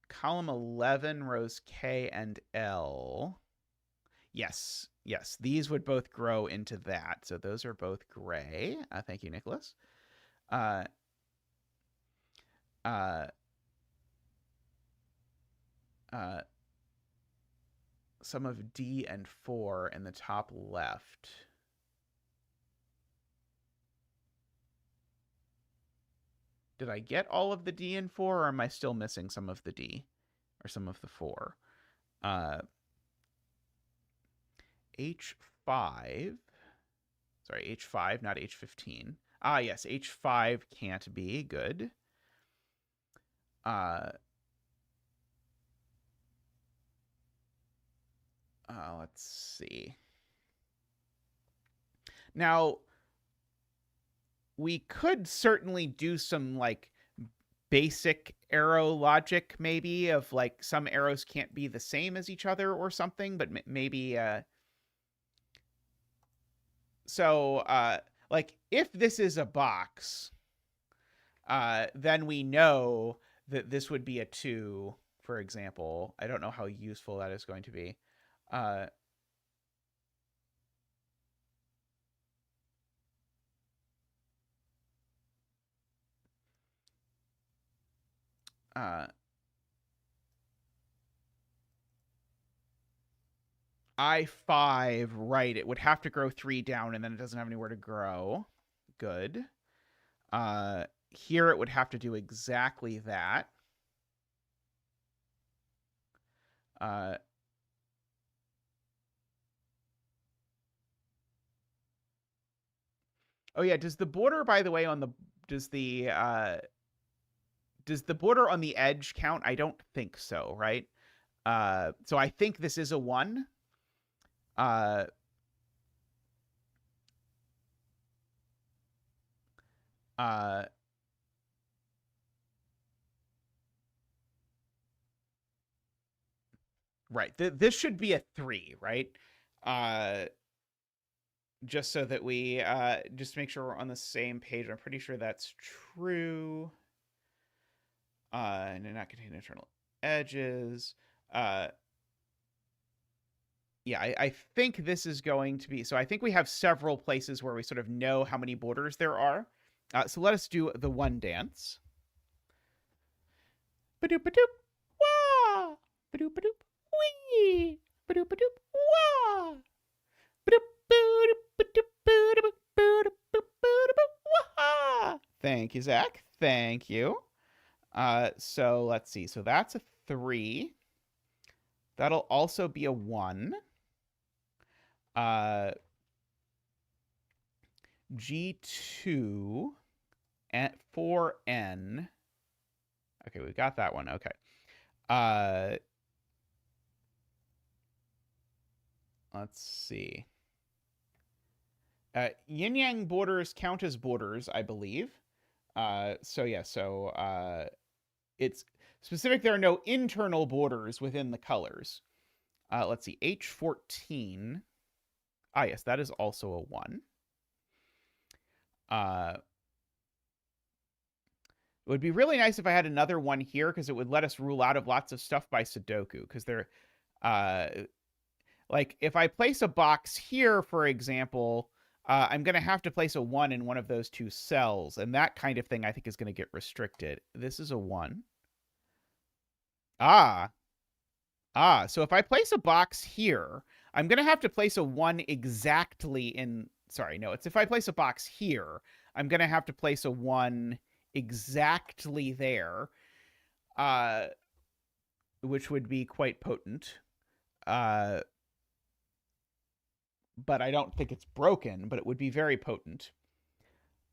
Column 11, rows K and L. Yes. These would both grow into that. So those are both gray. Thank you, Nicholas. Some of D and 4 in the top left. Did I get all of the D and 4, or am I still missing some of the D or some of the 4? H5. Sorry, H5, not H15. Yes, H5 can't be. Good. Let's see. Now, we could certainly do some like basic arrow logic, maybe, of like some arrows can't be the same as each other or something, but maybe like if this is a box, then we know that this would be a 2, for example. I don't know how useful that is going to be. I5, right, it would have to grow 3 down, and then it doesn't have anywhere to grow. Good. Here it would have to do exactly that. Oh yeah, does the border, by the way, on the does the border on the edge count? I don't think so, right? So I think this is a 1. Right. This should be a 3, right? Just so that we just make sure we're on the same page. I'm pretty sure that's true. And not contain internal edges. Yeah, I think this is going to be... So I think we have several places where we sort of know how many borders there are. So let us do the one dance. Ba-doop, ba-doop, wah! Ba-doop, ba-doop, wee! Ba-doop, ba-doop, wah! Thank you, Zach. Thank you. So let's see. So that's a 3. That'll also be a 1. G2 at 4N. Okay, we got that one. Okay. Let's see. Yin-yang borders count as borders, I believe. So it's specific. There are no internal borders within the colors. Let's see. H14. Yes, that is also a 1. It would be really nice if I had another one here because it would let us rule out of lots of stuff by Sudoku. Because they're, like, if I place a box here, for example, I'm going to have to place a 1 in one of those 2 cells. And that kind of thing I think is going to get restricted. This is a 1. So if I place a box here, I'm going to have to place a 1 exactly in... Sorry, no, it's if I place a box here, I'm going to have to place a 1 exactly there, which would be quite potent. But I don't think it's broken, but it would be very potent.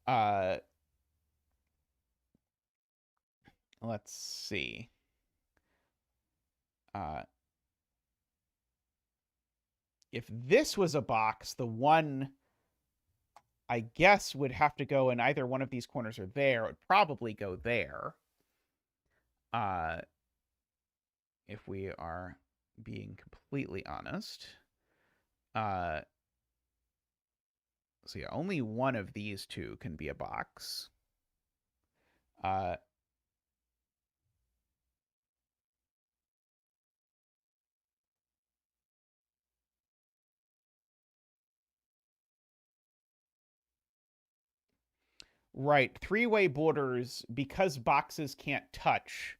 Let's see. If this was a box, the 1, I guess, would have to go in either one of these corners or there. It would probably go there. If we are being completely honest. So yeah, only one of these 2 can be a box. Right, 3-way borders, because boxes can't touch,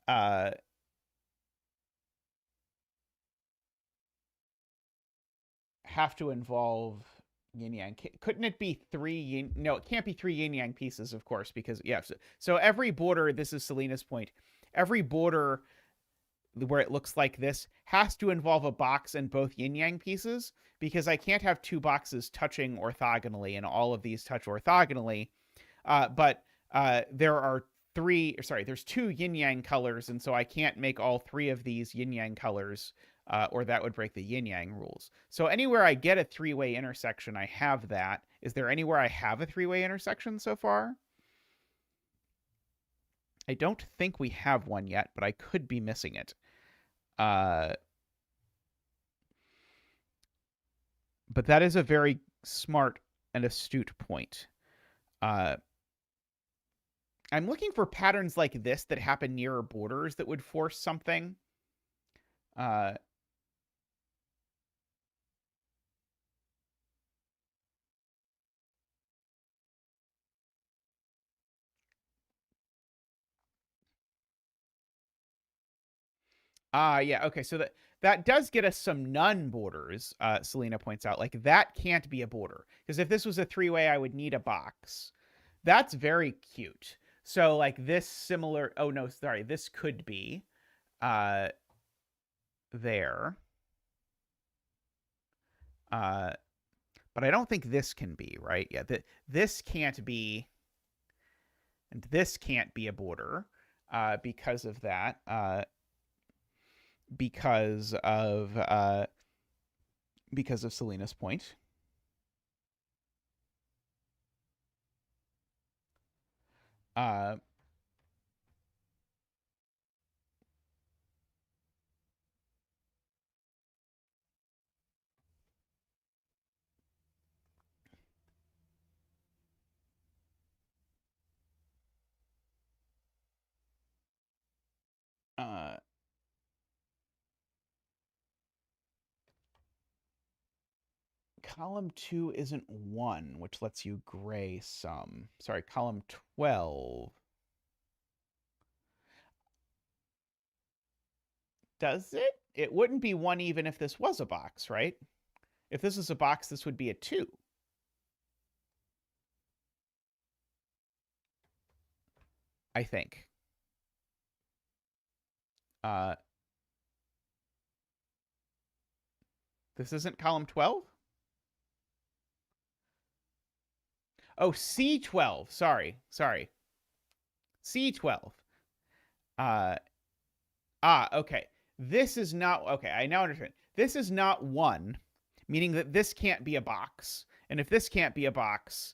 have to involve yin-yang. Couldn't it be 3 yin... No, it can't be 3 yin-yang pieces, of course, because, yeah. So every border, this is Selena's point, every border where it looks like this has to involve a box and both yin-yang pieces, because I can't have 2 boxes touching orthogonally and all of these touch orthogonally. But there are there's 2 yin-yang colors, and so I can't make all 3 of these yin-yang colors, or that would break the yin-yang rules. So anywhere I get a 3-way intersection, I have that. Is there anywhere I have a 3-way intersection so far? I don't think we have one yet, but I could be missing it. But that is a very smart and astute point. I'm looking for patterns like this that happen nearer borders that would force something. Yeah, okay, so that does get us some none borders, Selena points out. Like, that can't be a border. Because if this was a 3-way, I would need a box. That's very cute. So, like, this similar... Oh, no, sorry. This could be there. But I don't think this can be, right? Yeah, this can't be... And this can't be a border because of that. Because of Selena's point. Column 2 isn't 1, which lets you gray some. Sorry, column 12. Does it? It wouldn't be 1 even if this was a box, right? If this is a box, this would be a 2. I think. This isn't column 12? Oh, C12. Sorry. C12. Okay. This is not... Okay, I now understand. This is not 1, meaning that this can't be a box. And if this can't be a box,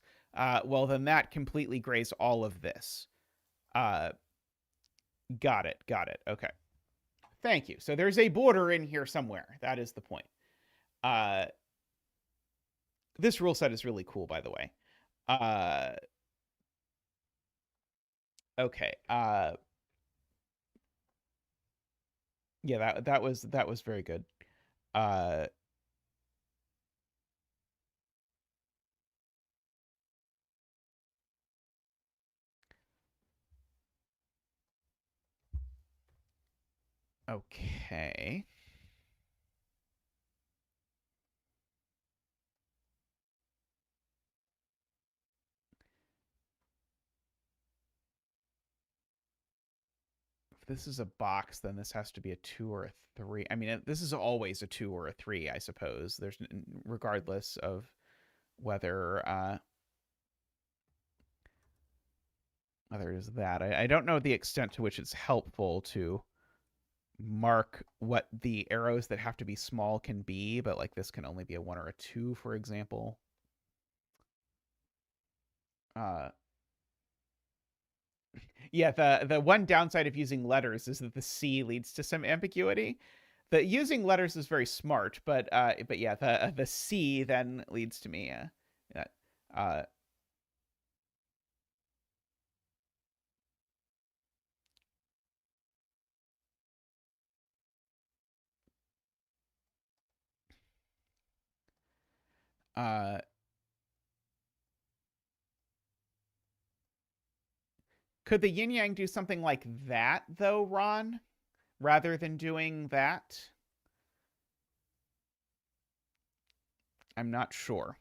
well, then that completely grays all of this. Got it. Okay. Thank you. So there's a border in here somewhere. That is the point. This rule set is really cool, by the way. Okay. Yeah, that was very good. Okay. If this is a box, then this has to be a 2 or a 3. I mean, this is always a 2 or a 3, I suppose. There's regardless of whether whether it is that. I don't know the extent to which it's helpful to mark what the arrows that have to be small can be, but like this can only be a 1 or a 2, for example. Yeah, the one downside of using letters is that the C leads to some ambiguity. The using letters is very smart, but yeah, the C then leads to me could the yin yang do something like that though, Ron, rather than doing that? I'm not sure.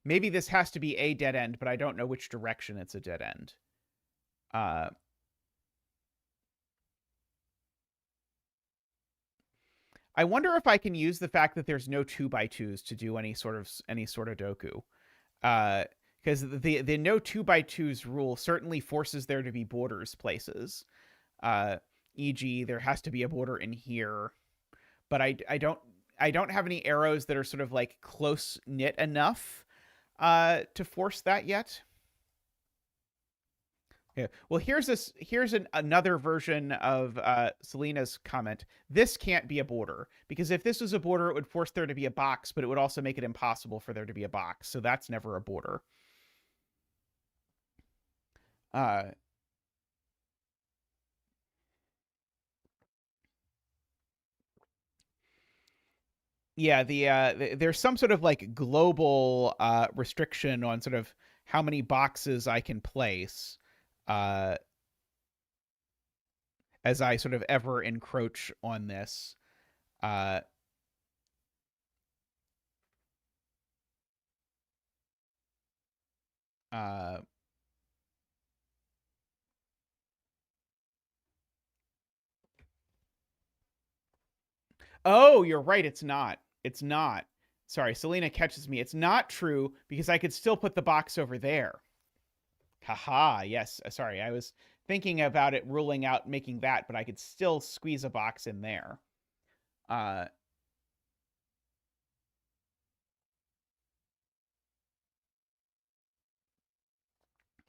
Maybe this has to be a dead end, but I don't know which direction it's a dead end. I wonder if I can use the fact that there's no 2x2s to do any sort of doku. Because the no 2x2s rule certainly forces there to be borders places. E.g., there has to be a border in here, but I don't have any arrows that are sort of like close knit enough to force that yet. Yeah. Well, here's another version of Selena's comment. This can't be a border, because if this was a border, it would force there to be a box, but it would also make it impossible for there to be a box. So that's never a border. Yeah, there's some sort of like global restriction on sort of how many boxes I can place as I sort of ever encroach on this. Oh, you're right. It's not. It's not. Sorry, Selena catches me. It's not true because I could still put the box over there. Haha, yes. Sorry, I was thinking about it ruling out making that, but I could still squeeze a box in there. Okay,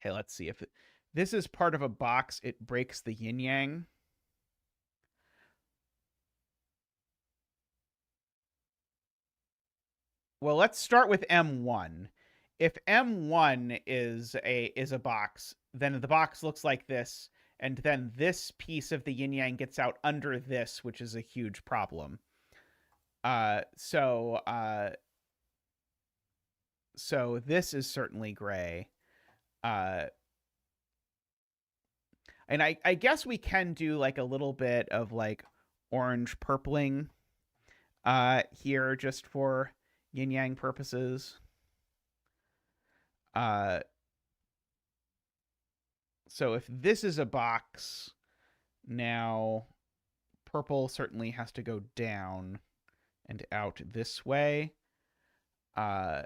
let's see. If this is part of a box, it breaks the yin-yang. Well, let's start with M1. If M1 is a box, then the box looks like this, and then this piece of the yin yang gets out under this, which is a huge problem. So this is certainly gray. And I guess we can do like a little bit of like orange purpling here just for yin yang purposes. So if this is a box, now purple certainly has to go down and out this way. I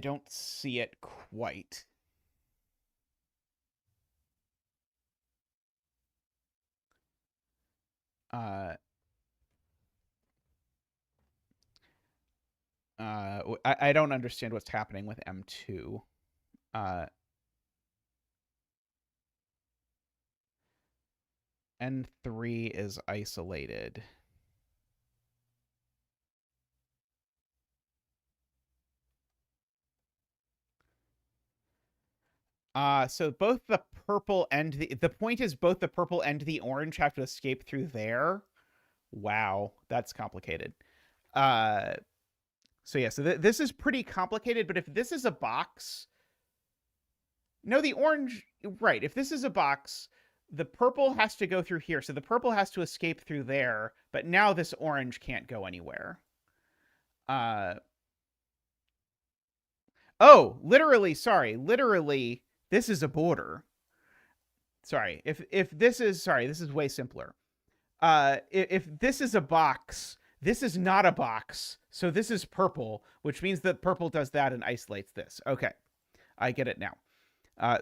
don't see it quite. I don't understand what's happening with M2. N3 is isolated. So both the purple and the point is both the purple and the orange have to escape through there. Wow, that's complicated. So yeah, so this is pretty complicated, but if this is a box, no, the orange, right, if this is a box, the purple has to go through here. So the purple has to escape through there, but now this orange can't go anywhere. Oh, literally, sorry. Literally, this is a border. Sorry. If this is, sorry, this is way simpler. If this is a box, this is not a box. So this is purple, which means that purple does that and isolates this. Okay. I get it now.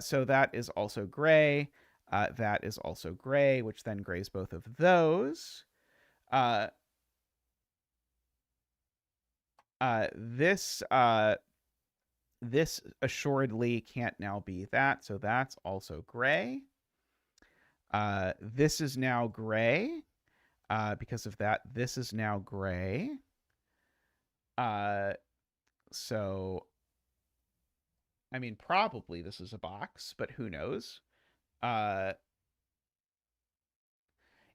So that is also gray. That is also gray, which then grays both of those. This assuredly can't now be that, so that's also gray. This is now gray. Because of that, this is now gray. So, I mean, probably this is a box, but who knows?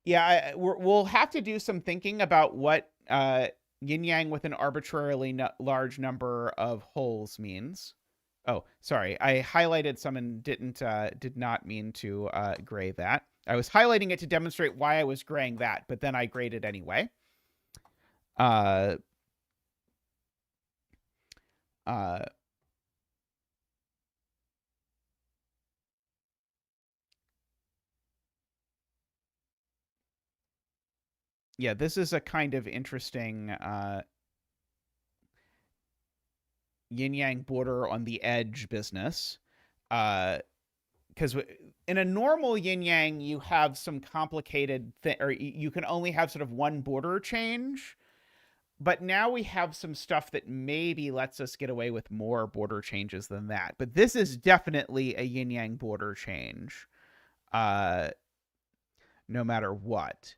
Yeah, we'll have to do some thinking about what yin-yang with an arbitrarily large number of holes means. Oh, sorry. I highlighted some and did not mean to gray that. I was highlighting it to demonstrate why I was graying that, but then I grayed it anyway. Yeah, this is a kind of interesting yin-yang border on the edge business. Because in a normal yin-yang, you have some complicated thing, or you can only have sort of one border change. But now we have some stuff that maybe lets us get away with more border changes than that. But this is definitely a yin-yang border change, no matter what.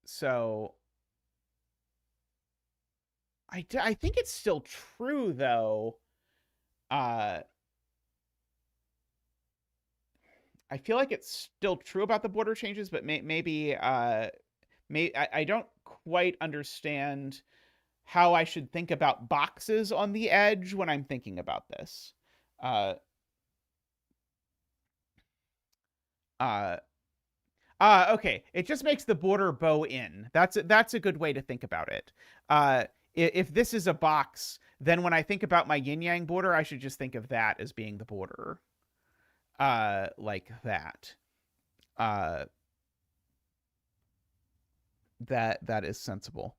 So I think it's still true, though. I feel like it's still true about the border changes, but maybe I don't quite understand how I should think about boxes on the edge when I'm thinking about this. Okay. It just makes the border bow in. That's a good way to think about it. If this is a box, then when I think about my yin yang border, I should just think of that as being the border. Like that. That is sensible.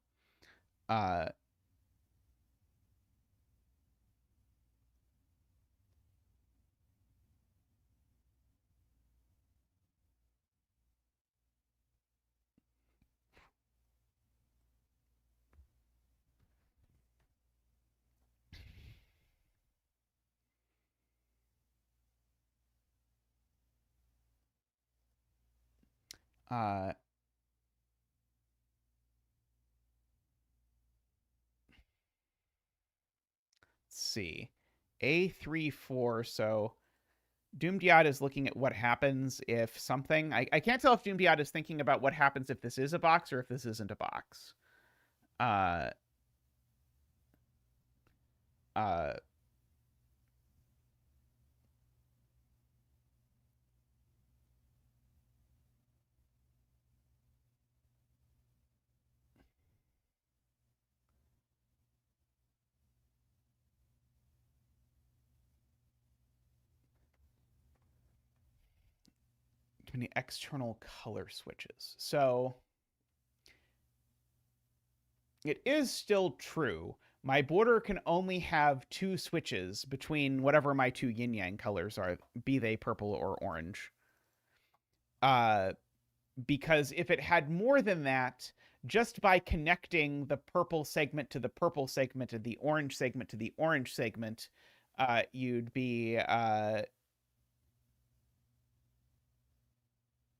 Let's see. A3, 4. So Doomdiad is looking at what happens if something... I can't tell if Doomdiad is thinking about what happens if this is a box or if this isn't a box. Many external color switches. So it is still true. My border can only have 2 switches between whatever my 2 yin-yang colors are, be they purple or orange. Because if it had more than that, just by connecting the purple segment to the purple segment and the orange segment to the orange segment, you'd be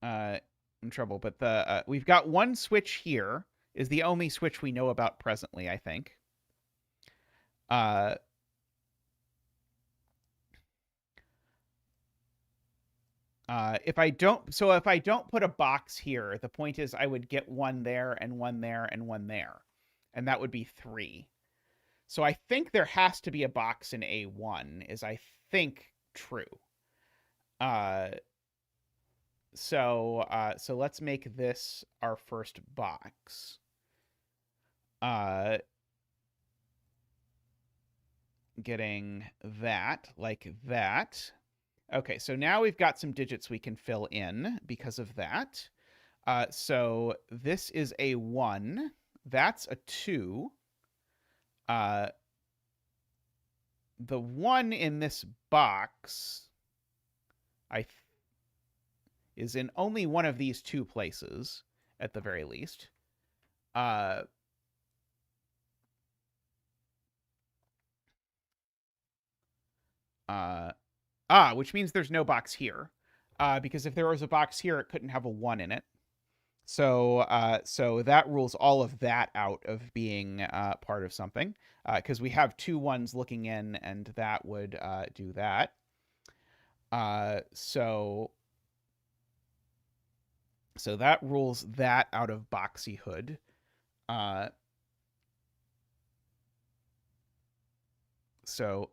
in trouble. But we've got one switch here, is the only switch we know about presently, I think. If I don't put a box here, the point is I would get one there and one there and one there, and that would be 3. So I think there has to be a box in A1, is I think true. So let's make this our first box. Getting that, like that. Okay, so now we've got some digits we can fill in because of that. So this is a 1. That's a 2. The 1 in this box is in only one of these 2 places, at the very least. Which means there's no box here. Because if there was a box here, it couldn't have a 1 in it. So that rules all of that out of being part of something. Because we have 2 1s looking in, and that would do that. So that rules that out of boxyhood. So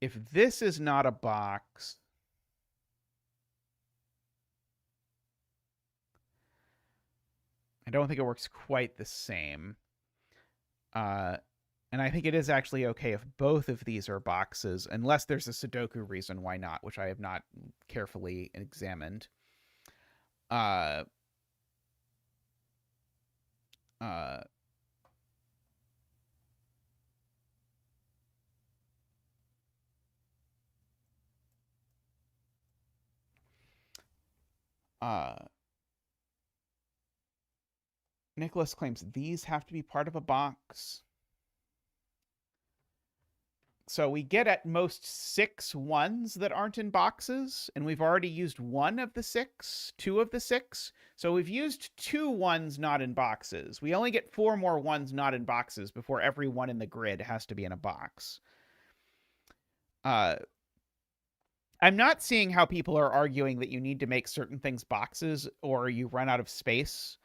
if this is not a box, I don't think it works quite the same. And I think it is actually okay if both of these are boxes, unless there's a Sudoku reason why not, which I have not carefully examined. Nicholas claims these have to be part of a box. So we get at most 6 1s that aren't in boxes, and we've already used 1 of the 6, 2 of the 6. So we've used 2 1s not in boxes. We only get 4 more 1s not in boxes before every 1 in the grid has to be in a box. I'm not seeing how people are arguing that you need to make certain things boxes or you run out of space.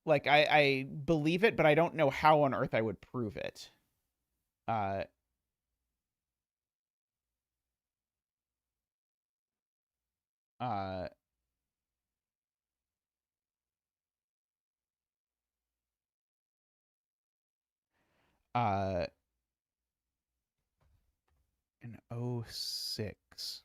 Like, I believe it, but I don't know how on earth I would prove it. In 06.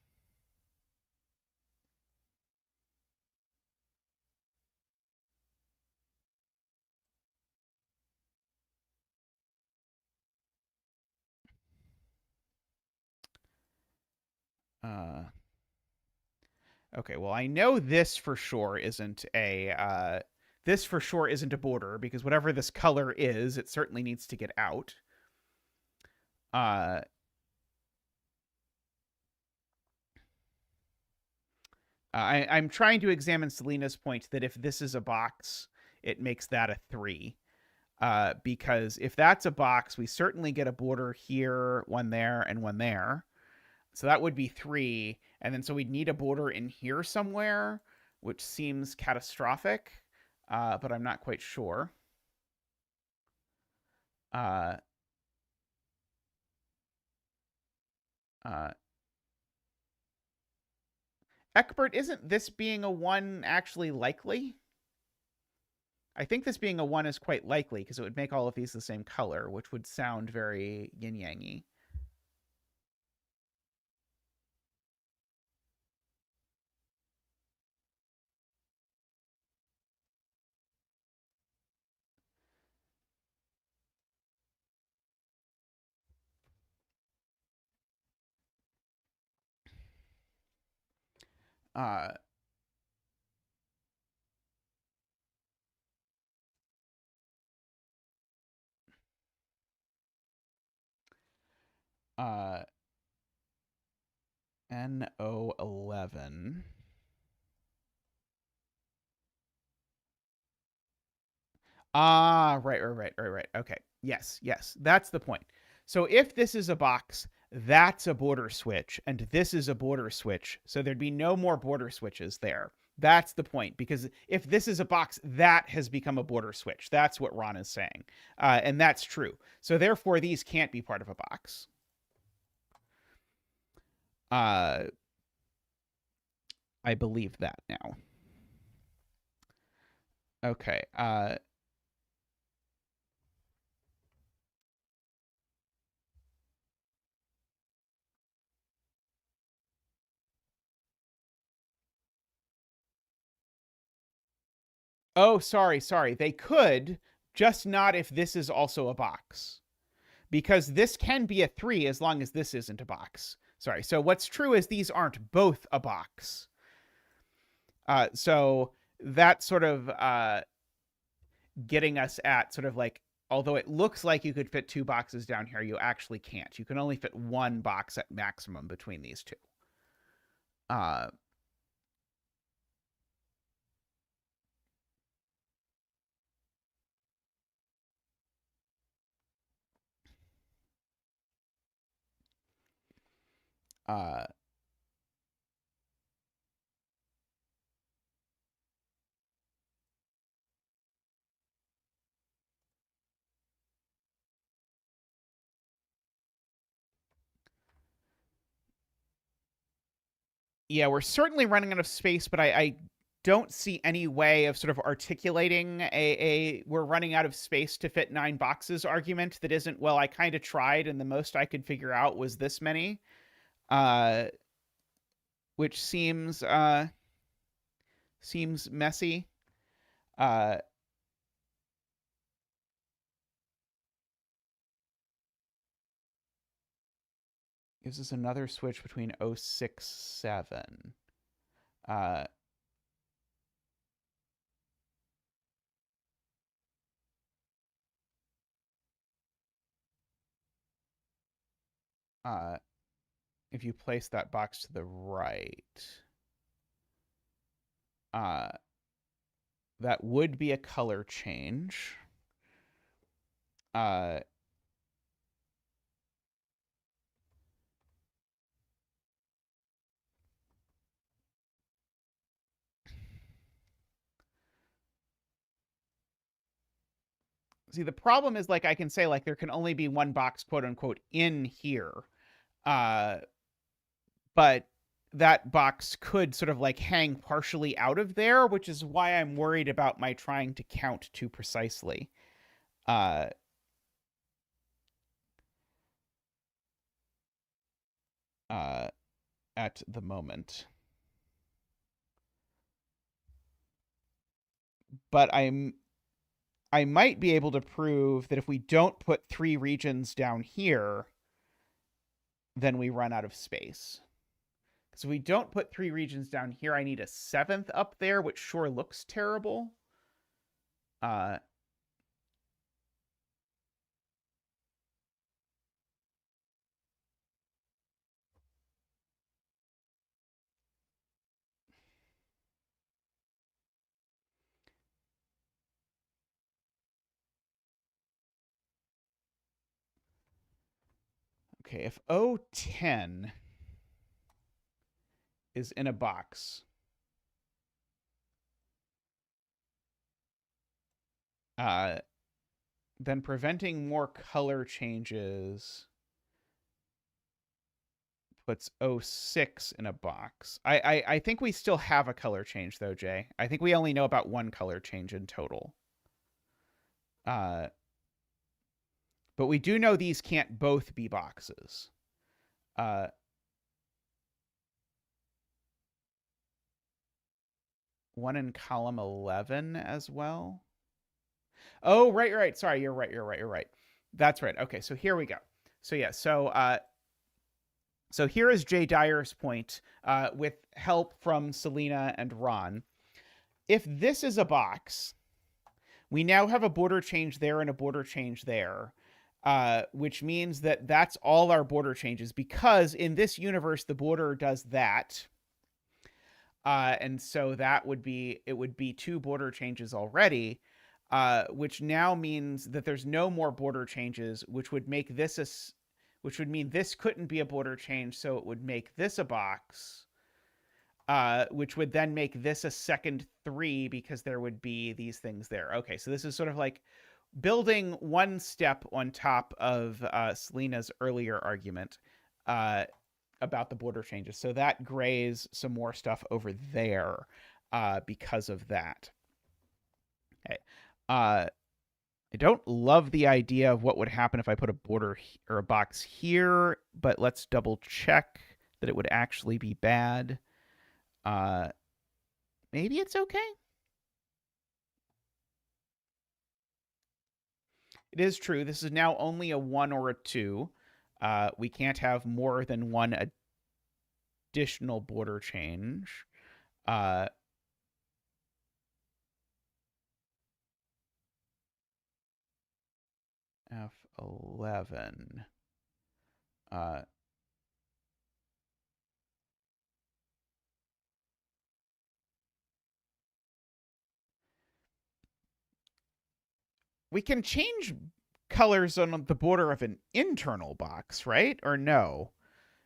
Okay, well, I know this for sure isn't a border, because whatever this color is, it certainly needs to get out. I'm trying to examine Selena's point that if this is a box, it makes that a 3. Because if that's a box, we certainly get a border here, one there, and one there. So that would be 3. And then so we'd need a border in here somewhere, which seems catastrophic, but I'm not quite sure. Eckbert, isn't this being a 1 actually likely? I think this being a 1 is quite likely because it would make all of these the same color, which would sound very yin-yang-y. Uh, uh, NO11. Right. Okay. Yes. That's the point. So if this is a box, that's a border switch, and this is a border switch. So there'd be no more border switches there. That's the point, because if this is a box, that has become a border switch. That's what Ron is saying. And that's true. So therefore, these can't be part of a box. I believe that now. Okay. Oh, sorry. They could, just not if this is also a box. Because this can be a 3 as long as this isn't a box. Sorry. So what's true is these aren't both a box. So that's sort of getting us at sort of like, although it looks like you could fit 2 boxes down here, you actually can't. You can only fit 1 box at maximum between these two. Uh, yeah, we're certainly running out of space, but I don't see any way of sort of articulating a we're running out of space to fit 9 boxes argument that isn't, well, I kind of tried and the most I could figure out was this many. Which seems messy. Gives us another switch between 067. If you place that box to the right, that would be a color change. See, the problem is, like, I can say, like, there can only be 1 box, quote unquote, in here. But that box could sort of like hang partially out of there, which is why I'm worried about my trying to count too precisely. At the moment. But I might be able to prove that if we don't put 3 regions down here, then we run out of space. Because if we don't put 3 regions down here, I need a 7th up there, which sure looks terrible. Okay, if O10 is in a box, then preventing more color changes puts 06 in a box. I think we still have a color change, though, Jay. I think we only know about one color change in total. But we do know these can't both be boxes. One in column 11 as well. Oh, right. Sorry, you're right. That's right. Okay, so here we go. So yeah, so here is Jay Dyer's point with help from Selena and Ron. If this is a box, we now have a border change there and a border change there, which means that that's all our border changes, because in this universe, the border does that. And so that would be, it would be 2 border changes already, which now means that there's no more border changes, which would make this which would mean this couldn't be a border change, so it would make this a box, which would then make this a second 3 because there would be these things there. Okay, so this is sort of like building one step on top of Selena's earlier argument about the border changes. So that grays some more stuff over there because of that. Okay. I don't love the idea of what would happen if I put a border or a box here, but let's double check that it would actually be bad. Maybe it's okay. It is true. This is now only a 1 or a 2. We can't have more than one additional border change. F11. We can change colors on the border of an internal box, right? Or no?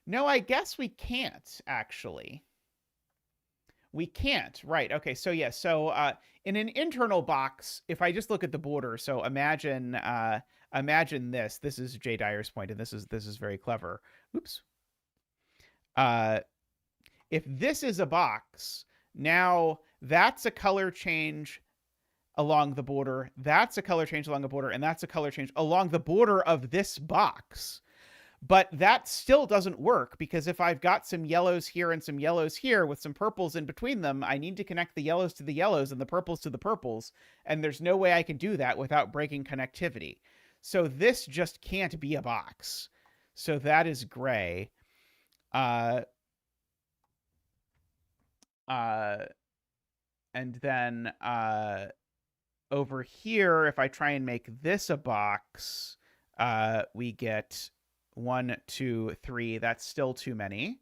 No, I guess we can't, actually. We can't, right? Okay, so yeah, so in an internal box, if I just look at the border, so imagine imagine this. This is Jay Dyer's point, and this is very clever. Oops. If this is a box, now that's a color change along the border, that's a color change along the border, and that's a color change along the border of this box. But that still doesn't work, because if I've got some yellows here and some yellows here with some purples in between them, I need to connect the yellows to the yellows and the purples to the purples. And there's no way I can do that without breaking connectivity. So this just can't be a box. So that is gray. And then over here, if I try and make this a box, we get 1, 2, 3. That's still too many.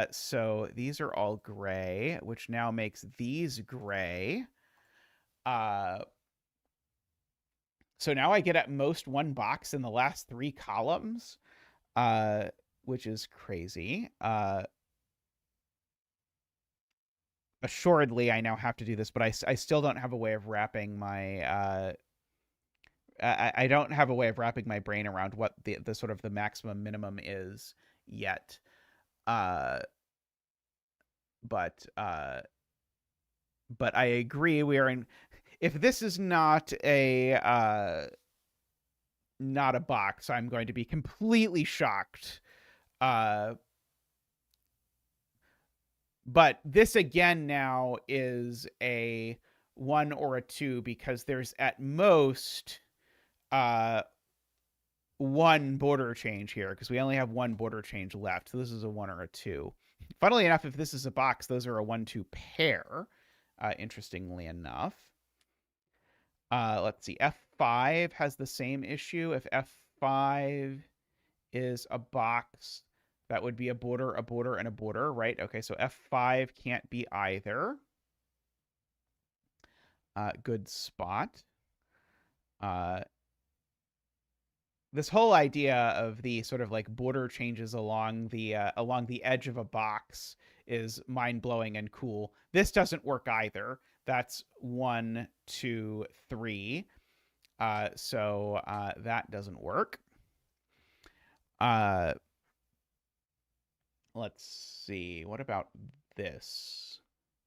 So these are all gray, which now makes these gray. So now I get at most 1 box in the last 3 columns, which is crazy. Assuredly, I now have to do this, but I still don't have a way of wrapping my I don't have a way of wrapping my brain around what the sort of the maximum minimum is yet. But I agree, we are in, if this is not a box, I'm going to be completely shocked. But this again now is a 1 or a 2, because there's at most 1 border change here, because we only have 1 border change left. So this is a 1 or a 2. Funnily enough, if this is a box, those are a 1-2 pair, interestingly enough. Let's see. F5 has the same issue. If F5 is a box, that would be a border, and a border, right? Okay, so F5 can't be either. Good spot. this whole idea of the sort of like border changes along the edge of a box is mind-blowing and cool. This doesn't work either. That's 1, 2, 3. So that doesn't work. Let's see. What about this?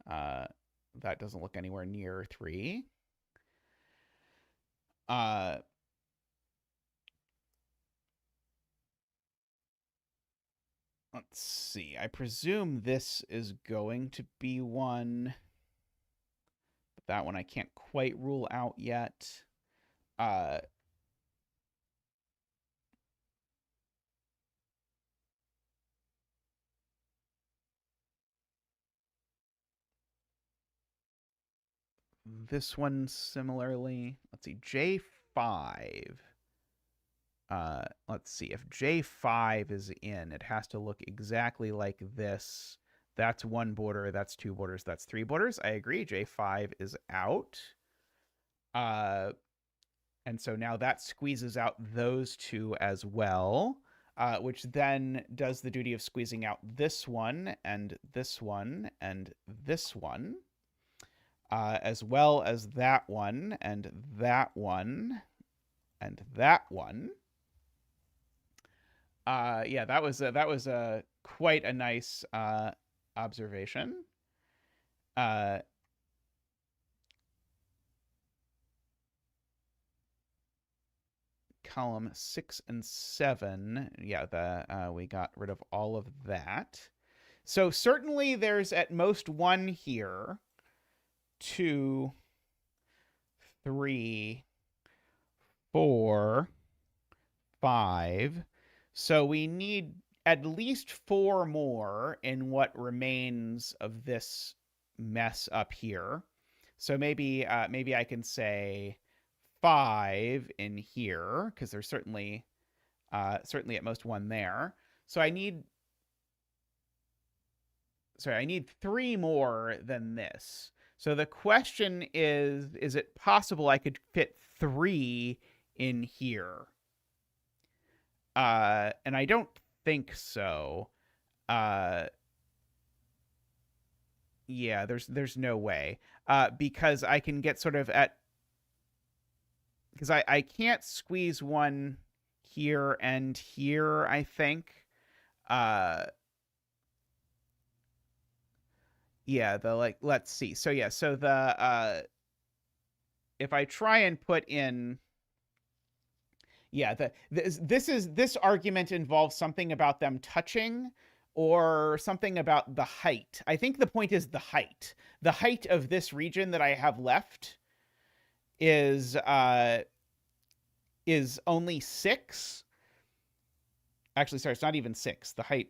That doesn't look anywhere near 3. Let's see. I presume this is going to be 1. But that one I can't quite rule out yet. This one similarly. Let's see. J5. Let's see. If J5 is in, it has to look exactly like this. That's 1 border. That's 2 borders. That's 3 borders. I agree. J5 is out. And so now that squeezes out those 2 as well, which then does the duty of squeezing out this one and this one and this one, as well as that one and that one and that one. Yeah, that was quite a nice observation. Column 6 and 7, yeah, we got rid of all of that. So certainly there's at most 1 here, 2, 3, 4, 5. So we need at least 4 more in what remains of this mess up here. So maybe I can say 5 in here, because there's certainly at most 1 there. So I need 3 more than this. So the question is it possible I could fit 3 in here? And I don't think so. Yeah, there's no way. Because I can get sort of at, because I can't squeeze 1 here and here, I think. Yeah, let's see. So yeah, so if I try and put in, yeah, this argument involves something about them touching or something about the height. I think the point is the height. The height of this region that I have left is only 6. Actually, sorry, it's not even 6. The height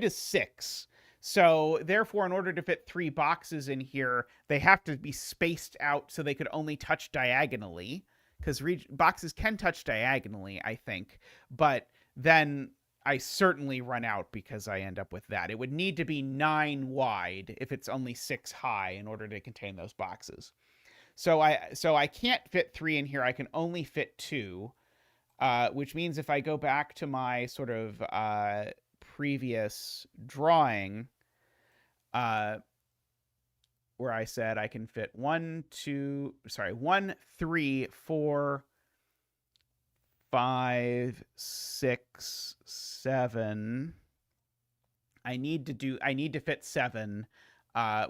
is 6. So therefore, in order to fit 3 boxes in here, they have to be spaced out so they could only touch diagonally, because boxes can touch diagonally, I think. But then I certainly run out because I end up with that. It would need to be 9 wide if it's only 6 high in order to contain those boxes. So I can't fit 3 in here. I can only fit 2, which means if I go back to my sort of previous drawing, where I said I can fit 1, 3, 4, 5, 6, 7. I need to fit 7,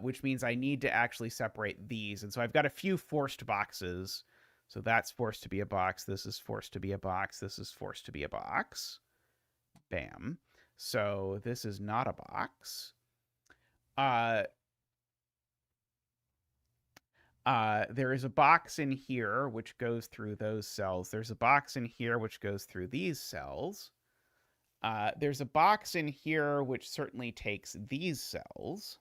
which means I need to actually separate these. And so I've got a few forced boxes. So that's forced to be a box. This is forced to be a box. This is forced to be a box. Bam. So this is not a box. There is a box in here which goes through those cells. There's a box in here which goes through these cells. There's a box in here which certainly takes these cells.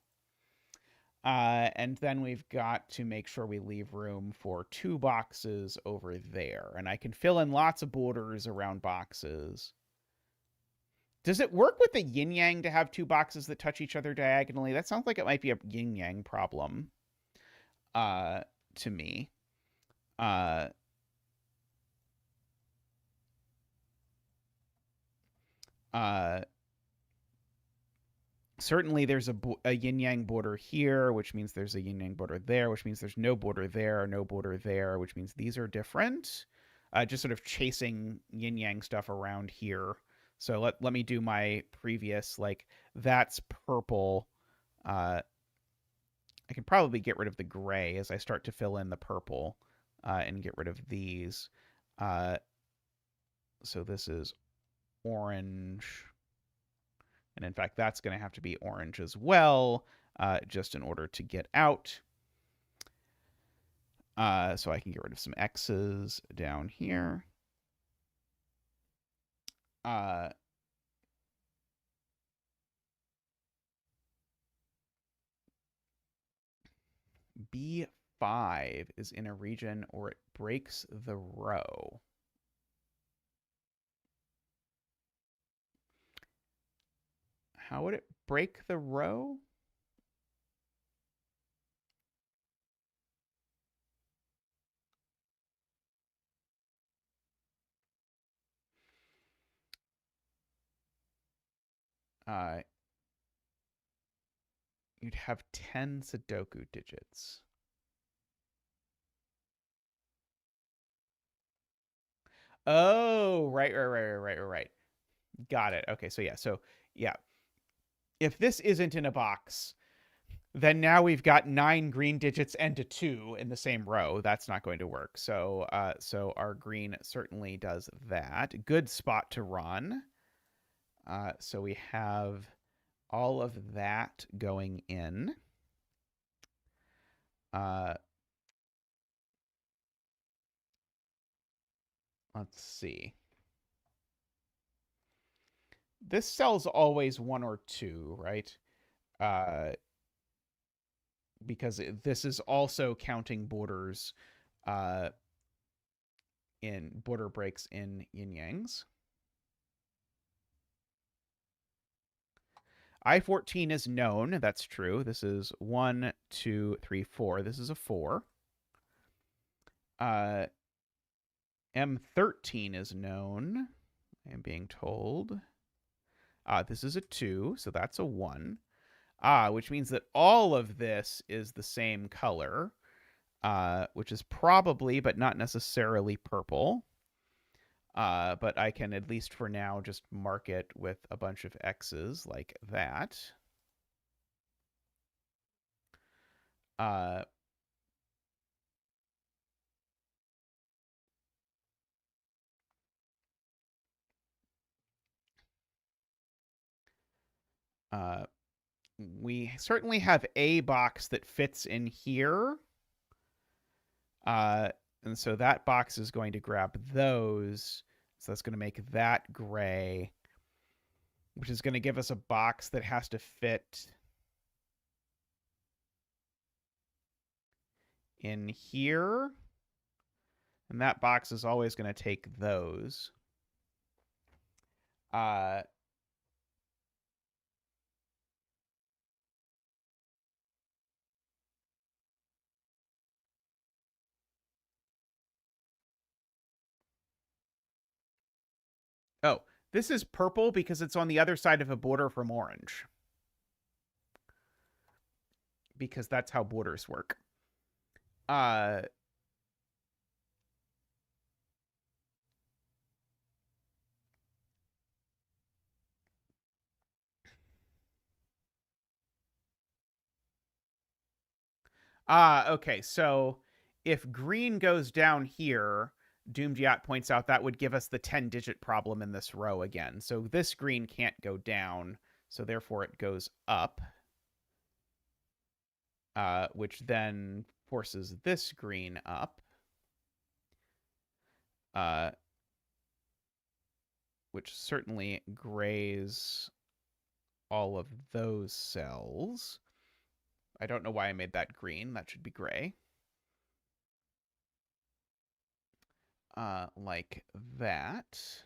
And then we've got to make sure we leave room for 2 boxes over there. And I can fill in lots of borders around boxes. Does it work with the yin-yang to have 2 boxes that touch each other diagonally? That sounds like it might be a yin-yang problem to me. Uh, certainly there's a yin-yang border here, which means there's a yin-yang border there, which means there's no border there, no border there, which means these are different. Just sort of chasing yin-yang stuff around here. So let me do my previous, like, that's purple. I can probably get rid of the gray as I start to fill in the purple and get rid of these. So this is orange. And in fact, that's going to have to be orange as well, just in order to get out. So I can get rid of some X's down here. B5 is in a region or it breaks the row. How would it break the row? Uh, you'd have 10 Sudoku digits. Oh, right. Got it. Okay, so yeah. If this isn't in a box, then now we've got 9 green digits and a 2 in the same row. That's not going to work. So so our green certainly does that. Good spot to run. So we have all of that going in. Let's see. This cell's always 1 or 2, right? Because this is also counting borders in border breaks in yin yangs. I14 is known. That's true. This is 1, 2, 3, 4. This is a 4. M13 is known. I am being told. This is a 2, so that's a 1. Which means that all of this is the same color, which is probably, but not necessarily, purple. But I can, at least for now, just mark it with a bunch of X's like that. We certainly have a box that fits in here. And so that box is going to grab those. So that's going to make that gray, which is going to give us a box that has to fit in here. And that box is always going to take those. Oh, this is purple because it's on the other side of a border from orange. Because that's how borders work. Okay. So if green goes down here, Doomed Yacht points out that would give us the 10-digit problem in this row again. So this green can't go down, so therefore it goes up, which then forces this green up, which certainly grays all of those cells. I don't know why I made that green. That should be gray. Like that.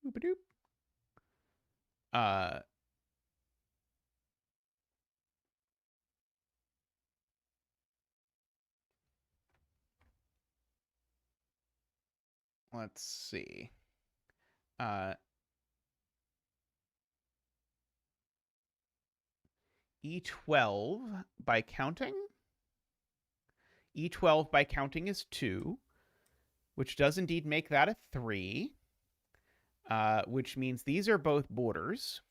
Boop-a-doop. Let's see. E12 by counting. E12 by counting is 2, which does indeed make that a 3, which means these are both borders,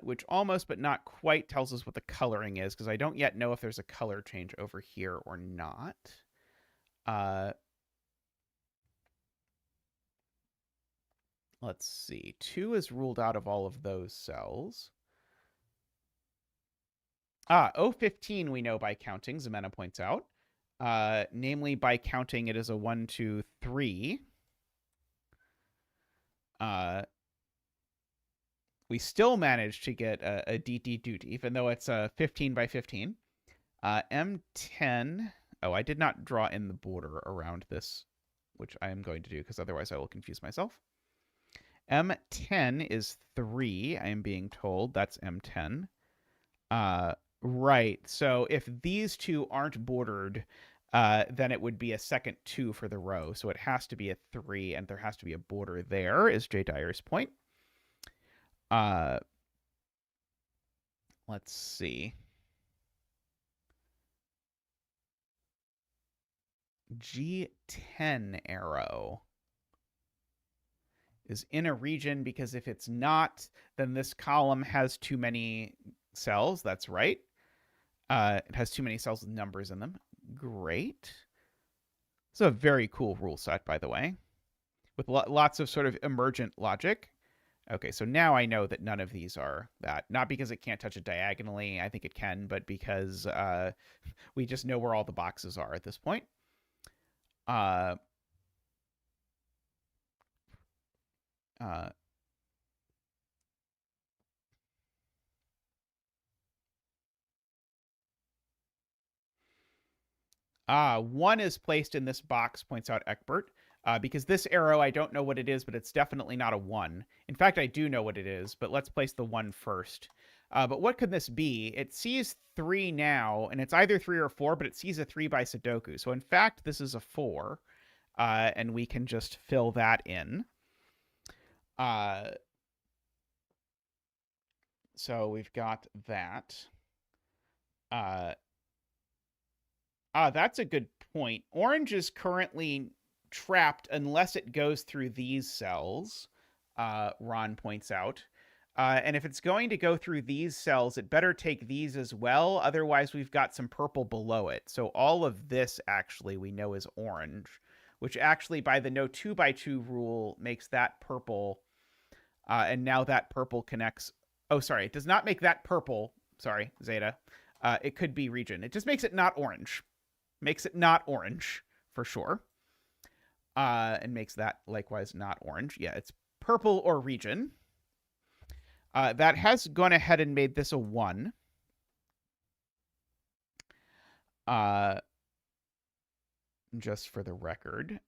which almost but not quite tells us what the coloring is, because I don't yet know if there's a color change over here or not. Let's see. 2 is ruled out of all of those cells. O15 we know by counting, Ximena points out. Namely, by counting, it is a 1, 2, 3. We still managed to get a DD duty, even though it's a 15 by 15. M10. Oh, I did not draw in the border around this, which I am going to do, because otherwise I will confuse myself. M10 is 3, I am being told. That's M10. Right. So if these two aren't bordered, then it would be a second 2 for the row. So it has to be a 3, and there has to be a border there, is J. Dyer's point. Let's see. G10 arrow is in a region, because if it's not, then this column has too many cells. That's right. It has too many cells with numbers in them. Great. It's a very cool rule set, by the way, with lots of sort of emergent logic. Okay, so now I know that none of these are that. Not because it can't touch it diagonally, I think it can, but because we just know where all the boxes are at this point. One is placed in this box, points out Eckbert, because this arrow, I don't know what it is, but it's definitely not a 1. In fact, I do know what it is, but let's place the 1 first. But what could this be? It sees 3 now, and it's either 3 or 4, but it sees a 3 by Sudoku. So in fact, this is a 4, and we can just fill that in. So we've got that. That's a good point. Orange is currently trapped unless it goes through these cells, Ron points out. And if it's going to go through these cells, it better take these as well. Otherwise, we've got some purple below it. So all of this, actually, we know is orange, which actually, by the no 2 by 2 rule, makes that purple. And now that purple connects. Oh, sorry. It does not make that purple. Sorry, Zeta. It could be region. It just makes it not orange. Makes it not orange, for sure. And makes that likewise not orange. Yeah, it's purple or region. That has gone ahead and made this a 1. Just for the record.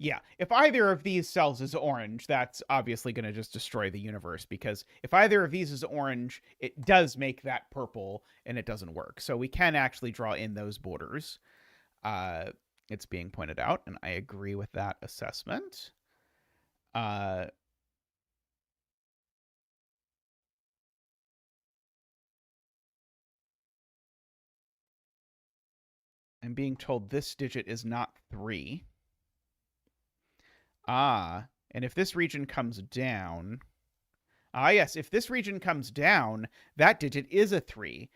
Yeah, if either of these cells is orange, that's obviously going to just destroy the universe, because if either of these is orange, it does make that purple, and it doesn't work. So we can actually draw in those borders. It's being pointed out, and I agree with that assessment. I'm being told this digit is not 3. And if this region comes down... yes, if this region comes down, that digit is a 3.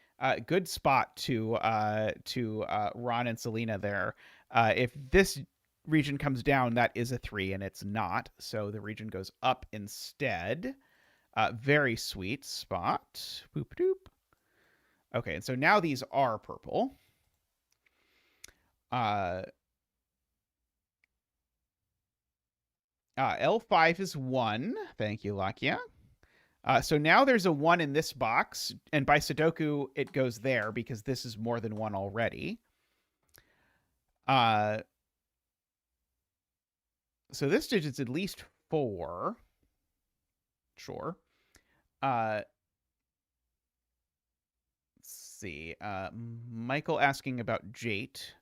Good spot to Ron and Selena there. If this region comes down, that is a 3, and it's not. So the region goes up instead. Very sweet spot. Boop doop. Okay, and so now these are purple. L5 is 1. Thank you, Lakia. So now there's a 1 in this box, and by Sudoku, it goes there because this is more than 1 already. So this digit's at least 4. Sure. Let's see. Michael asking about Jate.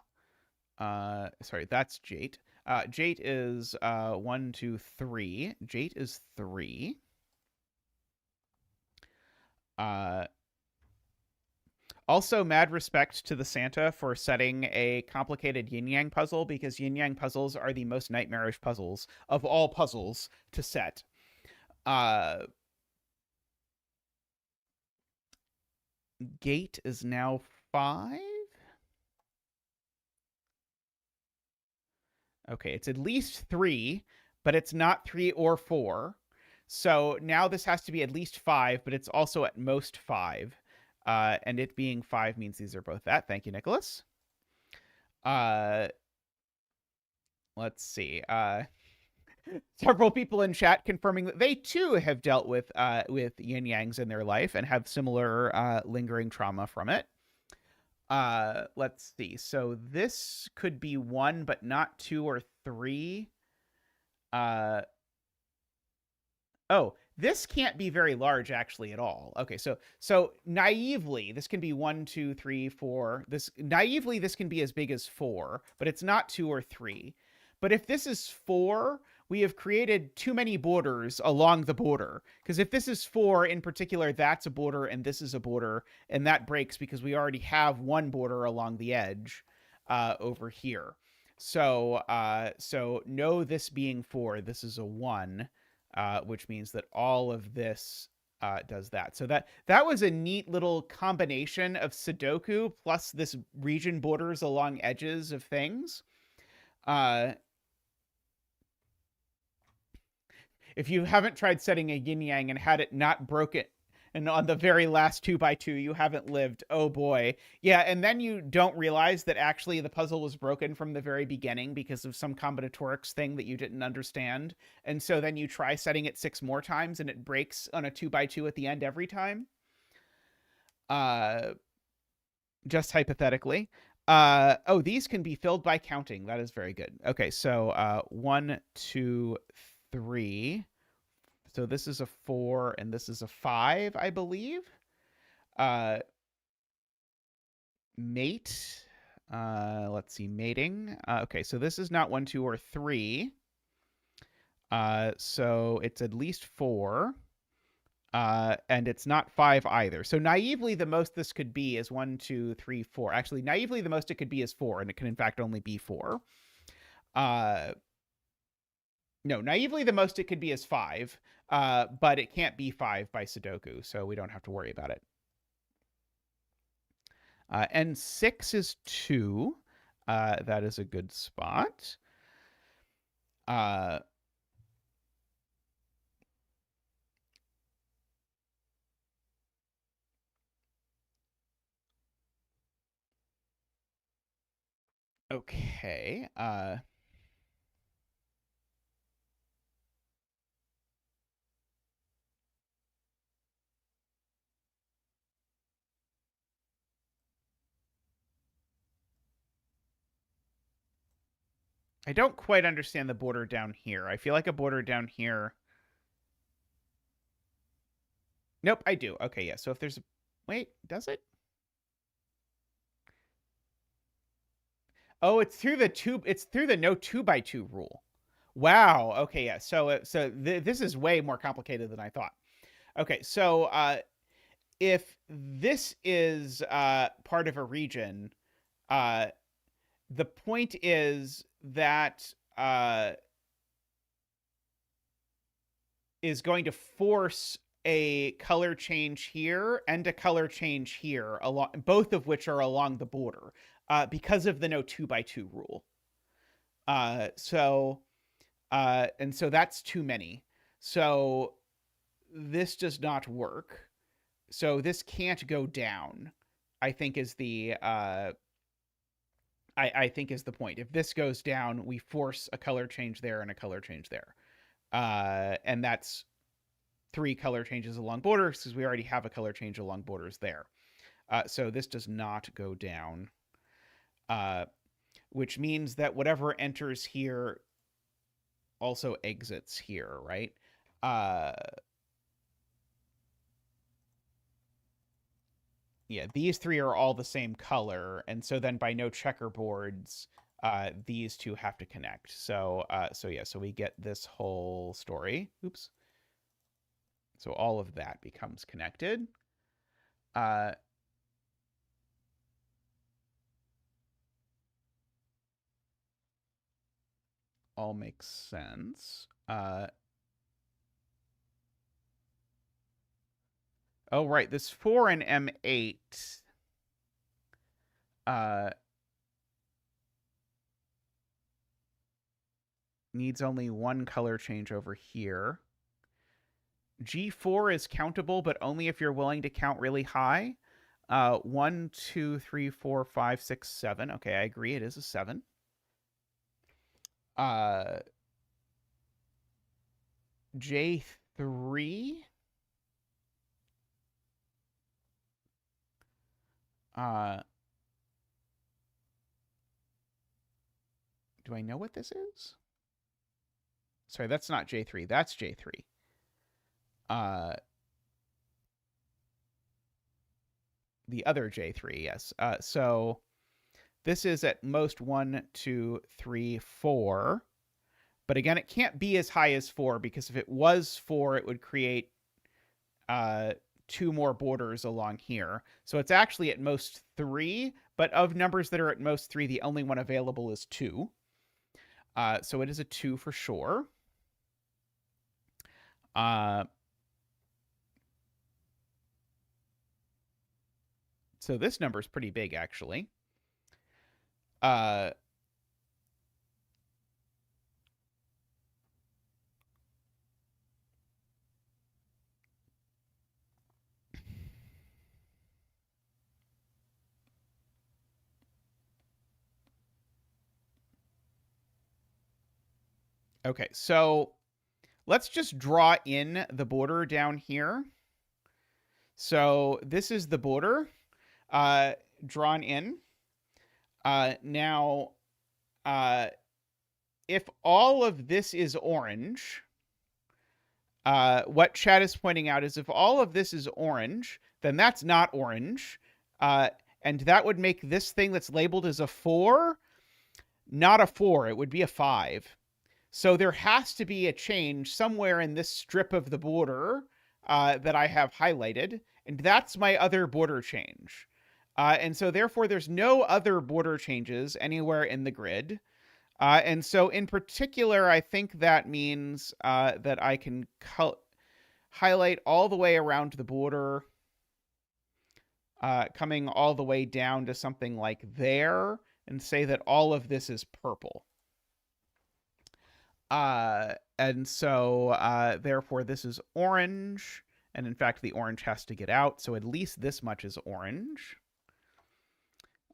Sorry, that's Jate. Jate is 1, 2, 3. Jate is 3. Also, mad respect to the Santa for setting a complicated yin-yang puzzle, because yin-yang puzzles are the most nightmarish puzzles of all puzzles to set. Gate is now 5. Okay, it's at least 3, but it's not 3 or 4. So now this has to be at least 5, but it's also at most 5. And it being 5 means these are both that. Thank you, Nicholas. Let's see. Several people in chat confirming that they too have dealt with yin yangs in their life and have similar lingering trauma from it. Let's see. So this could be 1, but not 2 or 3. Oh, this can't be very large actually at all. Okay, so naively, this can be 1, 2, 3, 4. This naively this can be as big as 4, but it's not 2 or 3. But if this is 4, we have created too many borders along the border. Because if this is 4 in particular, that's a border and this is a border, and that breaks because we already have one border along the edge over here. So no, this being 4, this is a 1, which means that all of this does that. So that was a neat little combination of Sudoku plus this region borders along edges of things. If you haven't tried setting a yin yang and had it not broken, and on the very last 2x2, you haven't lived. Oh boy. Yeah, and then you don't realize that actually the puzzle was broken from the very beginning because of some combinatorics thing that you didn't understand. And so then you try setting it 6 more times and it breaks on a 2x2 at the end every time. Just hypothetically. Oh, these can be filled by counting. That is very good. Okay, so 1, 2, 3. So this is a 4 and this is a 5, I believe. Mate. Let's see, mating. Okay, so this is not 1, 2, or 3. So it's at least 4. And it's not 5 either. So naively, the most this could be is 1, 2, 3, 4. Actually, naively, the most it could be is 4, and it can in fact only be 4. No, naively, the most it could be is 5, but it can't be 5 by Sudoku, so we don't have to worry about it. And 6 is 2. That is a good spot. Okay. I don't quite understand the border down here. I feel like a border down here. Nope, I do. Okay, yeah. So if there's a... Wait, does it? Oh, it's through the no 2x2 rule. Wow. Okay, yeah. So this is way more complicated than I thought. Okay, so if this is part of a region, the point is that is going to force a color change here and a color change here, along both of which are along the border, because of the no 2x2 rule. And so that's too many. So this does not work. So this can't go down, I think is the I think is the point. If this goes down, we force a color change there and a color change there. And that's 3 color changes along borders because we already have a color change along borders there. So this does not go down, which means that whatever enters here also exits here, right? Yeah, these three are all the same color, and so then by no checkerboards, these two have to connect. So so we get this whole story. Oops. So all of that becomes connected. All makes sense. Oh, right. This 4 and M8 needs only one color change over here. G4 is countable, but only if you're willing to count really high. 1, 2, 3, 4, 5, 6, 7. Okay, I agree. It is a 7. J3. Do I know what this is? Sorry, that's not J3. That's J3. The other J3, yes. So this is at most 1, 2, 3, 4. But again, it can't be as high as 4 because if it was 4, it would create 2 more borders along here. So it's actually at most 3, but of numbers that are at most 3, the only one available is 2. So it is a 2 for sure. So this number is pretty big, actually. Okay, so let's just draw in the border down here. So this is the border drawn in. Now, if all of this is orange, what Chad is pointing out is if all of this is orange, then that's not orange. And that would make this thing that's labeled as a 4 not a 4. It would be a 5. So there has to be a change somewhere in this strip of the border that I have highlighted. And that's my other border change. And so therefore, there's no other border changes anywhere in the grid. And so in particular, I think that means that I can highlight all the way around the border, coming all the way down to something like there, and say that all of this is purple. And so therefore this is orange. And in fact, the orange has to get out. So at least this much is orange.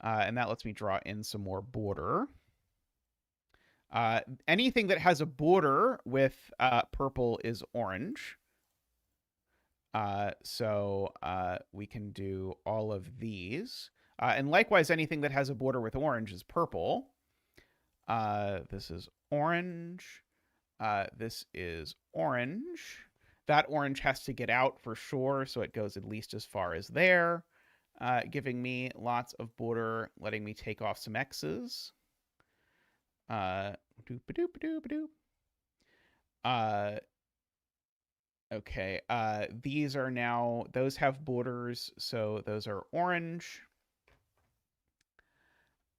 And that lets me draw in some more border. Anything that has a border with purple is orange. So we can do all of these. And likewise, anything that has a border with orange is purple. This is orange. This is orange. That orange has to get out for sure, so it goes at least as far as there, giving me lots of border, letting me take off some X's. Okay, these are now, those have borders, so those are orange.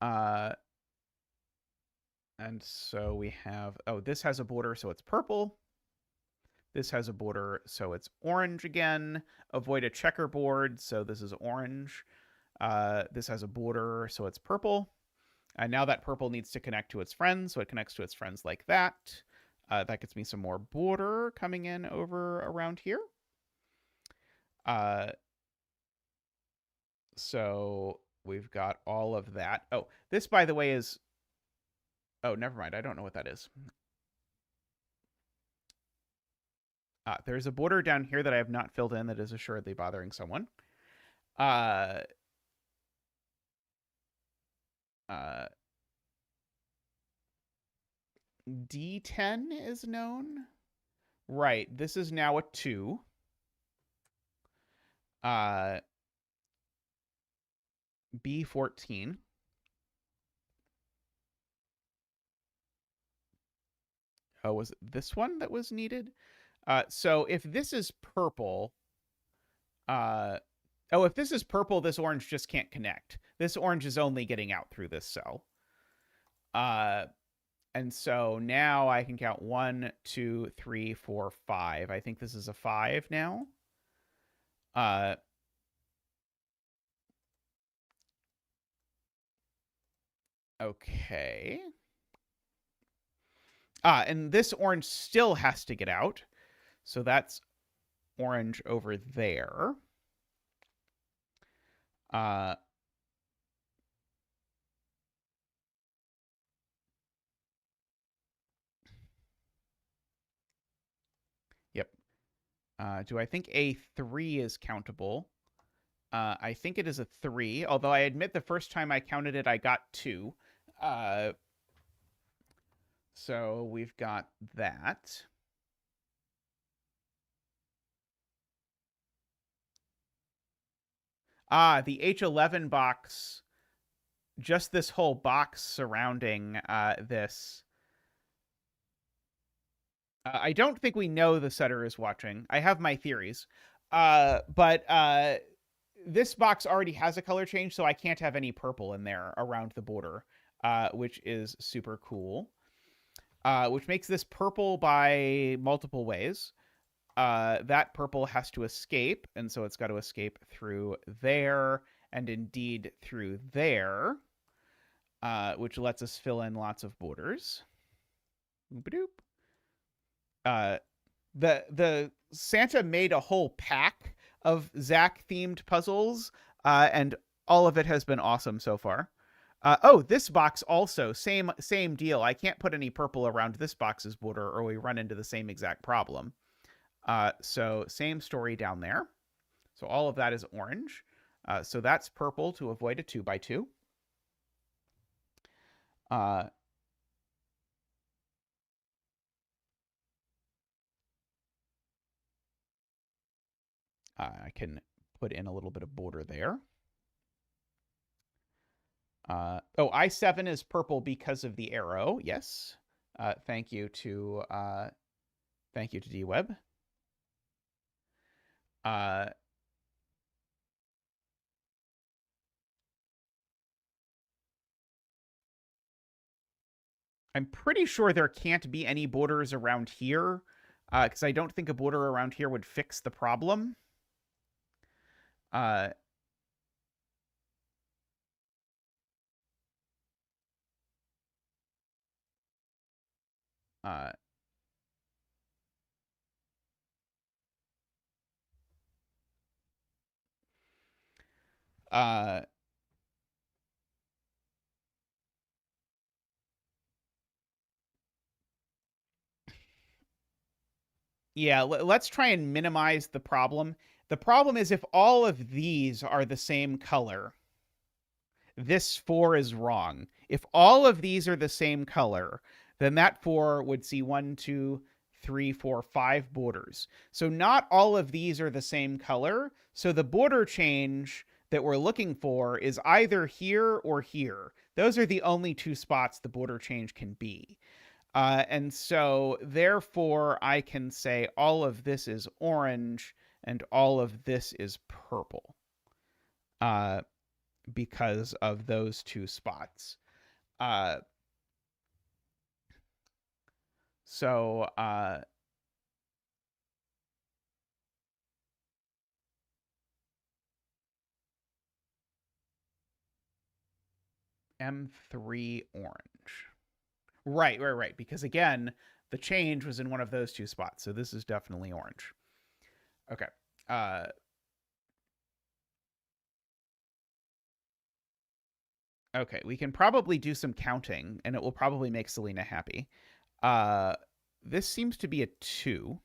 And so we have, oh, this has a border, so it's purple. This has a border, so it's orange again. Avoid a checkerboard, so this is orange. This has a border, so it's purple. And now that purple needs to connect to its friends, so it connects to its friends like that. That gets me some more border coming in over around here. So we've got all of that. Oh, this, by the way, is... Oh, never mind. I don't know what that is. There's a border down here that I have not filled in that is assuredly bothering someone. D10 is known. Right. This is now a 2. B14. Oh, was it this one that was needed? So if this is purple, if this is purple, this orange just can't connect. This orange is only getting out through this cell. And so now I can count 1, 2, 3, 4, 5. I think this is a 5 now. Okay. And this orange still has to get out. So that's orange over there. Yep. Do I think A3 is countable? I think it is a 3, although I admit the first time I counted it, I got 2. So we've got that. The H11 box, just this whole box surrounding this. I don't think we know the setter is watching. I have my theories. But this box already has a color change, so I can't have any purple in there around the border, which is super cool. Which makes this purple by multiple ways. That purple has to escape, and so it's got to escape through there, and indeed through there, which lets us fill in lots of borders. The Santa made a whole pack of Zack themed puzzles, and all of it has been awesome so far. This box also, same deal. I can't put any purple around this box's border or we run into the same exact problem. So same story down there. So all of that is orange. So that's purple to avoid a 2x2. I can put in a little bit of border there. I7 is purple because of the arrow. Yes. Thank you to DWeb. I'm pretty sure there can't be any borders around here, because I don't think a border around here would fix the problem. Yeah, let's try and minimize the problem. The problem is if all of these are the same color, this 4 is wrong. If all of these are the same color, then that 4 would see 1, 2, 3, 4, 5 borders. So not all of these are the same color. So the border change that we're looking for is either here or here. Those are the only 2 spots the border change can be. And so therefore I can say all of this is orange and all of this is purple. Because of those 2 spots. M3 orange. Right. Because again, the change was in one of those 2 spots. So this is definitely orange. Okay. Okay, we can probably do some counting, and it will probably make Selena happy. This seems to be a 2.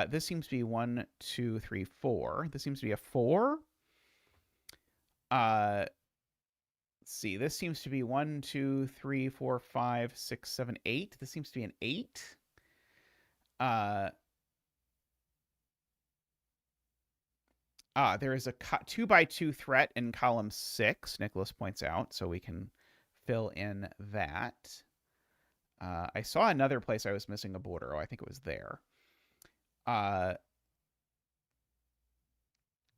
This seems to be 1, 2, 3, 4. This seems to be a 4. Let's see. This seems to be 1, 2, 3, 4, 5, 6, 7, 8. This seems to be an 8. There is a 2x2 threat in column 6, Nicholas points out, so we can fill in that. I saw another place I was missing a border. Oh, I think it was there.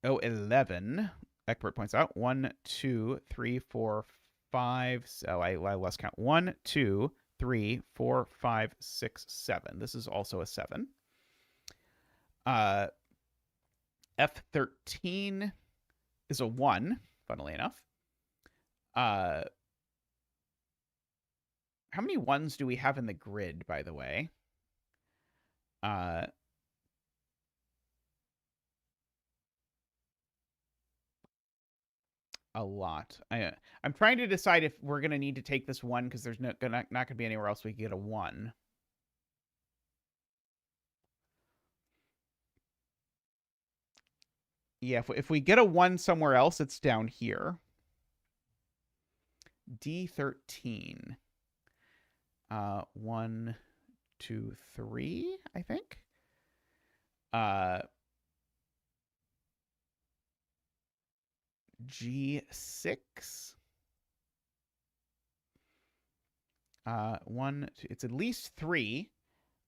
11. Egbert points out 1, 2, 3, 4, 5. So I lost count. 1, 2, 3, 4, 5, 6, 7. This is also a 7. F13 is a 1, funnily enough. How many 1s do we have in the grid, by the way? A lot. I'm trying to decide if we're going to need to take this 1 because there's not going to be anywhere else we can get a 1. Yeah, if we get a 1 somewhere else, it's down here. D13. 1, 2, 3, I think. G6. 1, 2, it's at least 3.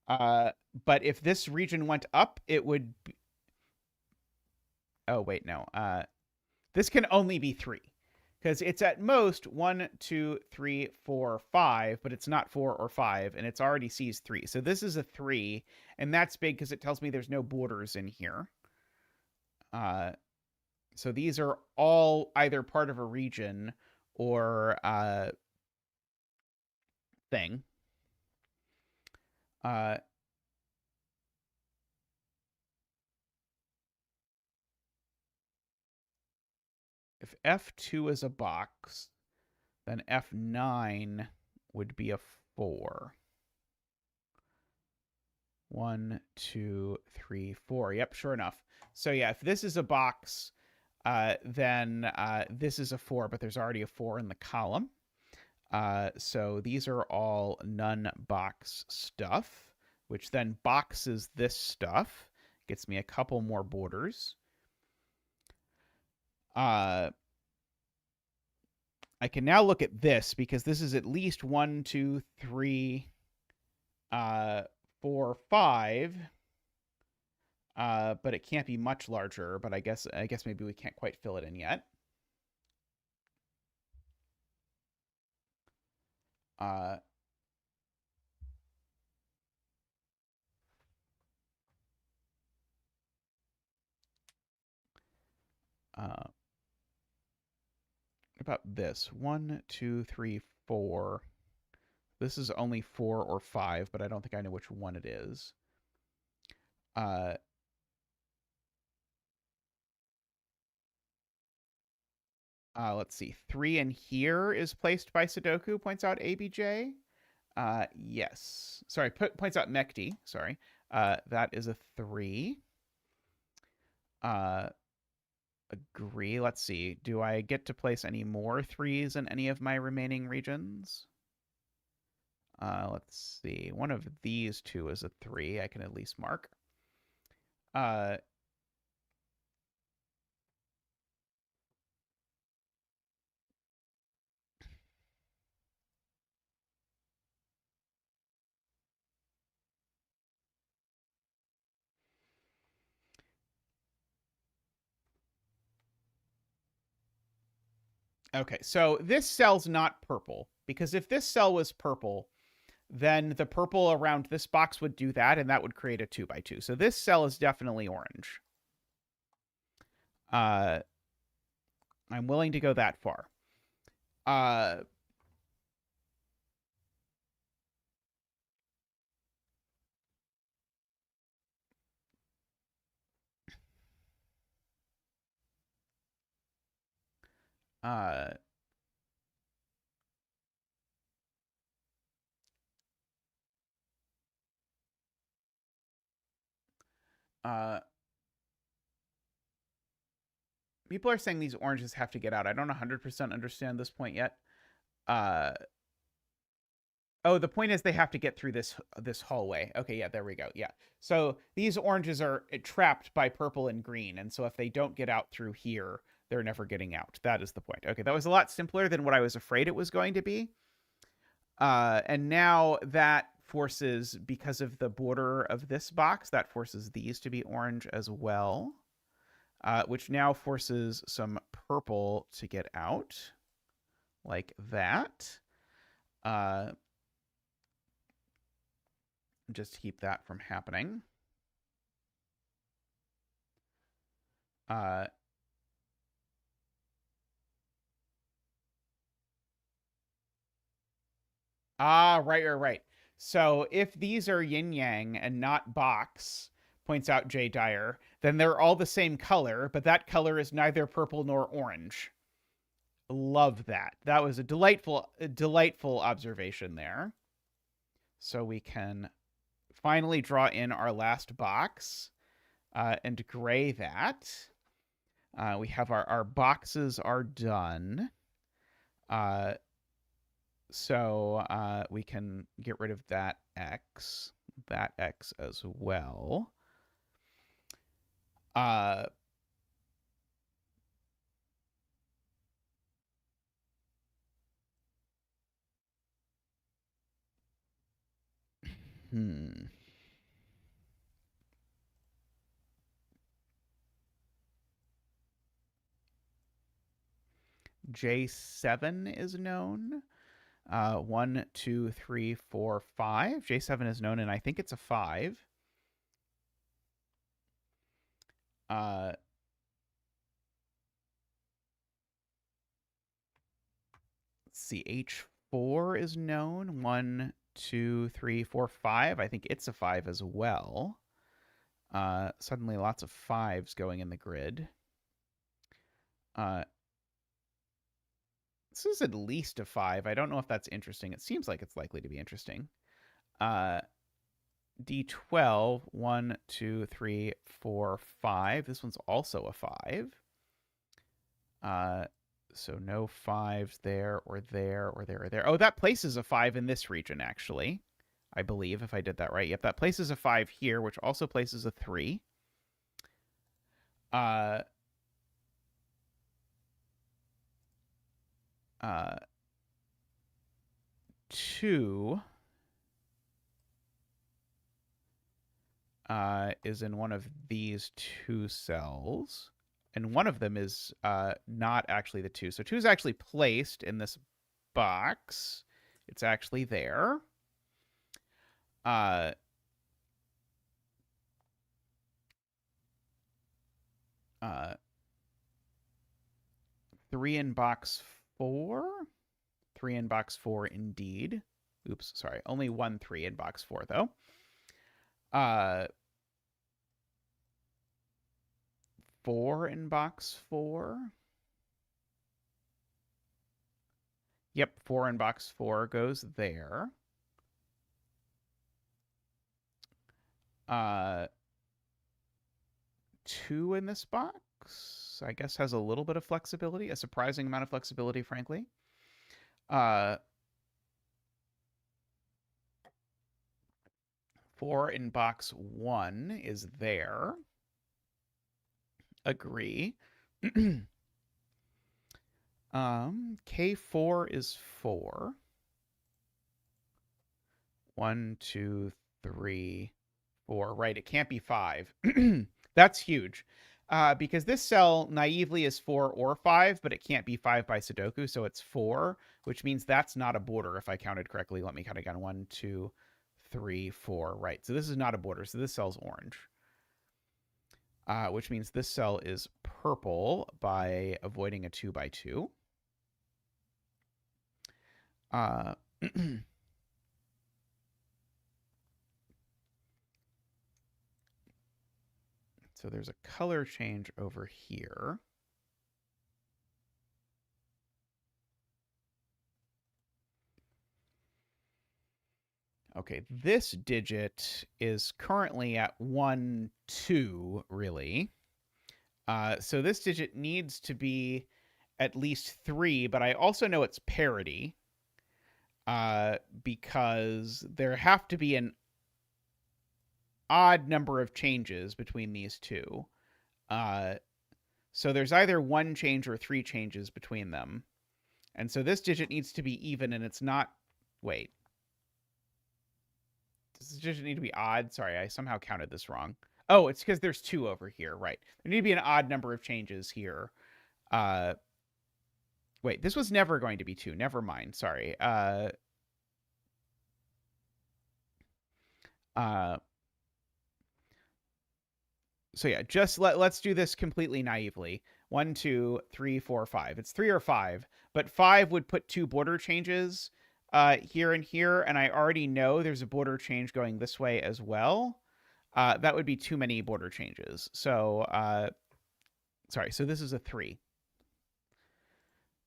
But if this region went up, it would be... Oh, wait, no. This can only be 3. Because it's at most 1, 2, 3, 4, 5, but it's not 4 or 5, and it's already sees 3. So this is a 3, and that's big because it tells me there's no borders in here. So these are all either part of a region or thing. If F2 is a box, then F9 would be a 4. 1, 2, 3, 4. Yep, sure enough. So yeah, if this is a box, then this is a 4, but there's already a 4 in the column. So these are all non-box stuff, which then boxes this stuff. Gets me a couple more borders. I can now look at this because this is at least 1, 2, 3, 4, 5. But it can't be much larger. But I guess maybe we can't quite fill it in yet. What about this? 1, 2, 3, 4. This is only 4 or 5, but I don't think I know which one it is. Let's see. 3 in here is placed by Sudoku, points out ABJ. Yes. Sorry, points out Mekti. Sorry. That is a 3. Agree. Let's see. Do I get to place any more 3s in any of my remaining regions? Let's see. One of these two is a 3. I can at least mark. Okay, so this cell's not purple, because if this cell was purple, then the purple around this box would do that, and that would create a 2x2. So this cell is definitely orange. I'm willing to go that far. People are saying these oranges have to get out. I don't 100% understand this point yet. Oh, the point is they have to get through this hallway. Okay, yeah, there we go. Yeah. So these oranges are trapped by purple and green, and so if they don't get out through here, they're never getting out. That is the point. Okay, that was a lot simpler than what I was afraid it was going to be. And now that forces, because of the border of this box, that forces these to be orange as well, which now forces some purple to get out, like that. Just to keep that from happening. Right. So if these are yin yang and not box, points out Jay Dyer, then they're all the same color, but that color is neither purple nor orange. Love that. That was a delightful observation there. So we can finally draw in our last box and gray that. We have our boxes are done. So we can get rid of that X as well. J7 is known. 1, 2, 3, 4, 5. J7 is known, and I think it's a 5. Let's see. H4 is known. 1, 2, 3, 4, 5. I think it's a 5 as well. Suddenly lots of 5s going in the grid. This is at least a 5. I don't know if that's interesting. It seems like it's likely to be interesting. D12, 1, 2, 3, 4, 5. This one's also a 5. So no 5s there or there or there or there. Oh, that places a 5 in this region, actually. I believe, if I did that right. Yep, that places a 5 here, which also places a 3. 2 is in one of these 2 cells, and one of them is not actually the 2. So 2 is actually placed in this box. It's actually there. 3 in box 4. 3 in box 4 indeed. Oops, sorry. Only 1 3 in box 4 though. 4 in box 4. Yep, 4 in box 4 goes there. 2 in this box, I guess, has a little bit of flexibility, a surprising amount of flexibility, frankly. 4 in box 1 is there. Agree. K4 is 4. 1, 2, 3, 4. Right, it can't be 5. That's huge. Because this cell naively is 4 or 5, but it can't be 5 by Sudoku, so it's 4, which means that's not a border if I counted correctly. Let me count again. 1, 2, 3, 4. Right, so this is not a border, so this cell's orange. Which means this cell is purple by avoiding a 2 by 2. So there's a color change over here. Okay, this digit is currently at 1, 2, really. So this digit needs to be at least 3, but I also know it's parity. because there have to be an odd number of changes between these two. So there's either one change or three changes between them. And so this digit needs to be even, and it's not. Wait. Does this digit need to be odd? Sorry, I somehow counted this wrong. Oh, it's because there's two over here, right? There need to be an odd number of changes here. Wait, this was never going to be two. Never mind. Sorry. So yeah, just let's do this completely naively. 1, 2, 3, 4, 5. It's 3 or 5, but 5 would put two border changes here and here, and I already know there's a border change going this way as well. That would be too many border changes. So sorry, so this is a 3.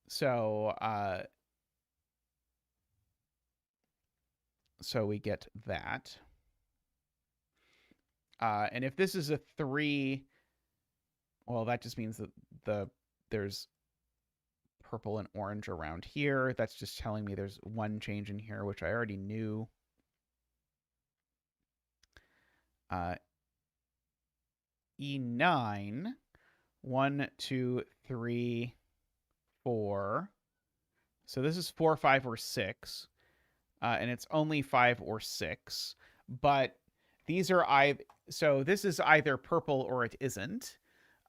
So so we get that. And if this is a 3, well, that just means that there's purple and orange around here. That's just telling me there's one change in here, which I already knew. E9, 1, 2, 3, 4. So this is 4, 5, or 6. And it's only 5 or 6. But these are either, so this is either purple or it isn't.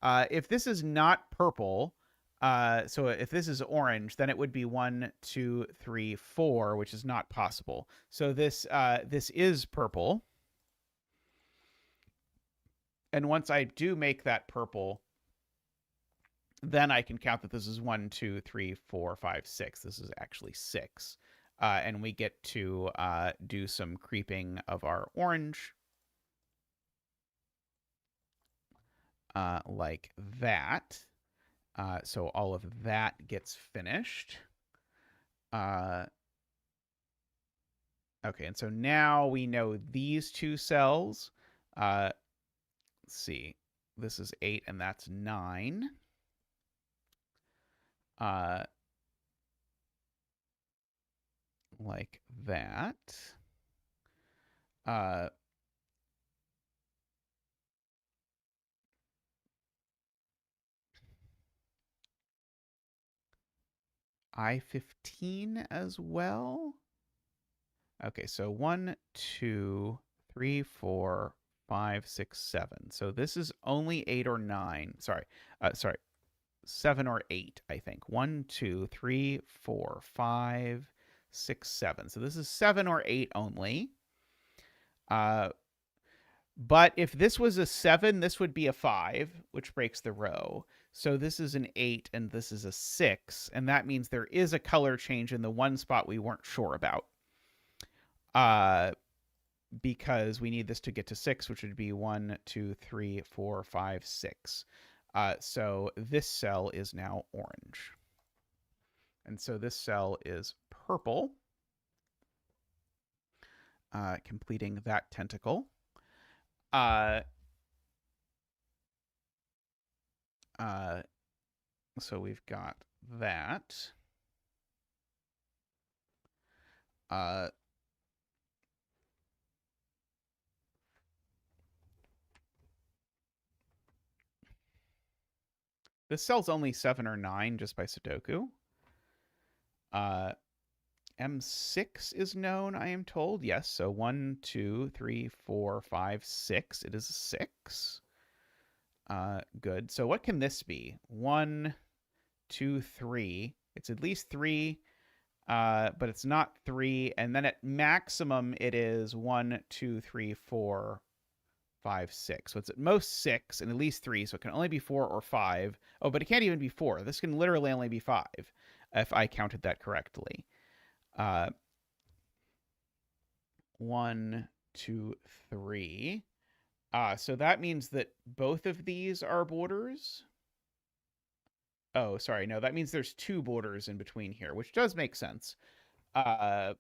If this is not purple, so if this is orange, then it would be 1, 2, 3, 4, which is not possible. So this is purple. And once I do make that purple, then I can count that this is 1, 2, 3, 4, 5, 6. This is actually 6. And we get to do some creeping of our orange. Like that. So all of that gets finished. Okay, and so now we know these two cells. Let's see. This is 8 and that's 9. Like that. I-15 as well. Okay, so 1, 2, 3, 4, 5, 6, 7. So this is only 8 or 9. Sorry, 7 or 8, I think. 1, 2, 3, 4, 5, 6, 7. So this is 7 or 8 only. But if this was a 7, this would be a 5, which breaks the row. So this is an 8 and this is a 6. And that means there is a color change in the one spot we weren't sure about. Because we need this to get to 6, which would be 1, 2, 3, 4, 5, 6. So this cell is now orange. And so this cell is purple, completing that tentacle. So we've got that. This cell's only 7 or 9 just by Sudoku. M6 is known, I am told. Yes, so 1, 2, 3, 4, 5, 6. It is a 6. Good. So what can this be? 1, 2, 3. It's at least 3, but it's not 3. And then at maximum, it is 1, 2, 3, 4, 5, 6. So it's at most 6 and at least 3. So it can only be 4 or 5. Oh, but it can't even be 4. This can literally only be 5 if I counted that correctly. 1, 2, 3. So that means that both of these are borders. Oh, sorry. No, that means there's 2 borders in between here, which does make sense. But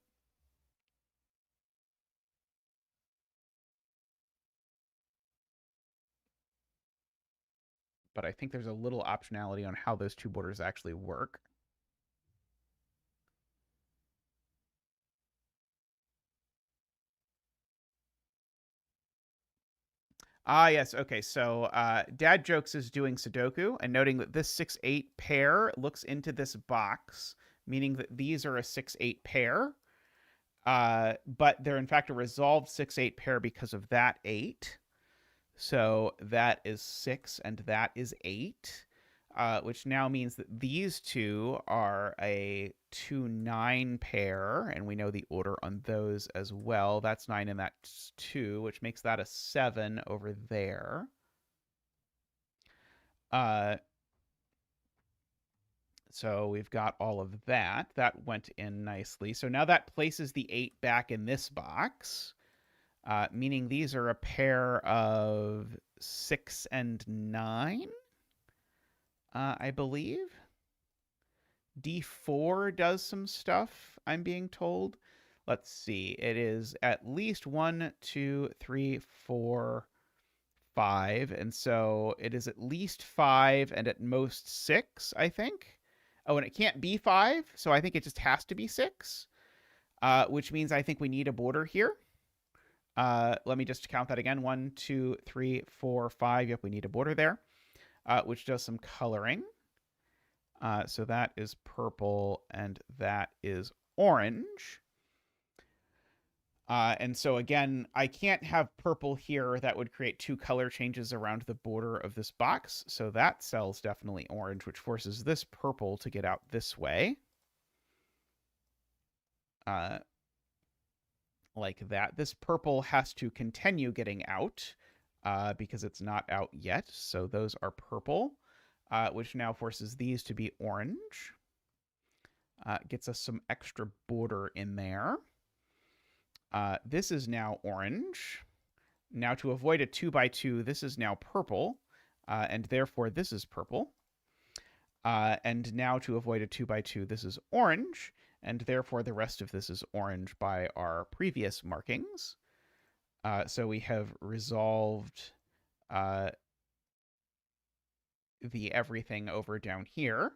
I think there's a little optionality on how those 2 borders actually work. Ah, yes. Okay, so Dad Jokes is doing Sudoku and noting that this 6-8 pair looks into this box, meaning that these are a 6-8 pair. But they're in fact a resolved 6-8 pair because of that 8. So that is 6 and that is 8, which now means that these two are a 2-9 pair, and we know the order on those as well. That's 9 and that's 2, which makes that a 7 over there. So we've got all of that. That went in nicely. So now that places the 8 back in this box, meaning these are a pair of 6 and 9, I believe. D4 does some stuff, I'm being told. Let's see. It is at least 1, 2, 3, 4, 5. And so it is at least 5 and at most 6, I think. Oh, and it can't be 5, so I think it just has to be 6, which means I think we need a border here. Let me just count that again. 1, 2, 3, 4, 5. Yep, we need a border there, which does some coloring. So that is purple and that is orange. And so again, I can't have purple here. That would create 2 color changes around the border of this box. So that cell's definitely orange, which forces this purple to get out this way. Like that. This purple has to continue getting out because it's not out yet. So those are purple, which now forces these to be orange. Gets us some extra border in there. This is now orange. Now to avoid a 2x2, this is now purple, and therefore this is purple. And now to avoid a 2x2, this is orange, and therefore the rest of this is orange by our previous markings. So we have resolved the everything over down here.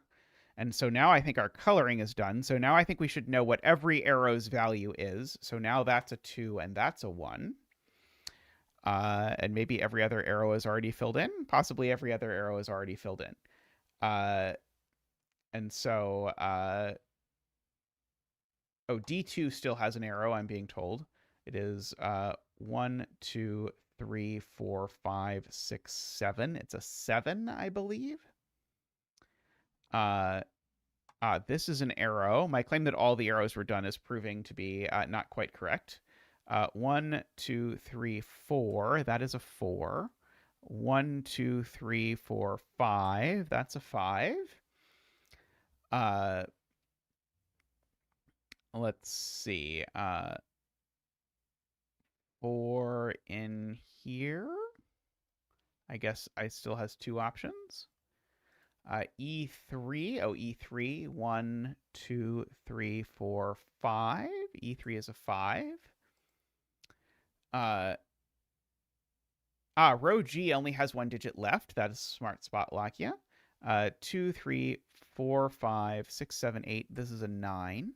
And so now I think our coloring is done. So now I think we should know what every arrow's value is. So now that's a 2 and that's a 1. And maybe every other arrow is already filled in. Possibly every other arrow is already filled in. And so, D2 still has an arrow, I'm being told. It is 1, 2, 3, 4, 5, 6, 7. It's a 7, I believe. This is an arrow. My claim that all the arrows were done is proving to be not quite correct. 1, 2, 3, 4. That is a 4. 1, 2, 3, 4, 5. That's a 5. Let's see. 4 in here. I guess I still has 2 options. E3. Oh, E3. 1, 2, 3, 4, 5. E3 is a 5. Row G only has 1 digit left. That is smart spot Lakia. 2, 3, 4, 5, 6, 7, 8. This is a 9.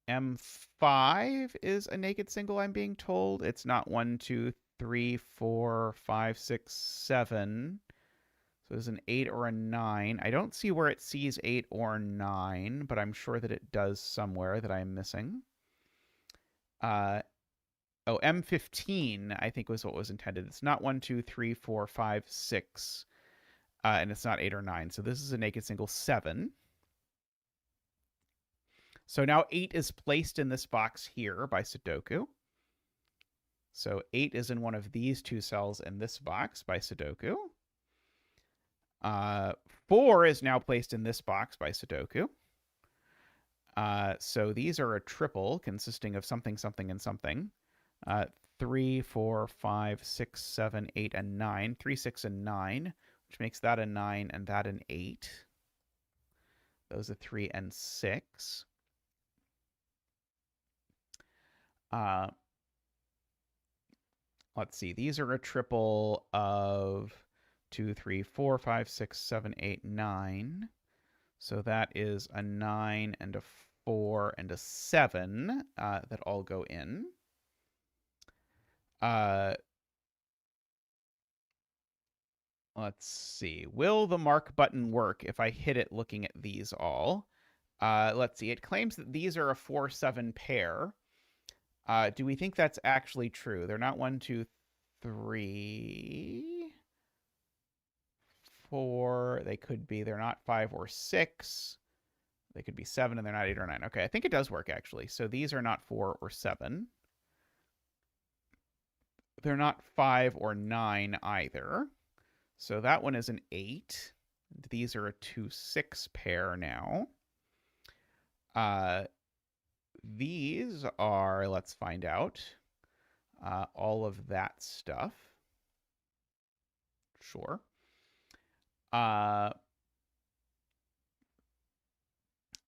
M5 is a naked single, I'm being told. It's not 1, 2, 3, 4, 5, 6, 7. So there's an 8 or a 9. I don't see where it sees 8 or 9, but I'm sure that it does somewhere that I'm missing. M15, I think, was what was intended. It's not 1, 2, 3, 4, 5, 6. And it's not 8 or 9. So this is a naked single 7. So now 8 is placed in this box here by Sudoku. So 8 is in one of these 2 cells in this box by Sudoku. 4 is now placed in this box by Sudoku. So these are a triple consisting of something, something, and something. 3, 4, 5, 6, 7, 8, and 9. 3, 6, and 9, which makes that a 9 and that an 8. Those are 3 and 6. Let's see. These are a triple of 2, 3, 4, 5, 6, 7, 8, 9. So that is a 9 and a 4 and a 7 that all go in. Let's see. Will the mark button work if I hit it looking at these all? Let's see. It claims that these are a 4-7 pair. Do we think that's actually true? They're not 1, 2, 3, 4. They could be. They're not 5 or 6. They could be 7 and they're not 8 or 9. Okay, I think it does work, actually. So these are not 4 or 7. They're not 5 or 9 either. So that one is an 8. These are a 2-6 pair now. These are, let's find out, all of that stuff. Sure.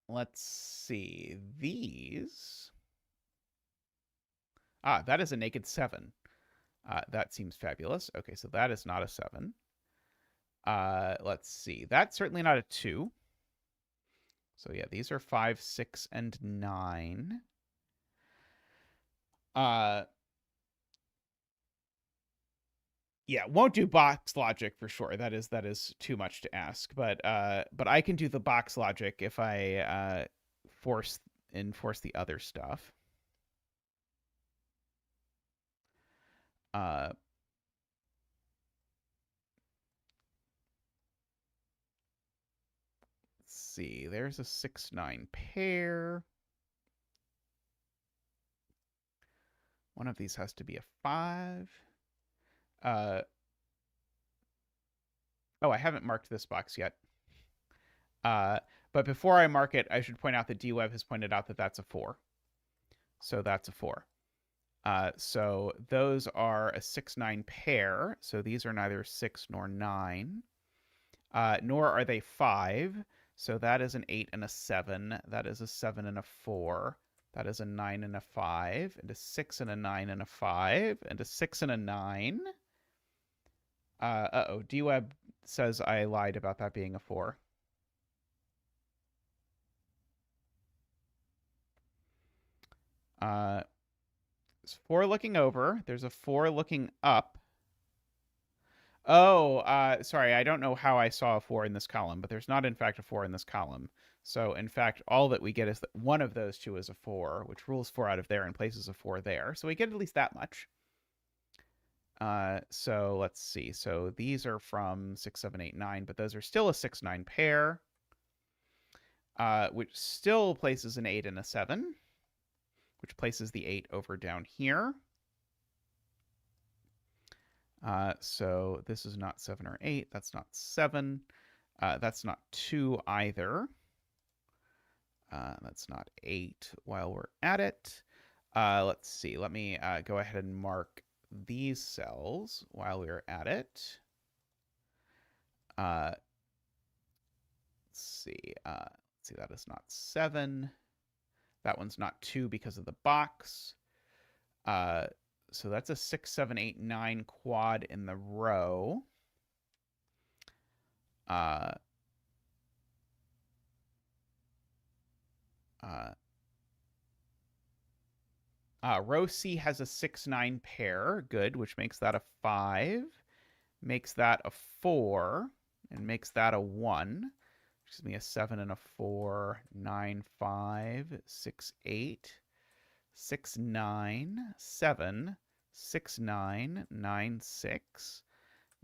Let's see. These. That is a naked 7. That seems fabulous. Okay, so that is not a 7. Let's see. That's certainly not a 2. So yeah, these are 5, 6, and 9. Yeah, won't do box logic for sure. That is too much to ask. But I can do the box logic if I enforce the other stuff. Let's see. There's a 6-9 pair. One of these has to be a 5. Oh, I haven't marked this box yet. But before I mark it, I should point out that DWeb has pointed out that that's a 4. So that's a 4. So those are a 6-9 pair. So these are neither 6 nor 9. Nor are they 5. So that is an 8 and a 7. That is a 7 and a 4. That is a 9 and a 5. And a 6 and a 9 and a 5. And a 6 and a 9. Uh-oh. DWeb says I lied about that being a 4. There's 4 looking over. There's a 4 looking up. Oh, sorry. I don't know how I saw a 4 in this column, but there's not, in fact, a 4 in this column. So, in fact, all that we get is that one of those two is a 4, which rules 4 out of there and places a 4 there. So we get at least that much. So let's see. So these are from 6, 7, 8, 9, but those are still a 6-9 pair, which still places an 8 and a 7, which places the 8 over down here. So this is not 7 or 8. That's not 7. That's not 2 either. That's not 8 while we're at it. Let's see. Let me go ahead and mark these cells while we're at it. Let's see. That is not 7. That one's not 2 because of the box. So that's a 6, 7, 8, 9 quad in the row. Row C has a 6-9 pair. Good, which makes that a 5. Makes that a 4. And makes that a 1. Which gives me a 7 and a 4. 9, 5. 6, 8. 6, 9. 7. 6, 9. 9, 6.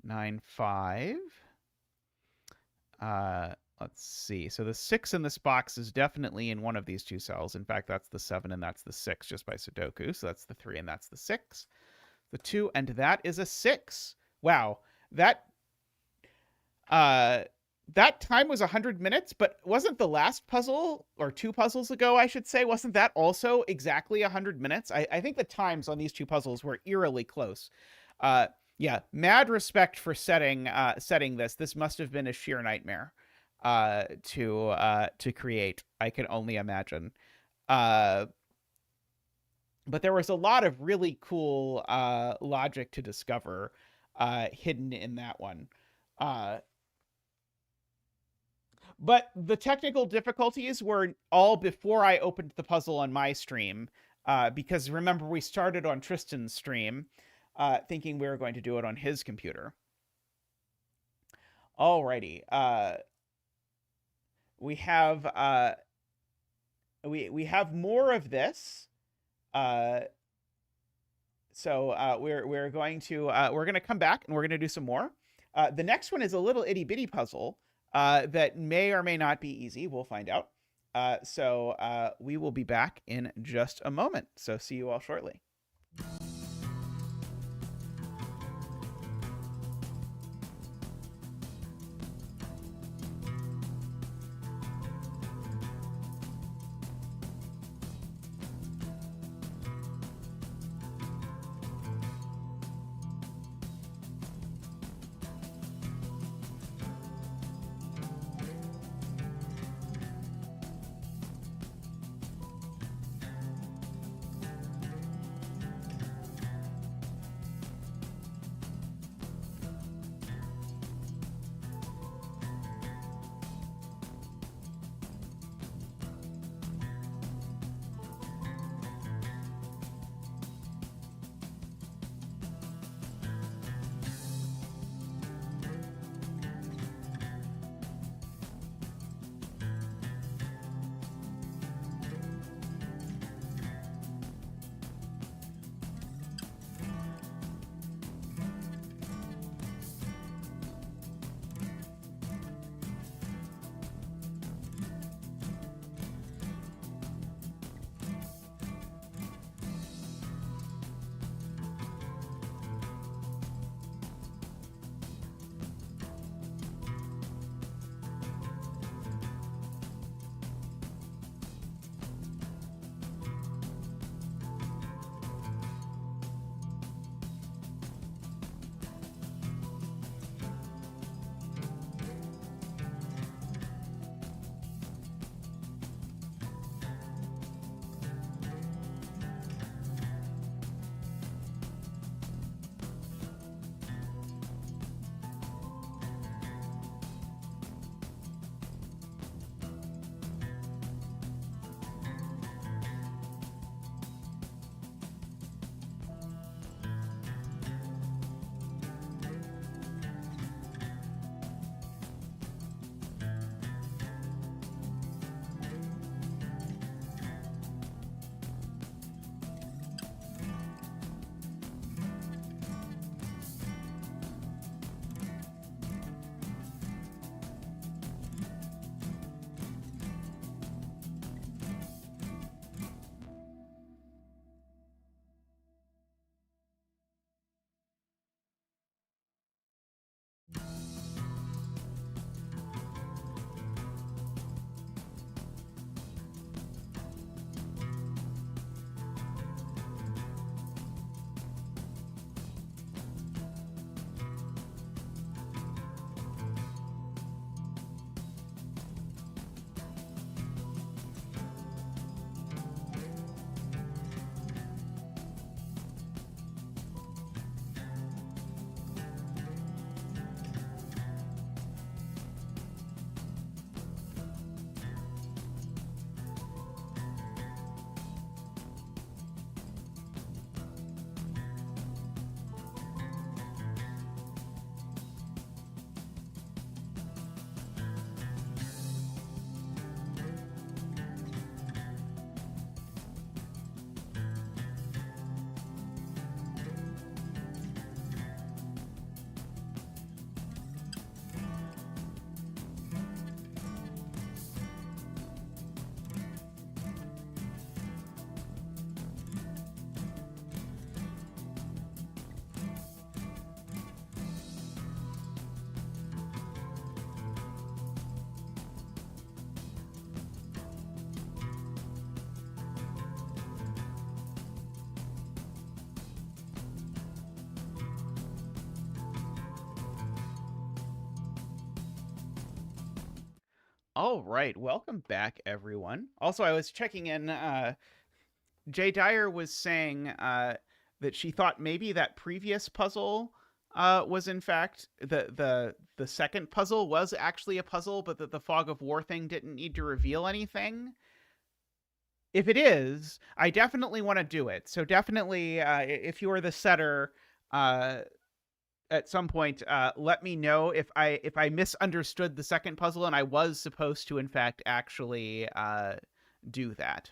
9, 5. Let's see. So the 6 in this box is definitely in one of these two cells. In fact, that's the 7 and that's the 6 just by Sudoku. So that's the 3 and that's the 6. The 2 and that is a 6. Wow. That time was 100 minutes, but wasn't the last puzzle, or 2 puzzles ago, I should say, wasn't that also exactly 100 minutes? I think the times on these 2 puzzles were eerily close. Yeah, mad respect for setting this. This must have been a sheer nightmare to create. I can only imagine. But there was a lot of really cool logic to discover hidden in that one. But the technical difficulties were all before I opened the puzzle on my stream, because remember, we started on Tristan's stream. thinking we were going to do it on his computer. Alrighty. We have we have more of this. So we're going to come back and we're going to do some more. The next one is a little itty bitty puzzle that may or may not be easy. We'll find out. So we will be back in just a moment. So see you all shortly. All right, welcome back, everyone. Also, I was checking in. Jay Dyer was saying that she thought maybe that previous puzzle was in fact the second puzzle was actually a puzzle, but that the fog of war thing didn't need to reveal anything. If it is, I definitely want to do it. So definitely, if you are the setter, At some point, let me know if I misunderstood the second puzzle and I was supposed to, in fact, actually do that.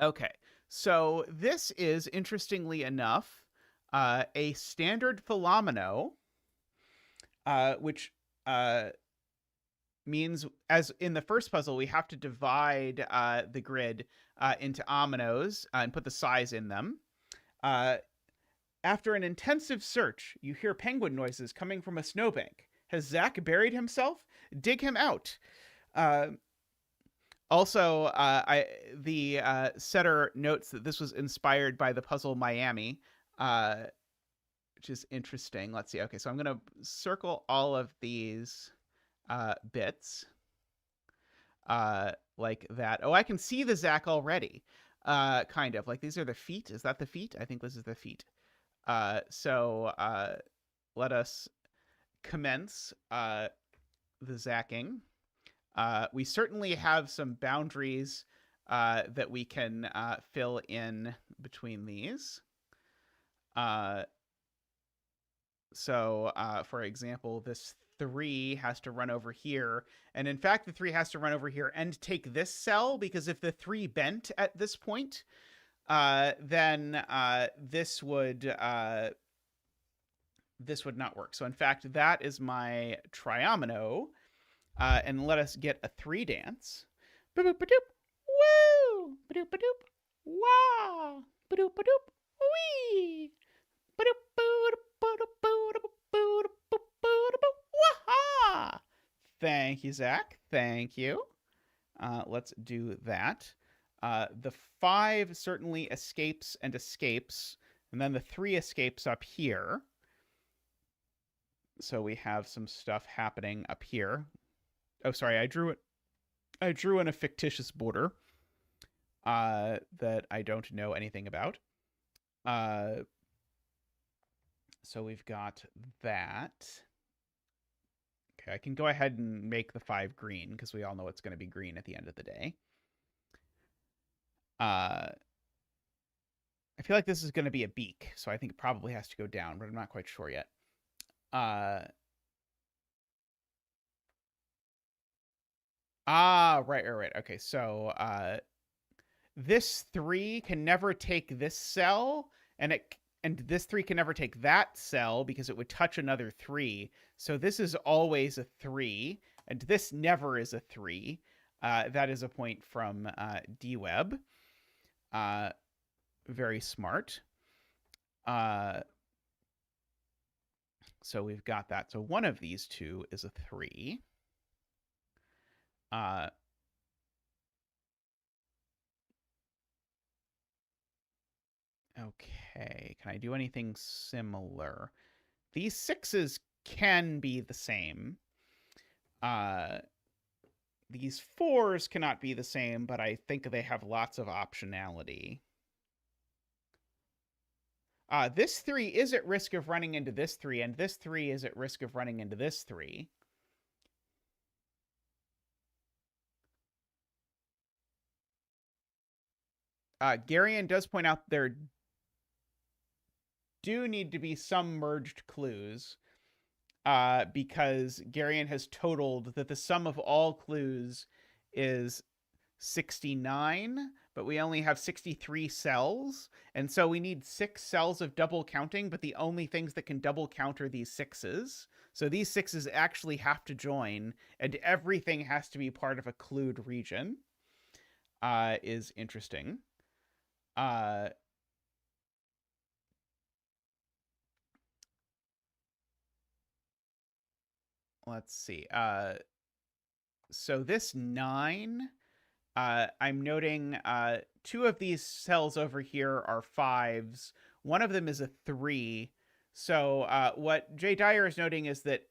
Okay, so this is, interestingly enough, a standard Fillomino, which means, as in the first puzzle, we have to divide the grid into ominoes and put the size in them. After an intensive search, you hear penguin noises coming from a snowbank. Has Zack buried himself? Dig him out. Also, the setter notes that this was inspired by the puzzle Miami, which is interesting. Let's see. Okay, so I'm going to circle all of these bits like that. Oh, I can see the Zack already. Kind of. Like, these are the feet. Is that the feet? I think this is the feet. So let us commence the Zacking. We certainly have some boundaries that we can fill in between these. So, for example, this 3 has to run over here. And in fact, the 3 has to run over here and take this cell, because if the 3 bent at this point, then this would not work. So in fact, that is my triomino. And let us get a 3 dance. Ba-doop ba-doop. Woo! Ba-doop ba-doop. Wah! Ba-doop ba-doop. Wee! Ba-doop ba-doop ba-doop ba-doop ba-doop ba-doop ba-doop. Wah-ha! Thank you, Zack. Thank you. Let's do that. The 5 certainly escapes and escapes, and then the 3 escapes up here. So we have some stuff happening up here. Oh, sorry, I drew in a fictitious border that I don't know anything about. So we've got that. Okay, I can go ahead and make the 5 green, because we all know it's going to be green at the end of the day. I feel like this is going to be a beak, so I think it probably has to go down, but I'm not quite sure yet. Right. Okay, so this 3 can never take this cell, and this 3 can never take that cell because it would touch another 3. So this is always a 3, and this never is a 3. That is a point from DWeb. Very smart. So we've got that. So one of these 2 is a 3. Okay, can I do anything similar? These 6s can be the same. These 4s cannot be the same, but I think they have lots of optionality. This 3 is at risk of running into this 3, and this 3 is at risk of running into this 3. Garion does point out there do need to be some merged clues, because Garion has totaled that the sum of all clues is 69, but we only have 63 cells, and so we need 6 cells of double counting, but the only things that can double count are these 6s. So these 6s actually have to join, and everything has to be part of a clued region. Is interesting. Let's see. So this 9, I'm noting 2 of these cells over here are 5s. One of them is a 3. So what Jay Dyer is noting is that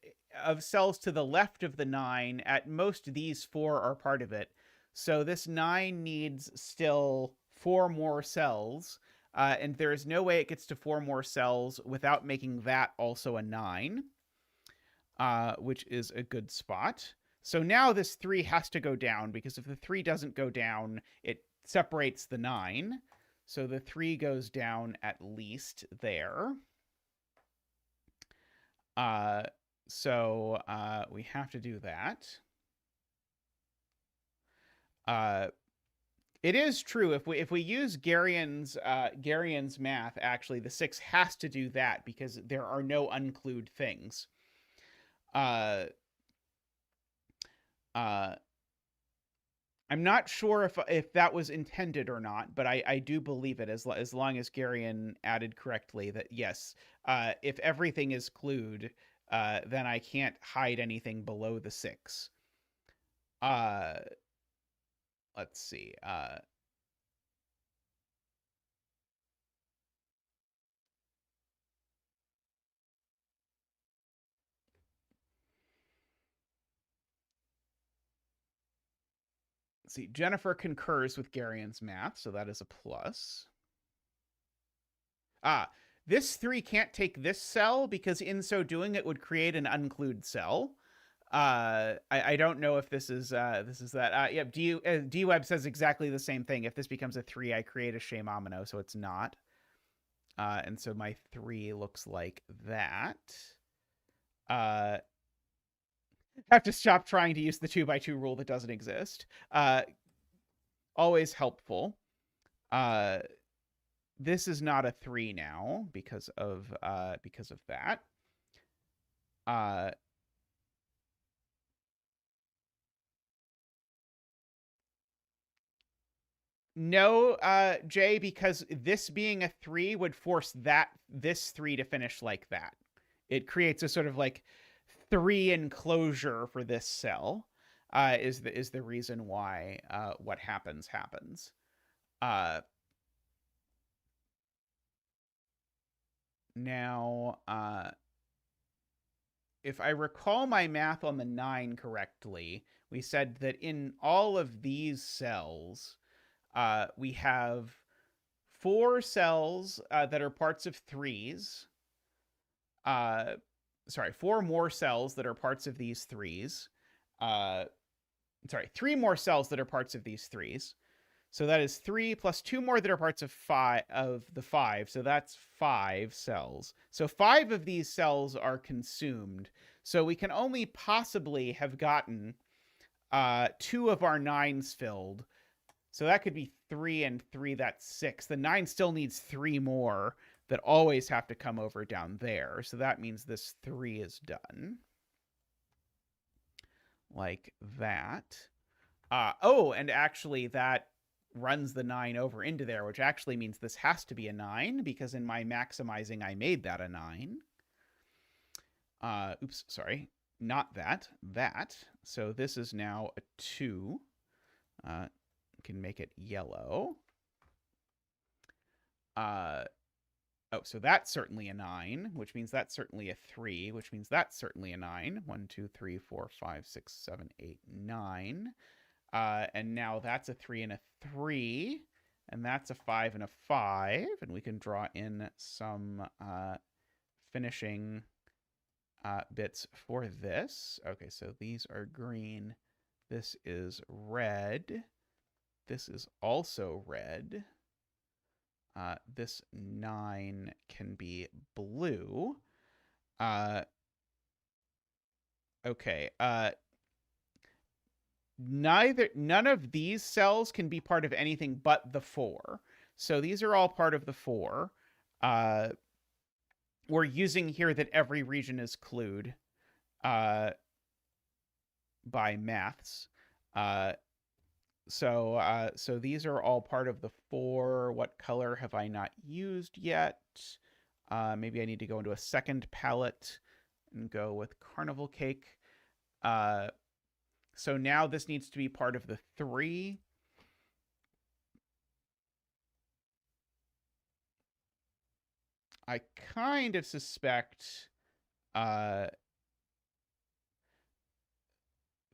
of cells to the left of the 9, at most these 4 are part of it. So this 9 needs still 4 more cells, and there is no way it gets to 4 more cells without making that also a 9, which is a good spot. So now this 3 has to go down, because if the 3 doesn't go down, it separates the 9. So the 3 goes down at least there. So we have to do that. It is true if we use Garian's math, actually the 6 has to do that because there are no unclude things. I'm not sure if that was intended or not, but I do believe it as long as Garian added correctly that yes, if everything is clued, then I can't hide anything below the 6. Let's see. See, Jennifer concurs with Garian's math, so that is a plus. This 3 can't take this cell because in so doing it would create an unclued cell. I don't know if this is that. Yep, D-Web says exactly the same thing. If this becomes a 3, I create a Shamamino, so it's not. And so my 3 looks like that. Have to stop trying to use the 2x2 rule that doesn't exist. Always helpful. This is not a 3 now because of that. No, Jay, because this being a 3 would force this 3 to finish like that. It creates a sort of like 3 enclosure for this cell. Is the reason why what happens. Now, if I recall my math on the 9 correctly, we said that in all of these cells, we have 4 cells that are parts of 3s. Sorry, 4 more cells that are parts of these 3s. Sorry, 3 more cells that are parts of these 3s. So that is 3 plus 2 more that are parts of 5. So that's 5 cells. So 5 of these cells are consumed. So we can only possibly have gotten 2 of our 9s filled. So that could be 3 and 3. That's 6. The 9 still needs 3 more that always have to come over down there. So that means this 3 is done. Like that. Oh, and actually that runs the 9 over into there, which actually means this has to be a 9 because in my maximizing I made that a 9. Oops, sorry. Not that. That. So this is now a 2. Can make it yellow. Oh, so that's certainly a 9, which means that's certainly a 3, which means that's certainly a 9. 1, 2, 3, 4, 5, 6, 7, 8, 9. And now that's a 3 and a 3. And that's a 5 and a 5. And we can draw in some finishing bits for this. Okay, so these are green. This is red. This is also red. This 9 can be blue. Okay. None of these cells can be part of anything but the 4. So these are all part of the 4. We're using here that every region is clued by maths. So these are all part of the 4. What color have I not used yet? Maybe I need to go into a second palette and go with Carnival Cake. So now this needs to be part of the 3. I kind of suspect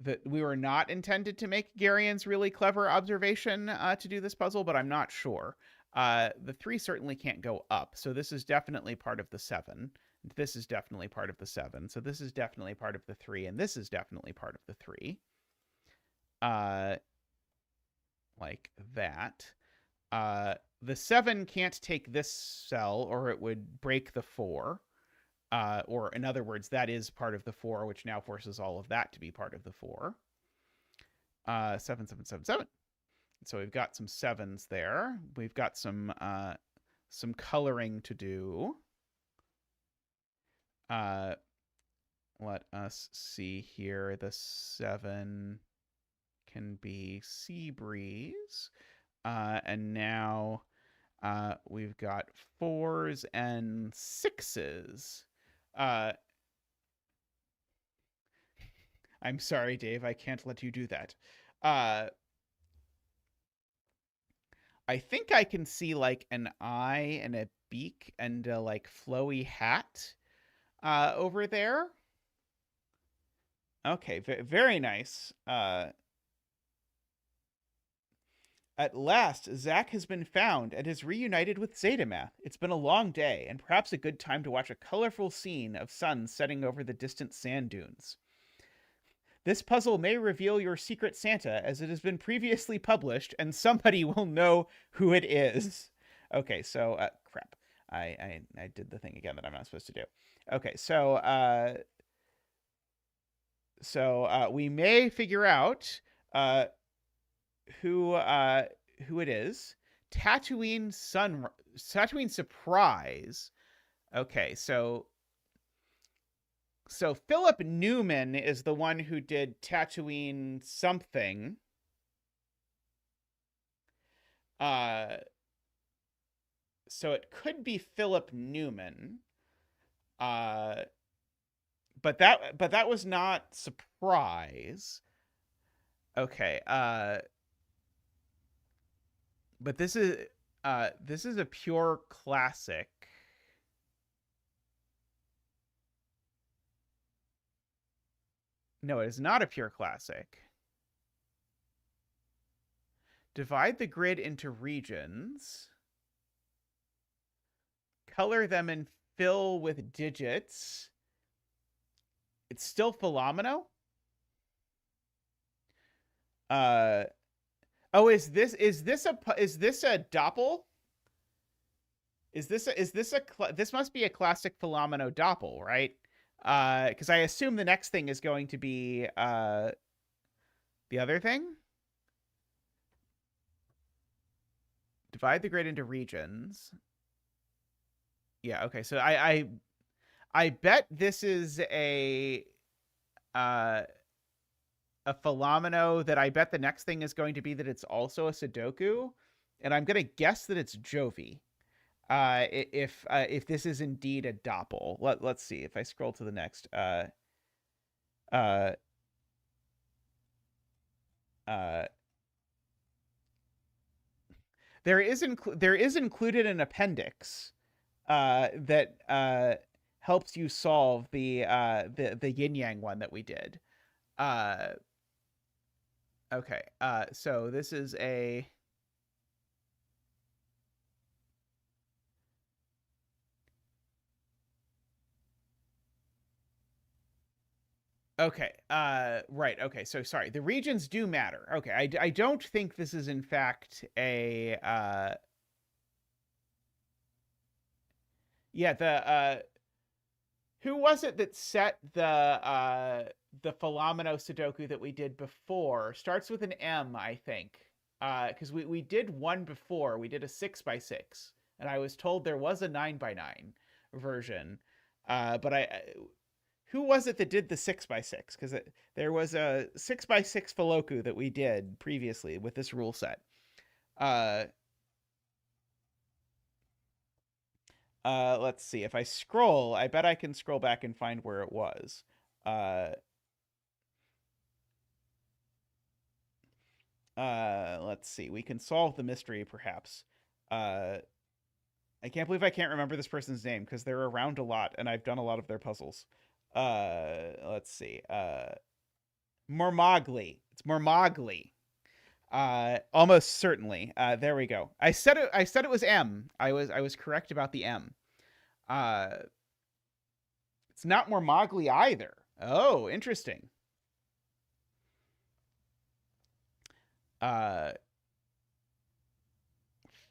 that we were not intended to make Garian's really clever observation to do this puzzle, but I'm not sure. The 3 certainly can't go up, so this is definitely part of the 7. This is definitely part of the 7. So this is definitely part of the 3, and this is definitely part of the 3. Like that. The 7 can't take this cell, or it would break the 4. Or in other words, that is part of the 4, which now forces all of that to be part of the 4. 7, 7, 7, 7. So we've got some 7s there. We've got some coloring to do. Let us see here. The 7 can be sea breeze. And now we've got 4s and 6s. I'm sorry, Dave. I can't let you do that. I think I can see like an eye and a beak and a like flowy hat over there. Okay, very nice. At last, Zack has been found and is reunited with Zetamath. It's been a long day, and perhaps a good time to watch a colorful scene of sun setting over the distant sand dunes. This puzzle may reveal your secret Santa, as it has been previously published, and somebody will know who it is. Okay, so crap. I did the thing again that I'm not supposed to do. Okay, so we may figure out who it is. Tatooine Surprise. Okay, so Philip Newman is the one who did Tatooine something. So it could be Philip Newman. But that was not Surprise. Okay, but this is a pure classic. No, it is not a pure classic. Divide the grid into regions. Color them and fill with digits. It's still Fillomino? Oh, is this a doppel? This must be a classic Fillomino doppel, right? Because I assume the next thing is going to be the other thing. Divide the grid into regions. Yeah, okay. So I bet this is a Fillomino that I bet the next thing is going to be that it's also a Sudoku, and I'm going to guess that it's Jovi. If this is indeed a doppel. Let's see. If I scroll to the next there is included an appendix that helps you solve the yin yang one that we did. Okay. So this is a okay. Right. Okay. So sorry. The regions do matter. Okay. I don't think this is in fact a yeah, the who was it that set the Fillomino Sudoku that we did before? Starts with an M, I think. Because we did one before. We did a 6x6, and I was told there was a 9x9 version. But who was it that did the 6x6? Because there was a 6x6 Filoku that we did previously with this rule set. Let's see. If I scroll, I bet I can scroll back and find where it was. Let's see. We can solve the mystery, perhaps. I can't believe I can't remember this person's name because they're around a lot and I've done a lot of their puzzles. Let's see. Mormogli. It's Mormogli. Almost certainly. There we go. I said it was M. I was correct about the M. It's not Mormogli either. Oh, interesting.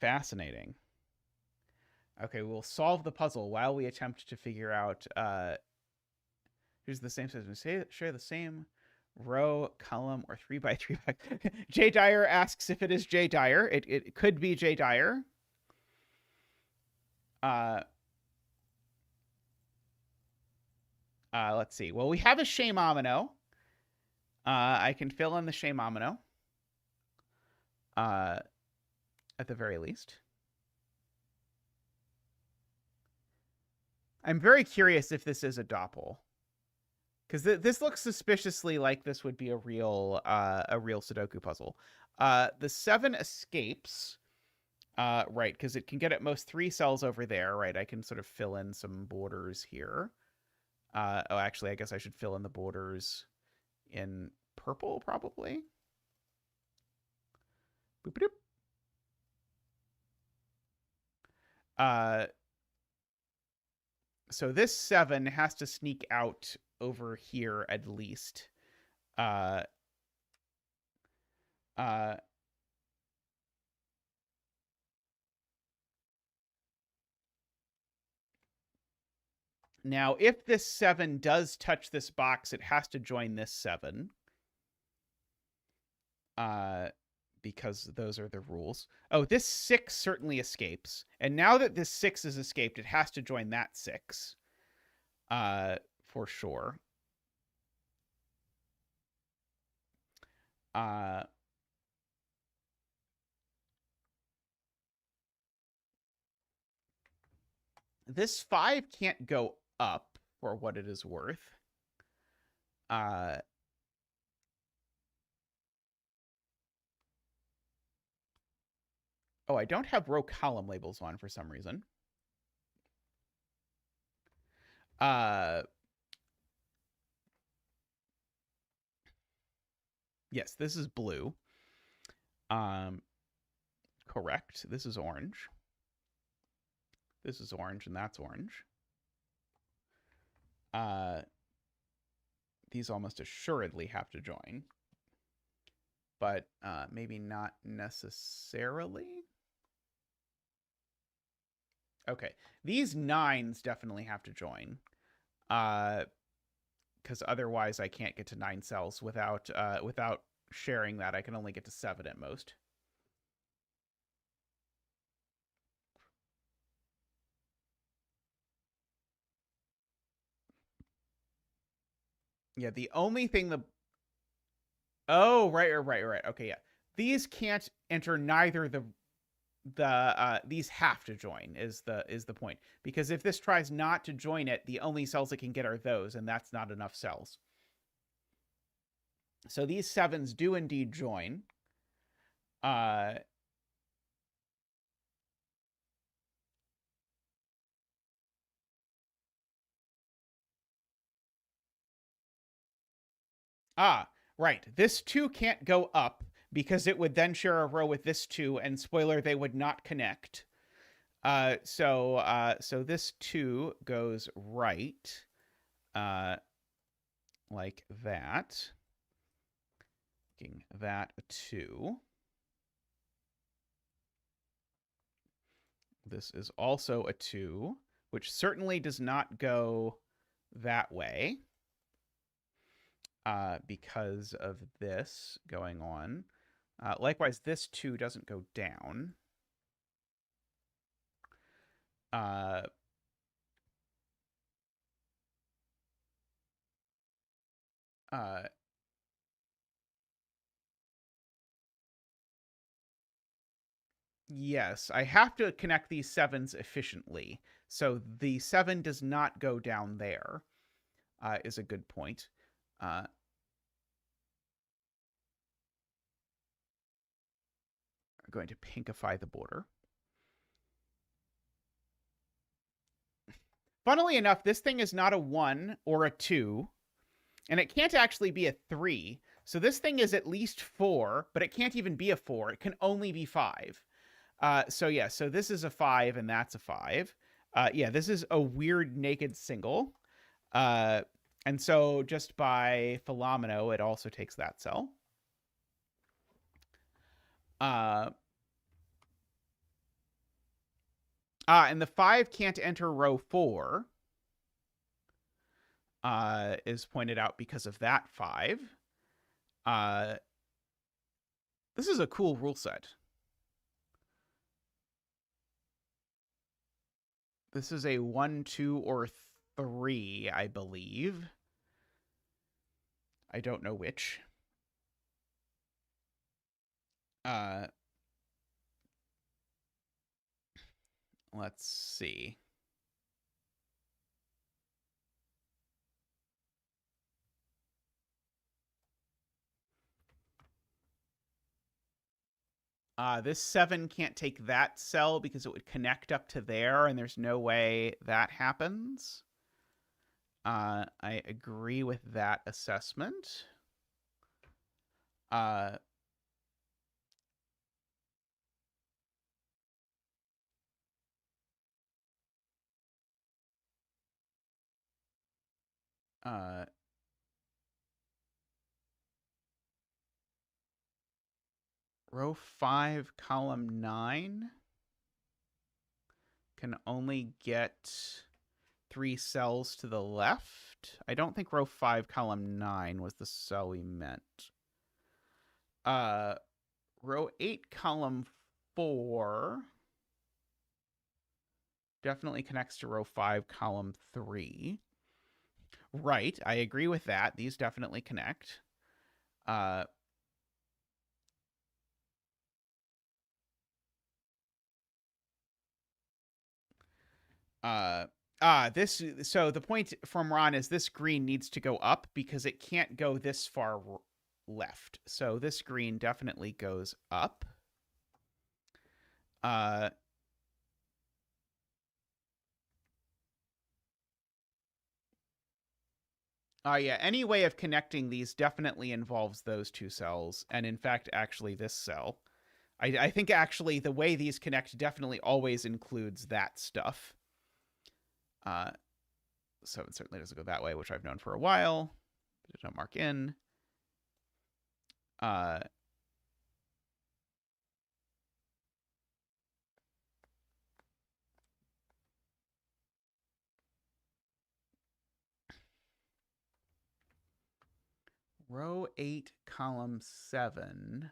Fascinating. Okay, we'll solve the puzzle while we attempt to figure out. Here's the same system. Share the same row, column, or 3x3. Jay Dyer asks if it is Jay Dyer. It could be Jay Dyer. Let's see. Well, we have a Shame-omino. I can fill in the Shame-omino. At the very least. I'm very curious if this is a doppel. Because this looks suspiciously like this would be a real Sudoku puzzle. The 7 escapes, right, because it can get at most 3 cells over there, right? I can sort of fill in some borders here. Oh, actually, I guess I should fill in the borders in purple, probably. Boop-a-doop. So this 7 has to sneak out over here at least. Now, if this 7 does touch this box, it has to join this 7. Because those are the rules. Oh, this 6 certainly escapes. And now that this 6 is escaped, it has to join that 6. For sure. This 5 can't go up for what it is worth. Oh, I don't have row column labels on for some reason. Yes, this is blue. Correct. This is orange. This is orange, and that's orange. These almost assuredly have to join. But maybe not necessarily. Okay, these 9s definitely have to join. Because otherwise I can't get to 9 cells without sharing that. I can only get to 7 at most. Yeah, the only thing Oh, right. Okay, yeah. These can't enter neither these have to join is the point. Because if this tries not to join it, the only cells it can get are those, and that's not enough cells. So these 7s do indeed join. Right. This 2 can't go up because it would then share a row with this 2, and spoiler, they would not connect. So this 2 goes right, like that. Making that a 2. This is also a 2, which certainly does not go that way. Because of this going on. Likewise, this 2 doesn't go down. Yes, I have to connect these 7s efficiently. So the 7 does not go down there, is a good point. I'm going to pinkify the border. Funnily enough, this thing is not a 1 or a 2, and it can't actually be a 3. So this thing is at least 4, but it can't even be a 4. It can only be 5. So yeah, so this is a 5, and that's a 5. Yeah, this is a weird naked single. And so just by Fillomino, it also takes that cell. And the 5 can't enter row 4, is pointed out because of that 5. This is a cool rule set. This is a 1, 2, or 3, I believe. I don't know which. Let's see. This 7 can't take that cell because it would connect up to there, and there's no way that happens. I agree with that assessment. Row 5, column 9 can only get 3 cells to the left. I don't think row 5, column 9 was the cell we meant. Row 8, column 4 definitely connects to row 5, column 3. Right, I agree with that. These definitely connect. So the point from Ron is this green needs to go up because it can't go this far left. So this green definitely goes up. Yeah, any way of connecting these definitely involves those 2 cells. And in fact, actually this cell. I think actually the way these connect definitely always includes that stuff. So it certainly doesn't go that way, which I've known for a while. Don't mark in. Row 8, column 7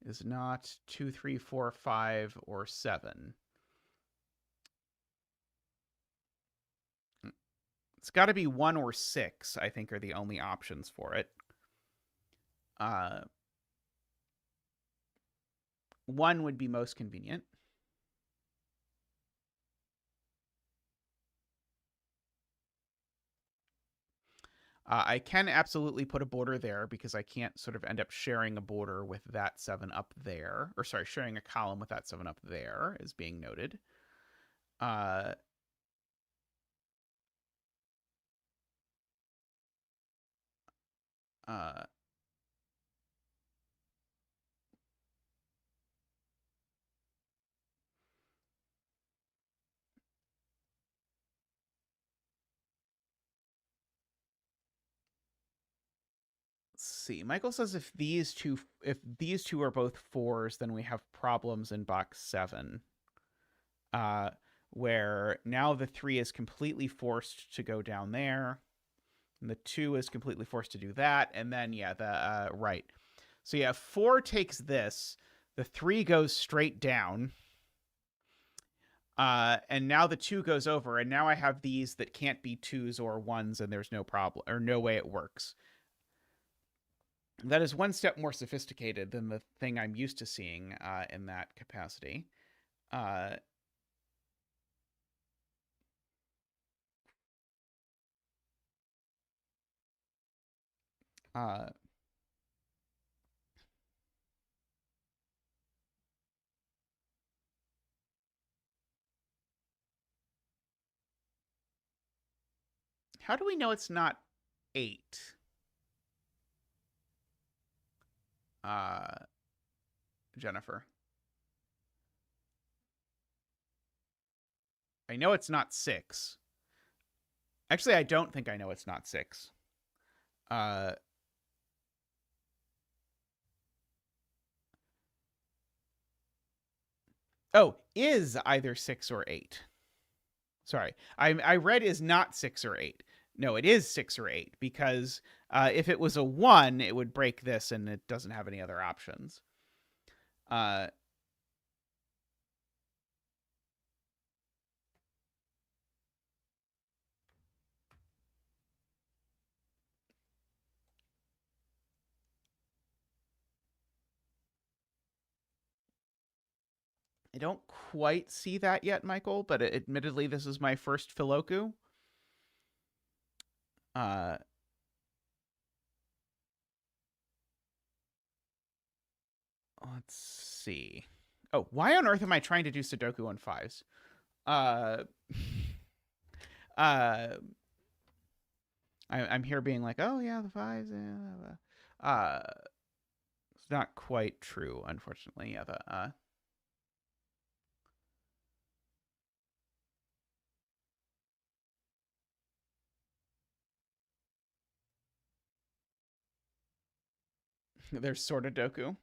is not 2, 3, 4, 5, or 7. It's got to be 1 or 6, I think, are the only options for it. 1 would be most convenient. I can absolutely put a border there because I can't sort of end up sharing a border with that 7 up there. Or sorry, sharing a column with that 7 up there is being noted. Let's see. Michael says if these two are both 4s, then we have problems in box 7. Where now the 3 is completely forced to go down there, and the 2 is completely forced to do that, and then yeah, the right. So yeah, 4 takes this, the 3 goes straight down, and now the 2 goes over, and now I have these that can't be 2s or 1s, and there's no problem or no way it works. That is one step more sophisticated than the thing I'm used to seeing in that capacity. How do we know it's not 8? Jennifer. I know it's not 6. Actually, I don't think I know it's not 6. Oh, is either 6 or 8. Sorry, I read is not 6 or 8. No, it is 6 or 8 because if it was a 1, it would break this and it doesn't have any other options. Uh, I don't quite see that yet, Michael, but admittedly, this is my first Filoku. Let's see. Oh, why on earth am I trying to do Sudoku on 5s? I'm here being like, oh yeah, the 5s. Yeah. It's not quite true, unfortunately. Yeah, there's sort of Doku.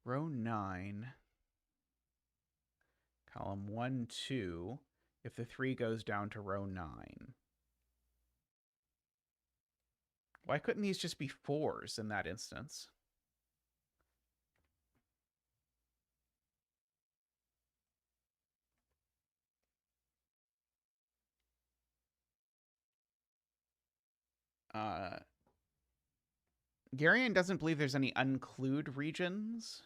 Row 9, column 1, 2, if the 3 goes down to row 9. Why couldn't these just be 4s in that instance? Garion doesn't believe there's any unclued regions.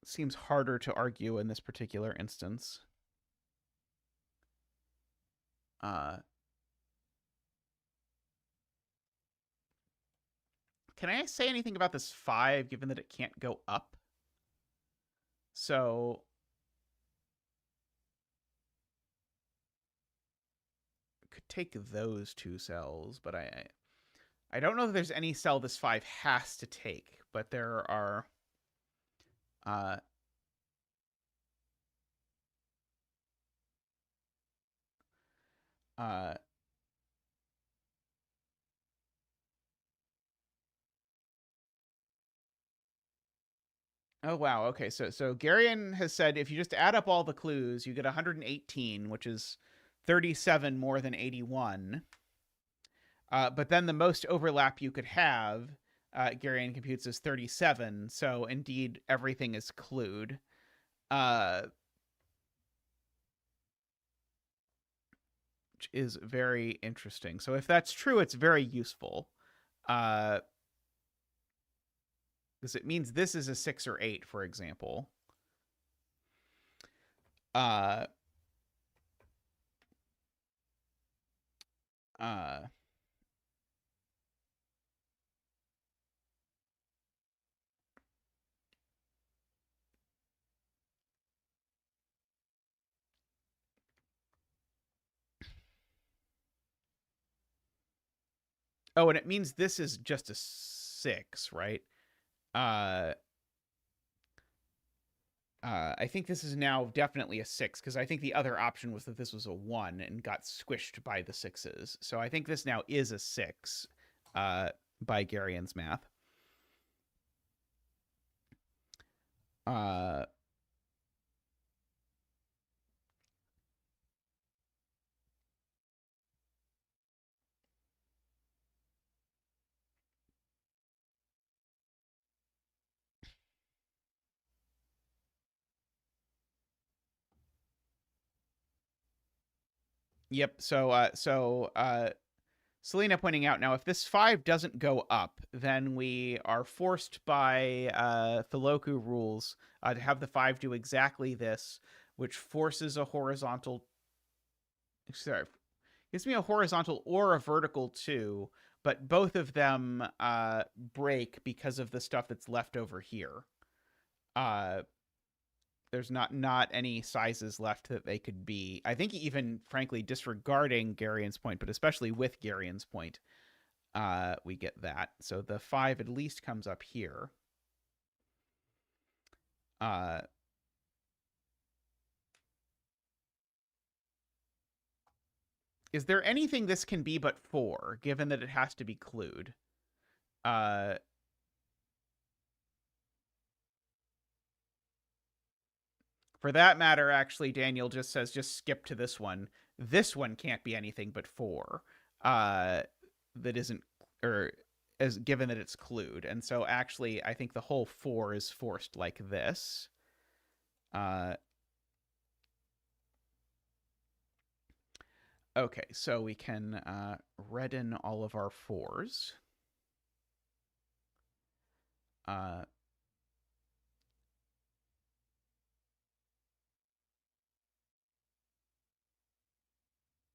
Seems harder to argue in this particular instance. Can I say anything about this 5, given that it can't go up? So could take those 2 cells, but I don't know that there's any cell this 5 has to take, but there are oh wow, okay. So Garion has said if you just add up all the clues, you get 118, which is 37 more than 81. But then the most overlap you could have, Garion computes as 37. So indeed, everything is clued. Which is very interesting. So if that's true, it's very useful. Because it means this is a 6 or 8, for example. Oh, and it means this is just a 6, right? I think this is now definitely a 6 because I think the other option was that this was a 1 and got squished by the 6s. So I think this now is a 6 by Garion's math. Yep. So Selena pointing out now, if this 5 doesn't go up, then we are forced by Filoku rules to have the 5 do exactly this, which forces a horizontal. Sorry, gives me a horizontal or a vertical 2, but both of them break because of the stuff that's left over here. There's not any sizes left that they could be. I think even, frankly, disregarding Garion's point, but especially with Garion's point, we get that. So the 5 at least comes up here. Is there anything this can be but 4, given that it has to be clued? For that matter, actually, Daniel just says, just skip to this one. This one can't be anything but 4. That isn't, or as given that it's clued. And so actually, I think the whole 4 is forced like this. Okay, so we can redden all of our 4s.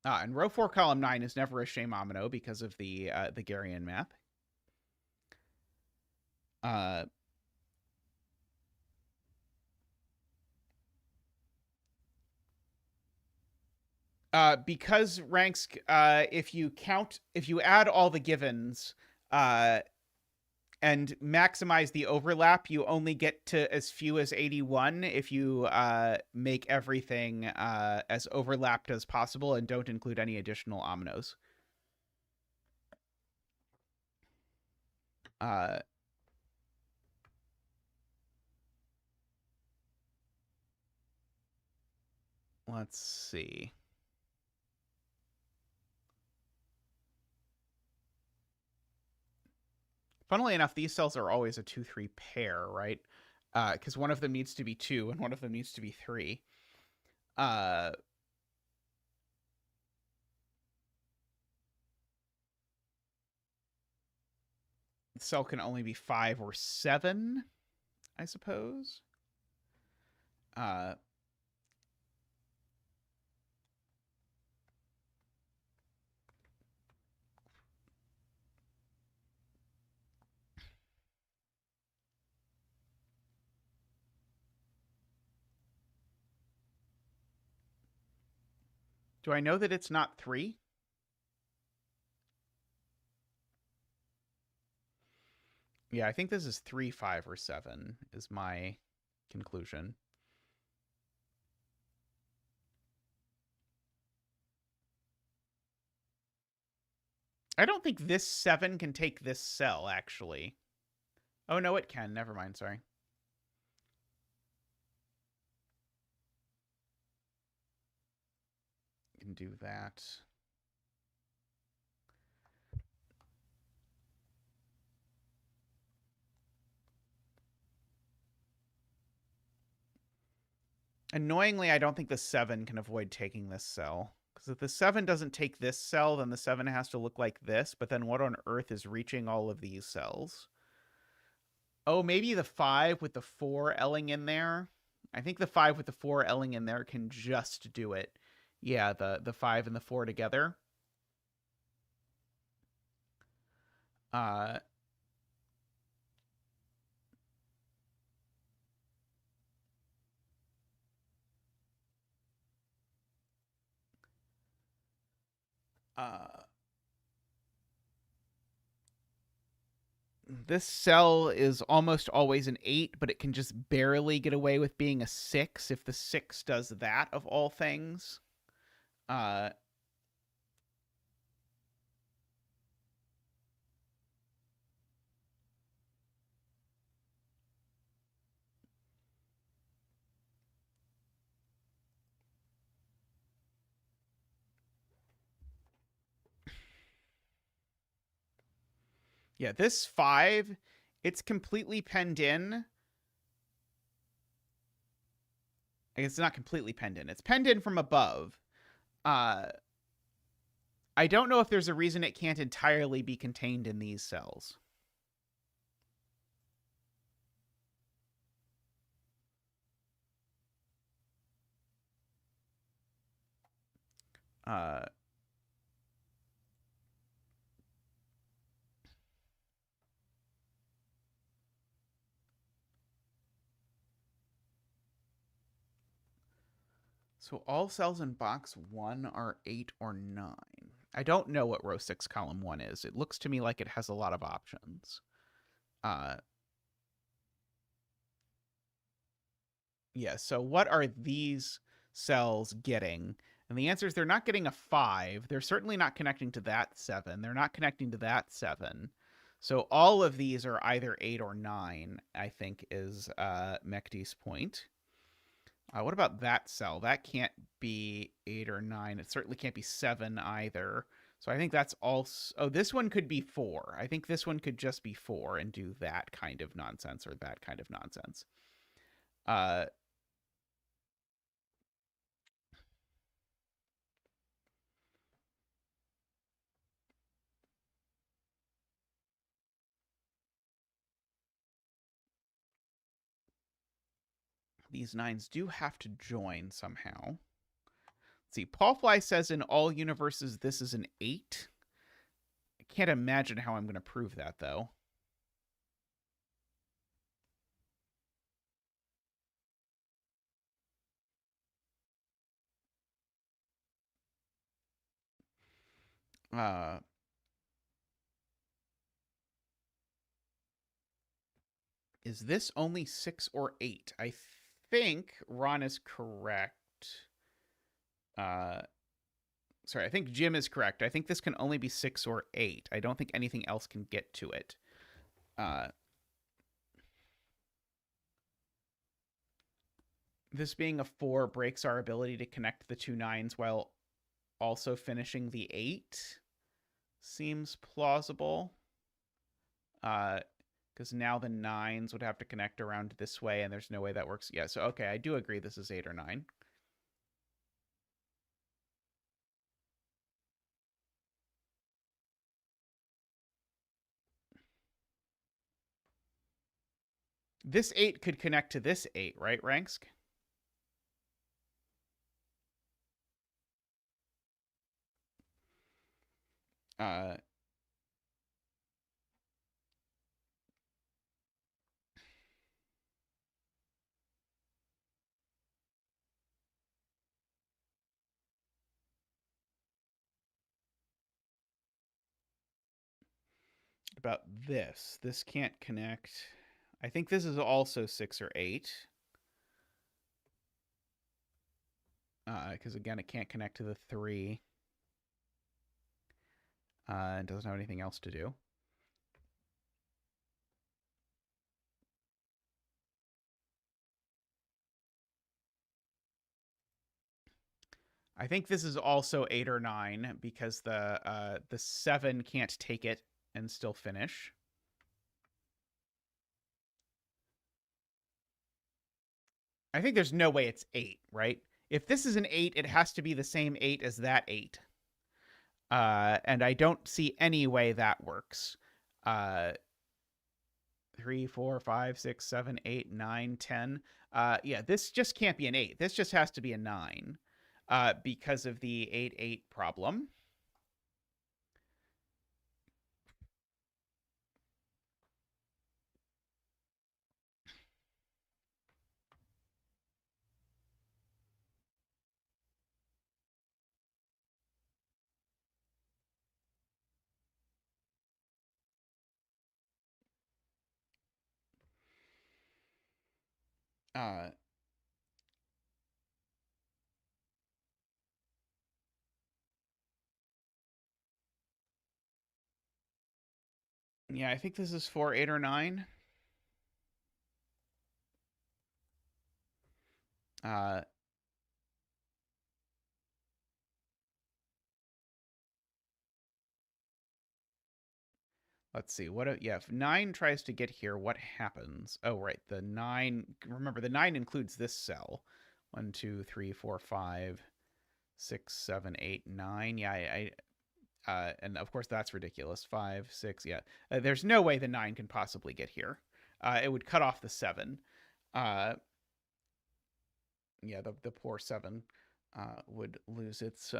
And row 4, column 9 is never a Shemamino because of the Garian map. Because ranks, if you add all the givens and maximize the overlap, you only get to as few as 81 if you make everything as overlapped as possible and don't include any additional omnos. Let's see. Funnily enough, these cells are always a 2-3 pair, right? Because one of them needs to be 2 and one of them needs to be 3. The cell can only be 5 or 7, I suppose. Do I know that it's not 3? Yeah, I think this is 3, 5, or 7 is my conclusion. I don't think this 7 can take this cell, actually. Oh, no, it can. Never mind, sorry. Can do that. Annoyingly, I don't think the 7 can avoid taking this cell. Because if the 7 doesn't take this cell, then the 7 has to look like this. But then what on earth is reaching all of these cells? Oh, maybe the 5 with the 4 L-ing in there? I think the 5 with the 4 L-ing in there can just do it. Yeah, the 5 and the 4 together. This cell is almost always an 8, but it can just barely get away with being a 6 if the 6 does that, of all things. Yeah, this 5, it's completely penned in. I guess it's not completely penned in. It's penned in from above. I don't know if there's a reason it can't entirely be contained in these cells. So all cells in box 1 are 8 or 9. I don't know what row 6, column 1 is. It looks to me like it has a lot of options. Yeah, so what are these cells getting? And the answer is they're not getting a 5. They're certainly not connecting to that 7. They're not connecting to that 7. So all of these are either 8 or 9, I think, is Mekti's point. What about that cell? That can't be 8 or 9. It certainly can't be 7 either. So I think that's also... Oh, this one could be 4. I think this one could just be 4 and do that kind of nonsense or that kind of nonsense. These 9s do have to join somehow. Let's see, Paulfly says in all universes this is an 8. I can't imagine how I'm going to prove that, though. Is this only 6 or 8? I think Ron is correct. Sorry, I think Jim is correct. I think this can only be 6 or 8. I don't think anything else can get to it. This being a 4 breaks our ability to connect the two 9s while also finishing the 8. Seems plausible. Because now the 9s would have to connect around this way, and there's no way that works. Yeah, so okay, I do agree this is 8 or 9. This 8 could connect to this 8, right, Ranksk? About this. This can't connect. I think this is also 6 or 8. Because, again, it can't connect to the 3. It doesn't have anything else to do. I think this is also 8 or 9 because the 7 can't take it and still finish. I think there's no way it's 8, right? If this is an 8, it has to be the same 8 as that 8. And I don't see any way that works. 3, 4, 5, 6, 7, 8, 9, 10. Yeah, this just can't be an 8. This just has to be a 9 because of the 8, 8 problem. Yeah, I think this is 4, 8, or 9. Let's see. Yeah, if 9 tries to get here, what happens? Oh, right. The 9. Remember, the 9 includes this cell. 1, 2, 3, 4, 5, 6, 7, 8, 9. Yeah, and of course that's ridiculous. 5, 6. Yeah, there's no way the 9 can possibly get here. It would cut off the 7. Yeah, the poor 7 would lose its.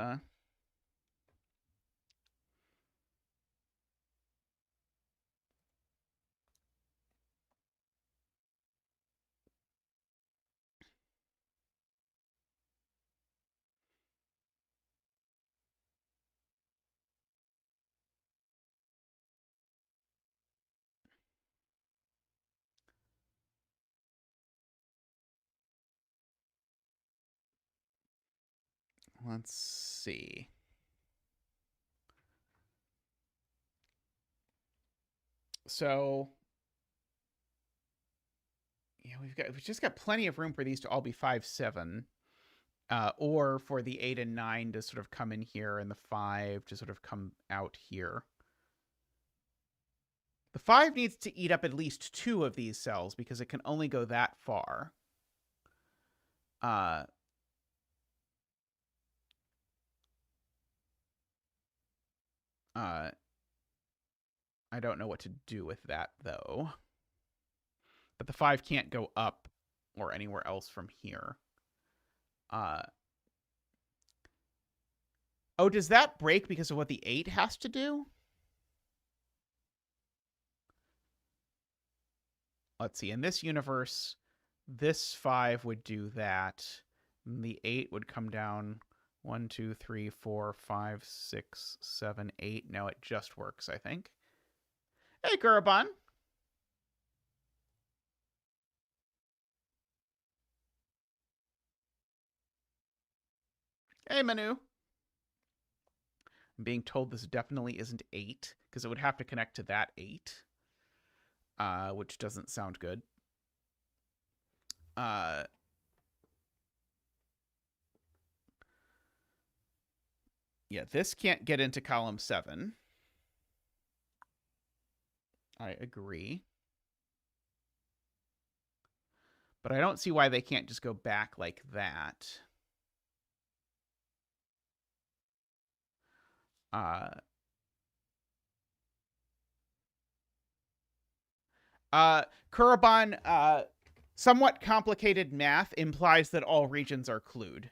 let's see. So yeah, we've just got plenty of room for these to all be 5-7. Or for the 8 and 9 to sort of come in here and the 5 to sort of come out here. The 5 needs to eat up at least 2 of these cells because it can only go that far. I don't know what to do with that, though. But the 5 can't go up or anywhere else from here. Oh, does that break because of what the 8 has to do? Let's see. In this universe, this 5 would do that. And the 8 would come down 1, 2, 3, 4, 5, 6, 7, 8. No, it just works, I think. Hey, Gurabon. Hey, Manu. I'm being told this definitely isn't 8 because it would have to connect to that 8, which doesn't sound good. Yeah, this can't get into column 7. I agree. But I don't see why they can't just go back like that. Kurabon, somewhat complicated math implies that all regions are clued.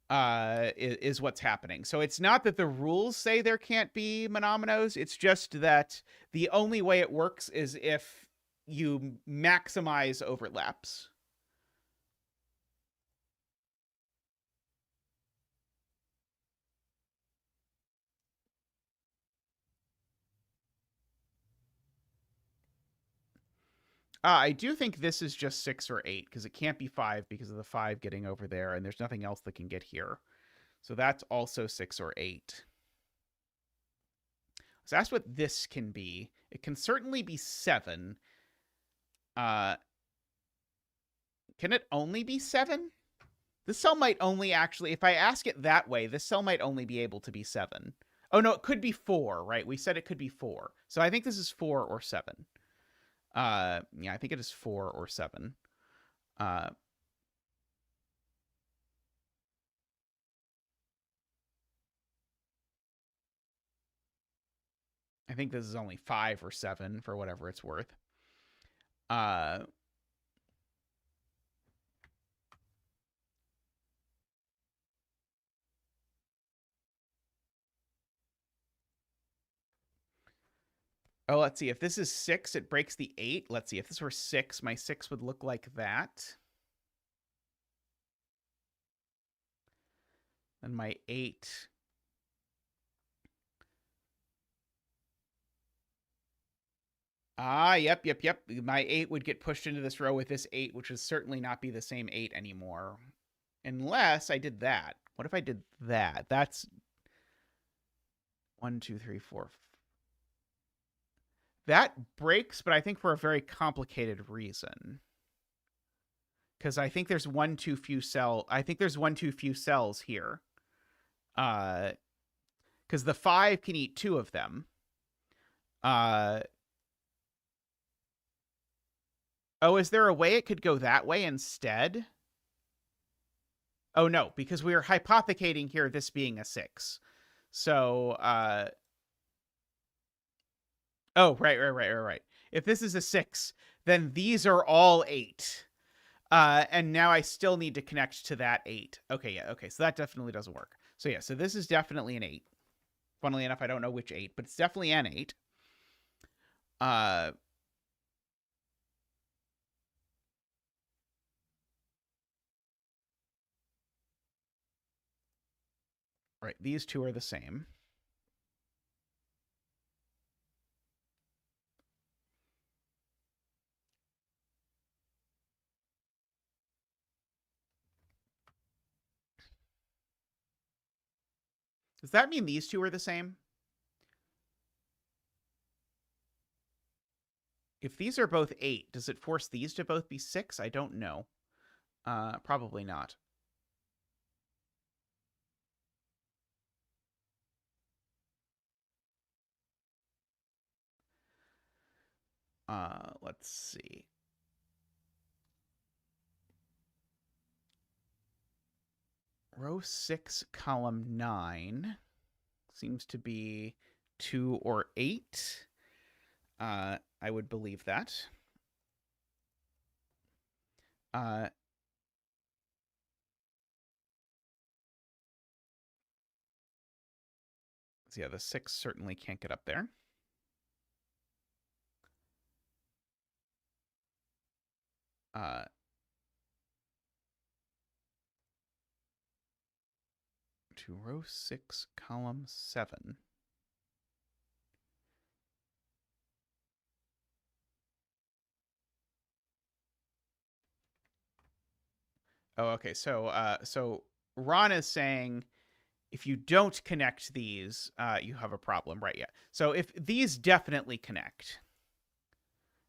Is what's happening. So it's not that the rules say there can't be monominos. It's just that the only way it works is if you maximize overlaps. I do think this is just 6 or 8 because it can't be 5 because of the 5 getting over there, and there's nothing else that can get here. So that's also 6 or 8. So that's what this can be. It can certainly be 7. Can it only be 7? This cell might only actually, if I ask it that way, this cell might only be able to be 7. Oh, no, it could be 4, right? We said it could be 4. So I think this is 4 or 7. Yeah, I think it is 4 or 7. I think this is only 5 or 7 for whatever it's worth. Oh, let's see. If this is 6, it breaks the 8. Let's see. If this were 6, my 6 would look like that. And my 8. Yep. My 8 would get pushed into this row with this 8, which would certainly not be the same 8 anymore. Unless I did that. What if I did that? That's 1, 2, 3, 4. That breaks, but I think for a very complicated reason. Because I think there's one too few cells here. Because the 5 can eat 2 of them. Oh, is there a way it could go that way instead? Oh, no, because we are hypothecating here this being a 6. So, oh, right. If this is a 6, then these are all 8. And now I still need to connect to that 8. Okay, so that definitely doesn't work. So yeah, so this is definitely an 8. Funnily enough, I don't know which 8, but it's definitely an 8. Right, these two are the same. Does that mean these two are the same? If these are both 8, does it force these to both be 6? I don't know. Probably not. Let's see. Row 6, column 9 seems to be 2 or 8. I would believe that. So yeah, the 6 certainly can't get up there. To row 6, column 7. Oh, okay. So Ron is saying if you don't connect these, you have a problem, right? Yeah. So if these definitely connect.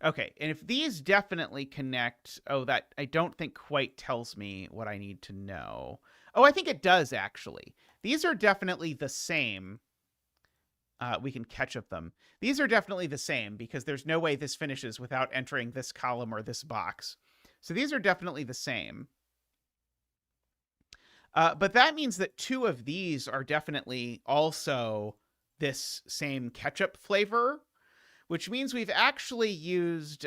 Okay, and if these definitely connect, that I don't think quite tells me what I need to know. Oh, I think it does actually. These are definitely the same. We can catch up them. These are definitely the same because there's no way this finishes without entering this column or this box. So these are definitely the same. But that means that 2 of these are definitely also this same ketchup flavor, which means we've actually used...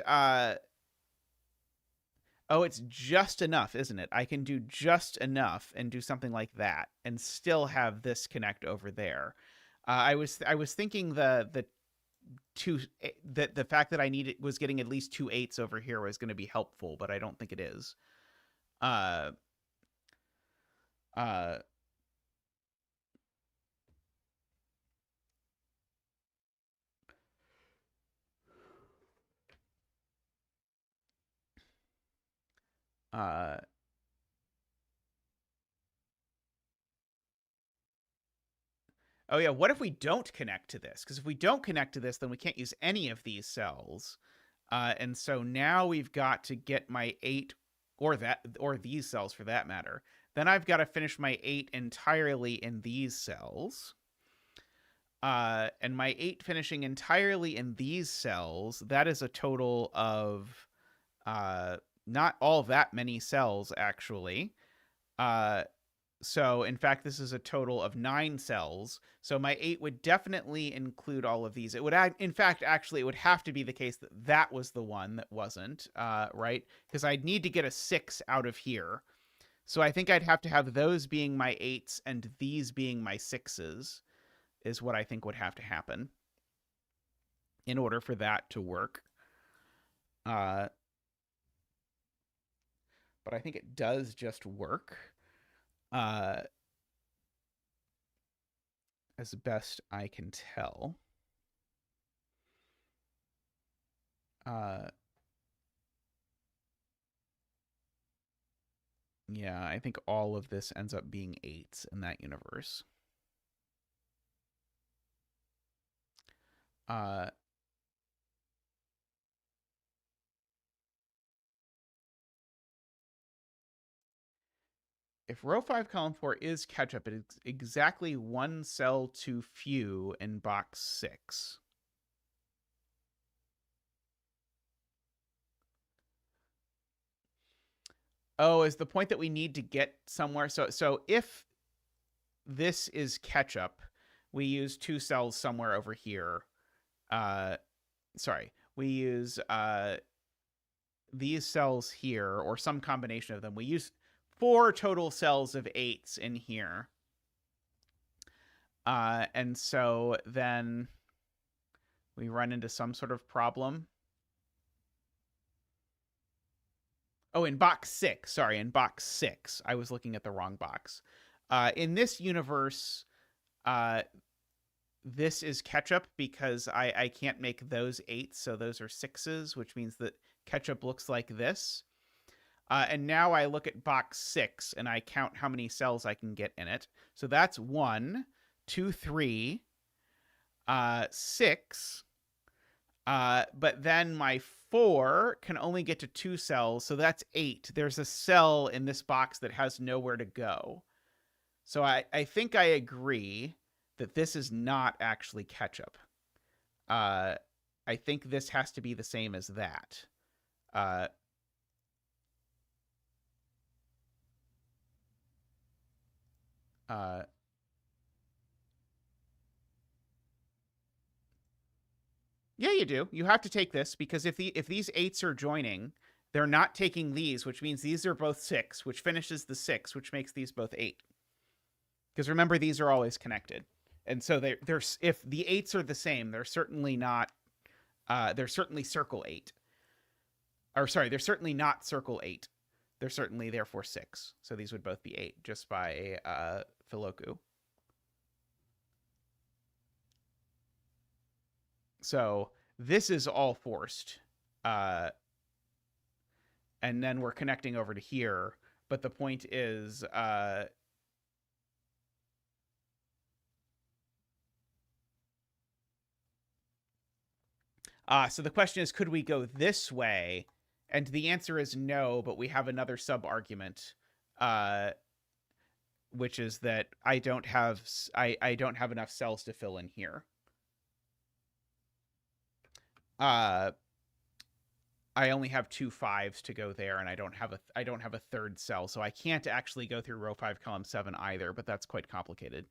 it's just enough, isn't it? I can do just enough and do something like that and still have this connect over there. I was thinking the fact that I was getting at least 2 8s over here was going to be helpful, but I don't think it is. Uh, uh, Oh yeah, what if we don't connect to this? Because if we don't connect to this, then we can't use any of these cells. And so now we've got to get my 8 or these cells for that matter. Then I've got to finish my 8 entirely in these cells. And my 8 finishing entirely in these cells, that is a total of not all that many cells, actually. So, in fact, this is a total of 9 cells. So my 8 would definitely include all of these. It would, in fact, actually, it would have to be the case that that was the one that wasn't, right? Because I'd need to get a 6 out of here. So I think I'd have to have those being my 8s and these being my 6s is what I think would have to happen in order for that to work. But I think it does just work. As best I can tell. Yeah, I think all of this ends up being 8s in that universe. If row 5, column 4 is catch-up, it is exactly 1 cell too few in box 6. Oh, is the point that we need to get somewhere? So if this is catch-up, we use 2 cells somewhere over here. We use these cells here, or some combination of them. We use 4 total cells of 8s in here. And so then we run into some sort of problem. Oh, in box 6. Sorry, in box 6. I was looking at the wrong box. In this universe, this is ketchup because I can't make those 8s, so those are 6s, which means that ketchup looks like this. And now I look at box 6 and I count how many cells I can get in it. So that's 1, 2, 3, 6. But then my 4 can only get to 2 cells, so that's 8. There's a cell in this box that has nowhere to go. So I think I agree that this is not actually ketchup. I think this has to be the same as that. Yeah, you do. You have to take this because if these 8s are joining, they're not taking these, which means these are both 6, which finishes the 6, which makes these both 8. Because remember, these are always connected, and so they're if the 8s are the same, they're certainly not. They're certainly circle 8. Or sorry, they're certainly not circle 8. They're certainly therefore 6. So these would both be 8 just by Filloku. So this is all forced. And then we're connecting over to here. But the point is, so the question is, could we go this way? And the answer is no, but we have another sub-argument, which is that I don't have enough cells to fill in here. I only have 2 5s to go there, and I don't have a third cell, so I can't actually go through row 5, column 7 either. But that's quite complicated.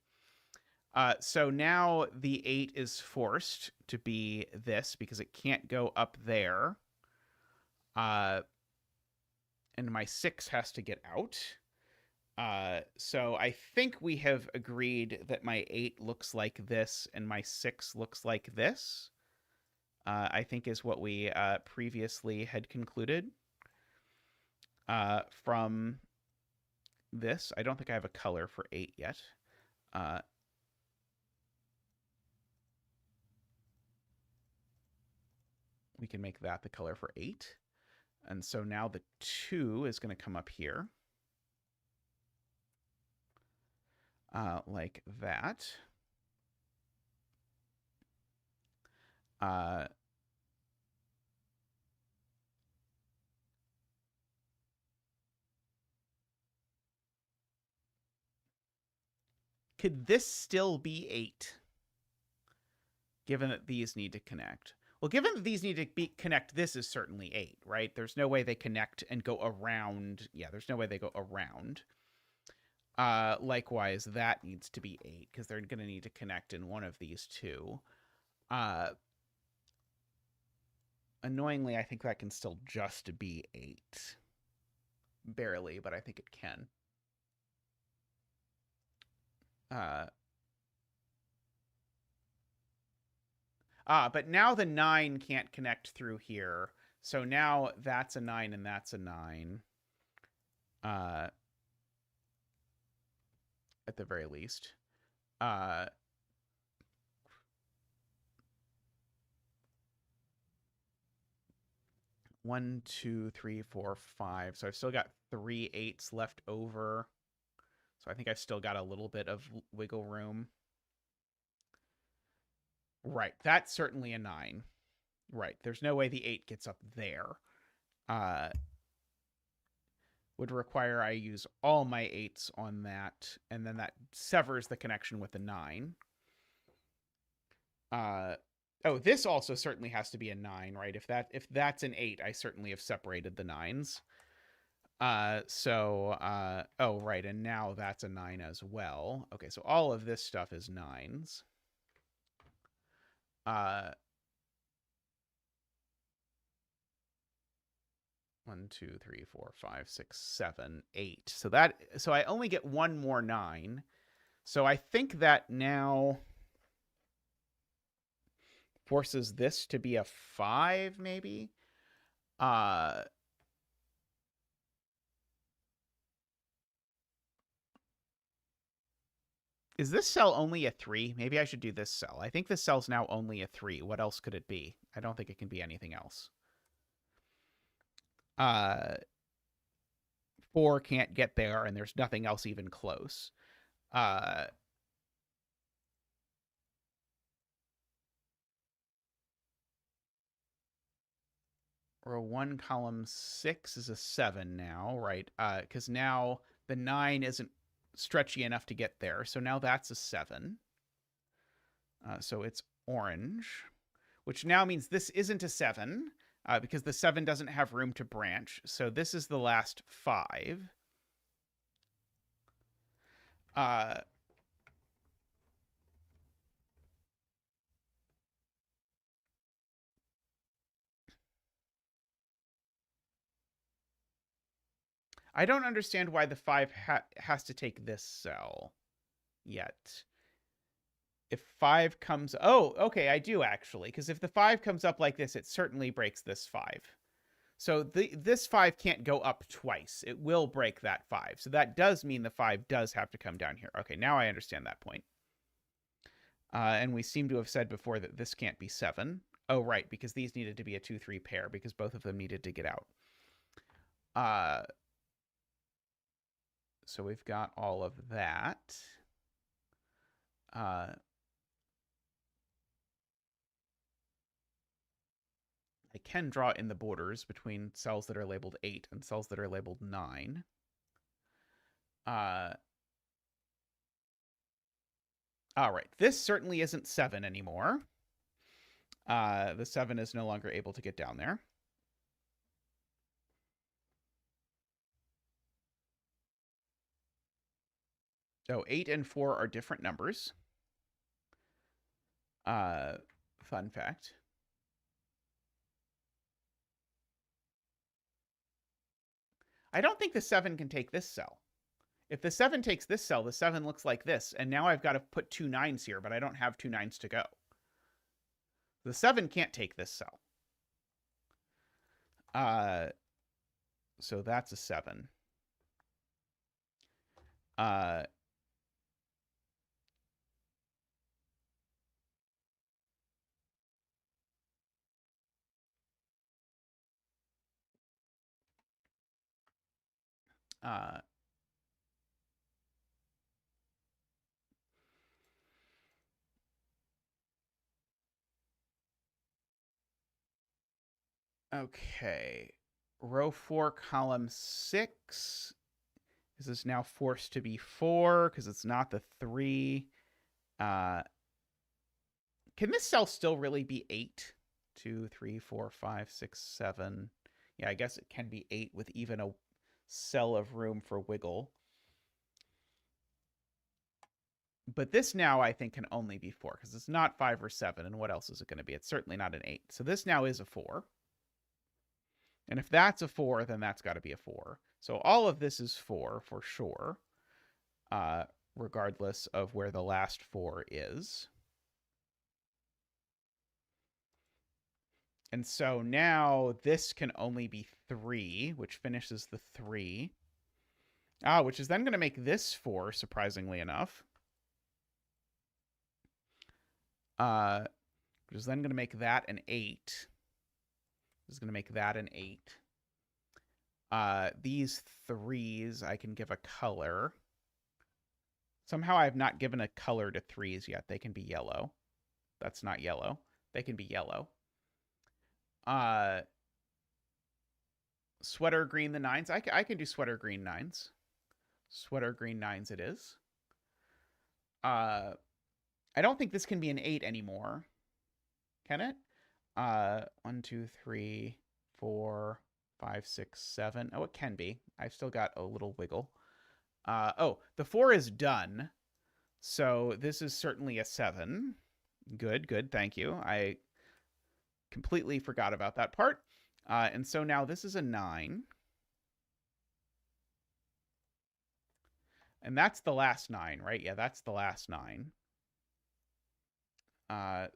So now the 8 is forced to be this because it can't go up there. And my 6 has to get out. So I think we have agreed that my 8 looks like this and my 6 looks like this. I think is what we previously had concluded from this. I don't think I have a color for 8 yet. We can make that the color for 8. And so now the 2 is going to come up here. Like that. Could this still be 8? Given that these need to connect. Well, given that these need to connect, this is certainly 8, right? There's no way they connect and go around. Yeah, there's no way they go around. Likewise, that needs to be 8 because they're going to need to connect in one of these two. Annoyingly, I think that can still just be 8. Barely, but I think it can. But now the 9 can't connect through here. So now that's a 9 and that's a 9. At the very least. 1, 2, 3, 4, 5. So I've still got 3 8s left over. So I think I've still got a little bit of wiggle room. Right. That's certainly a 9. Right. There's no way the 8 gets up there. Would require I use all my 8s on that, and then that severs the connection with the 9. Oh, this also certainly has to be a 9, right? If that's an 8, I certainly have separated the 9s. Oh, right, and now that's a 9 as well. Okay, so all of this stuff is 9s. 1, 2, 3, 4, 5, 6, 7, 8. So I only get one more 9. So I think that now forces this to be a 5, maybe. Is this cell only a 3? Maybe I should do this cell. I think this cell's now only a 3. What else could it be? I don't think it can be anything else. 4 can't get there, and there's nothing else even close. row 1, column 6 is a 7 now, right? Because now the 9 isn't stretchy enough to get there. So now that's a 7. So it's orange, which now means this isn't a 7 because the 7 doesn't have room to branch. So this is the last 5. I don't understand why the 5 has to take this cell yet. If 5 comes... Oh, okay, I do actually. Because if the 5 comes up like this, it certainly breaks this 5. So this 5 can't go up twice. It will break that 5. So that does mean the 5 does have to come down here. Okay, now I understand that point. And we seem to have said before that this can't be 7. Oh, right, because these needed to be a 2-3 pair because both of them needed to get out. So we've got all of that. I can draw in the borders between cells that are labeled 8 and cells that are labeled 9. All right, this certainly isn't 7 anymore. The 7 is no longer able to get down there. So 8 and 4 are different numbers. Fun fact. I don't think the 7 can take this cell. If the 7 takes this cell, the 7 looks like this, and now I've got to put 2 9s here, but I don't have 2 9s to go. The 7 can't take this cell. So that's a 7. Okay. Row 4, column 6. This is now forced to be 4 because it's not the 3. Can this cell still really be 8? 2, 3, 4, 5, 6, 7. Yeah, I guess it can be 8 with even a cell of room for wiggle. But this now, I think, can only be 4 because it's not 5 or 7. And what else is it going to be? It's certainly not an 8. So this now is a 4. And if that's a 4, then that's got to be a 4. So all of this is 4 for sure, regardless of where the last 4 is. And so now this can only be 3, which finishes the 3. Which is then going to make this 4, surprisingly enough. Which is then going to make that an 8. This is going to make that an 8. These 3s, I can give a color. Somehow I have not given a color to 3s yet. They can be yellow. That's not yellow. They can be yellow. Sweater green the 9s. I can do sweater green 9s. Sweater green 9s it is. I don't think this can be an 8 anymore. Can it? 1, 2, 3, 4, 5, 6, 7. Oh, it can be. I've still got a little wiggle. Oh, the 4 is done. So this is certainly a 7. Good, good. Thank you. I completely forgot about that part. And so now this is a 9. And that's the last 9, right? Yeah, that's the last 9.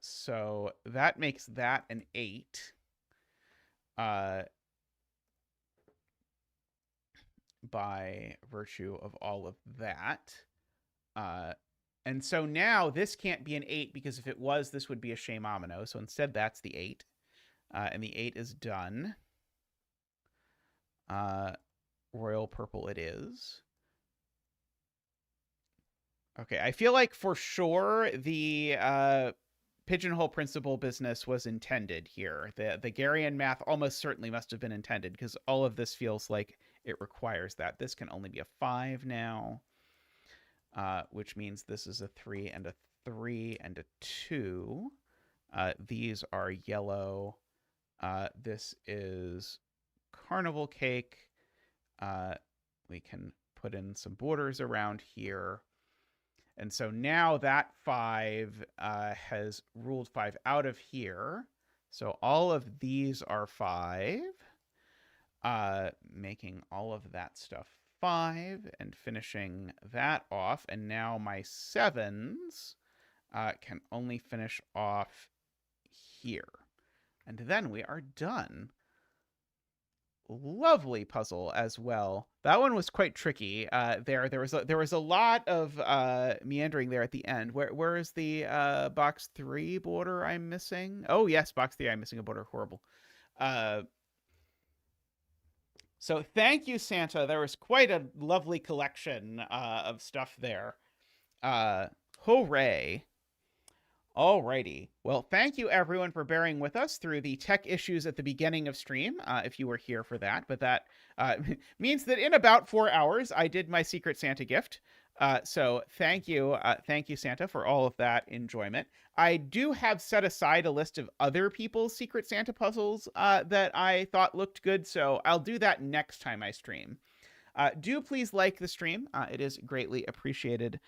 So that makes that an 8. By virtue of all of that. And so now this can't be an 8 because if it was, this would be a Shame-Amino. So instead, that's the 8. And the 8 is done. Royal purple it is. Okay, I feel like for sure the pigeonhole principle business was intended here. The Garian math almost certainly must have been intended, because all of this feels like it requires that. This can only be a 5 now, which means this is a 3 and a 3 and a 2. These are yellow. This is carnival cake. We can put in some borders around here. And so now that 5 has ruled 5 out of here. So all of these are 5, making all of that stuff 5 and finishing that off. And now my 7s can only finish off here. And then we are done. Lovely puzzle as well. That one was quite tricky. There was a lot of meandering there at the end. Where is the box 3 border I'm missing? Oh yes, box 3 I'm missing a border. Horrible. So thank you, Santa. There was quite a lovely collection of stuff there. Hooray. Alrighty. Well, thank you everyone for bearing with us through the tech issues at the beginning of stream, if you were here for that. But that means that in about 4 hours, I did my Secret Santa gift. So thank you, Santa, for all of that enjoyment. I do have set aside a list of other people's Secret Santa puzzles that I thought looked good, so I'll do that next time I stream. Do please like the stream. It is greatly appreciated,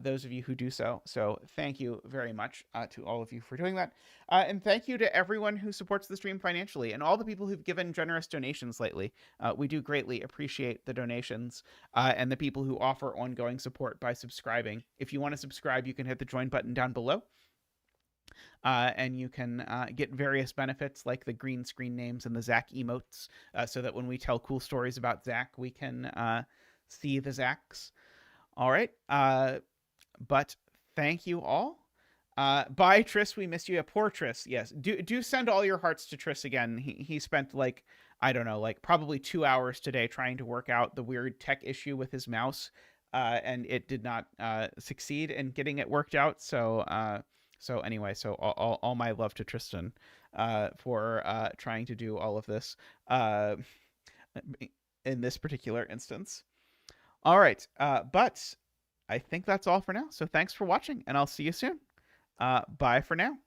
those of you who do so. So thank you very much to all of you for doing that. And thank you to everyone who supports the stream financially and all the people who've given generous donations lately. We do greatly appreciate the donations and the people who offer ongoing support by subscribing. If you want to subscribe, you can hit the join button down below. And you can get various benefits like the green screen names and the Zack emotes, so that when we tell cool stories about Zack, we can see the Zacks. All right. But thank you all. Bye, Triss. We miss you. Poor Triss. Yes. Do send all your hearts to Triss again. He spent I don't know, probably 2 hours today trying to work out the weird tech issue with his mouse. And it did not succeed in getting it worked out. So anyway, so all my love to Tristan for trying to do all of this in this particular instance. All right, but I think that's all for now. So thanks for watching, and I'll see you soon. Bye for now.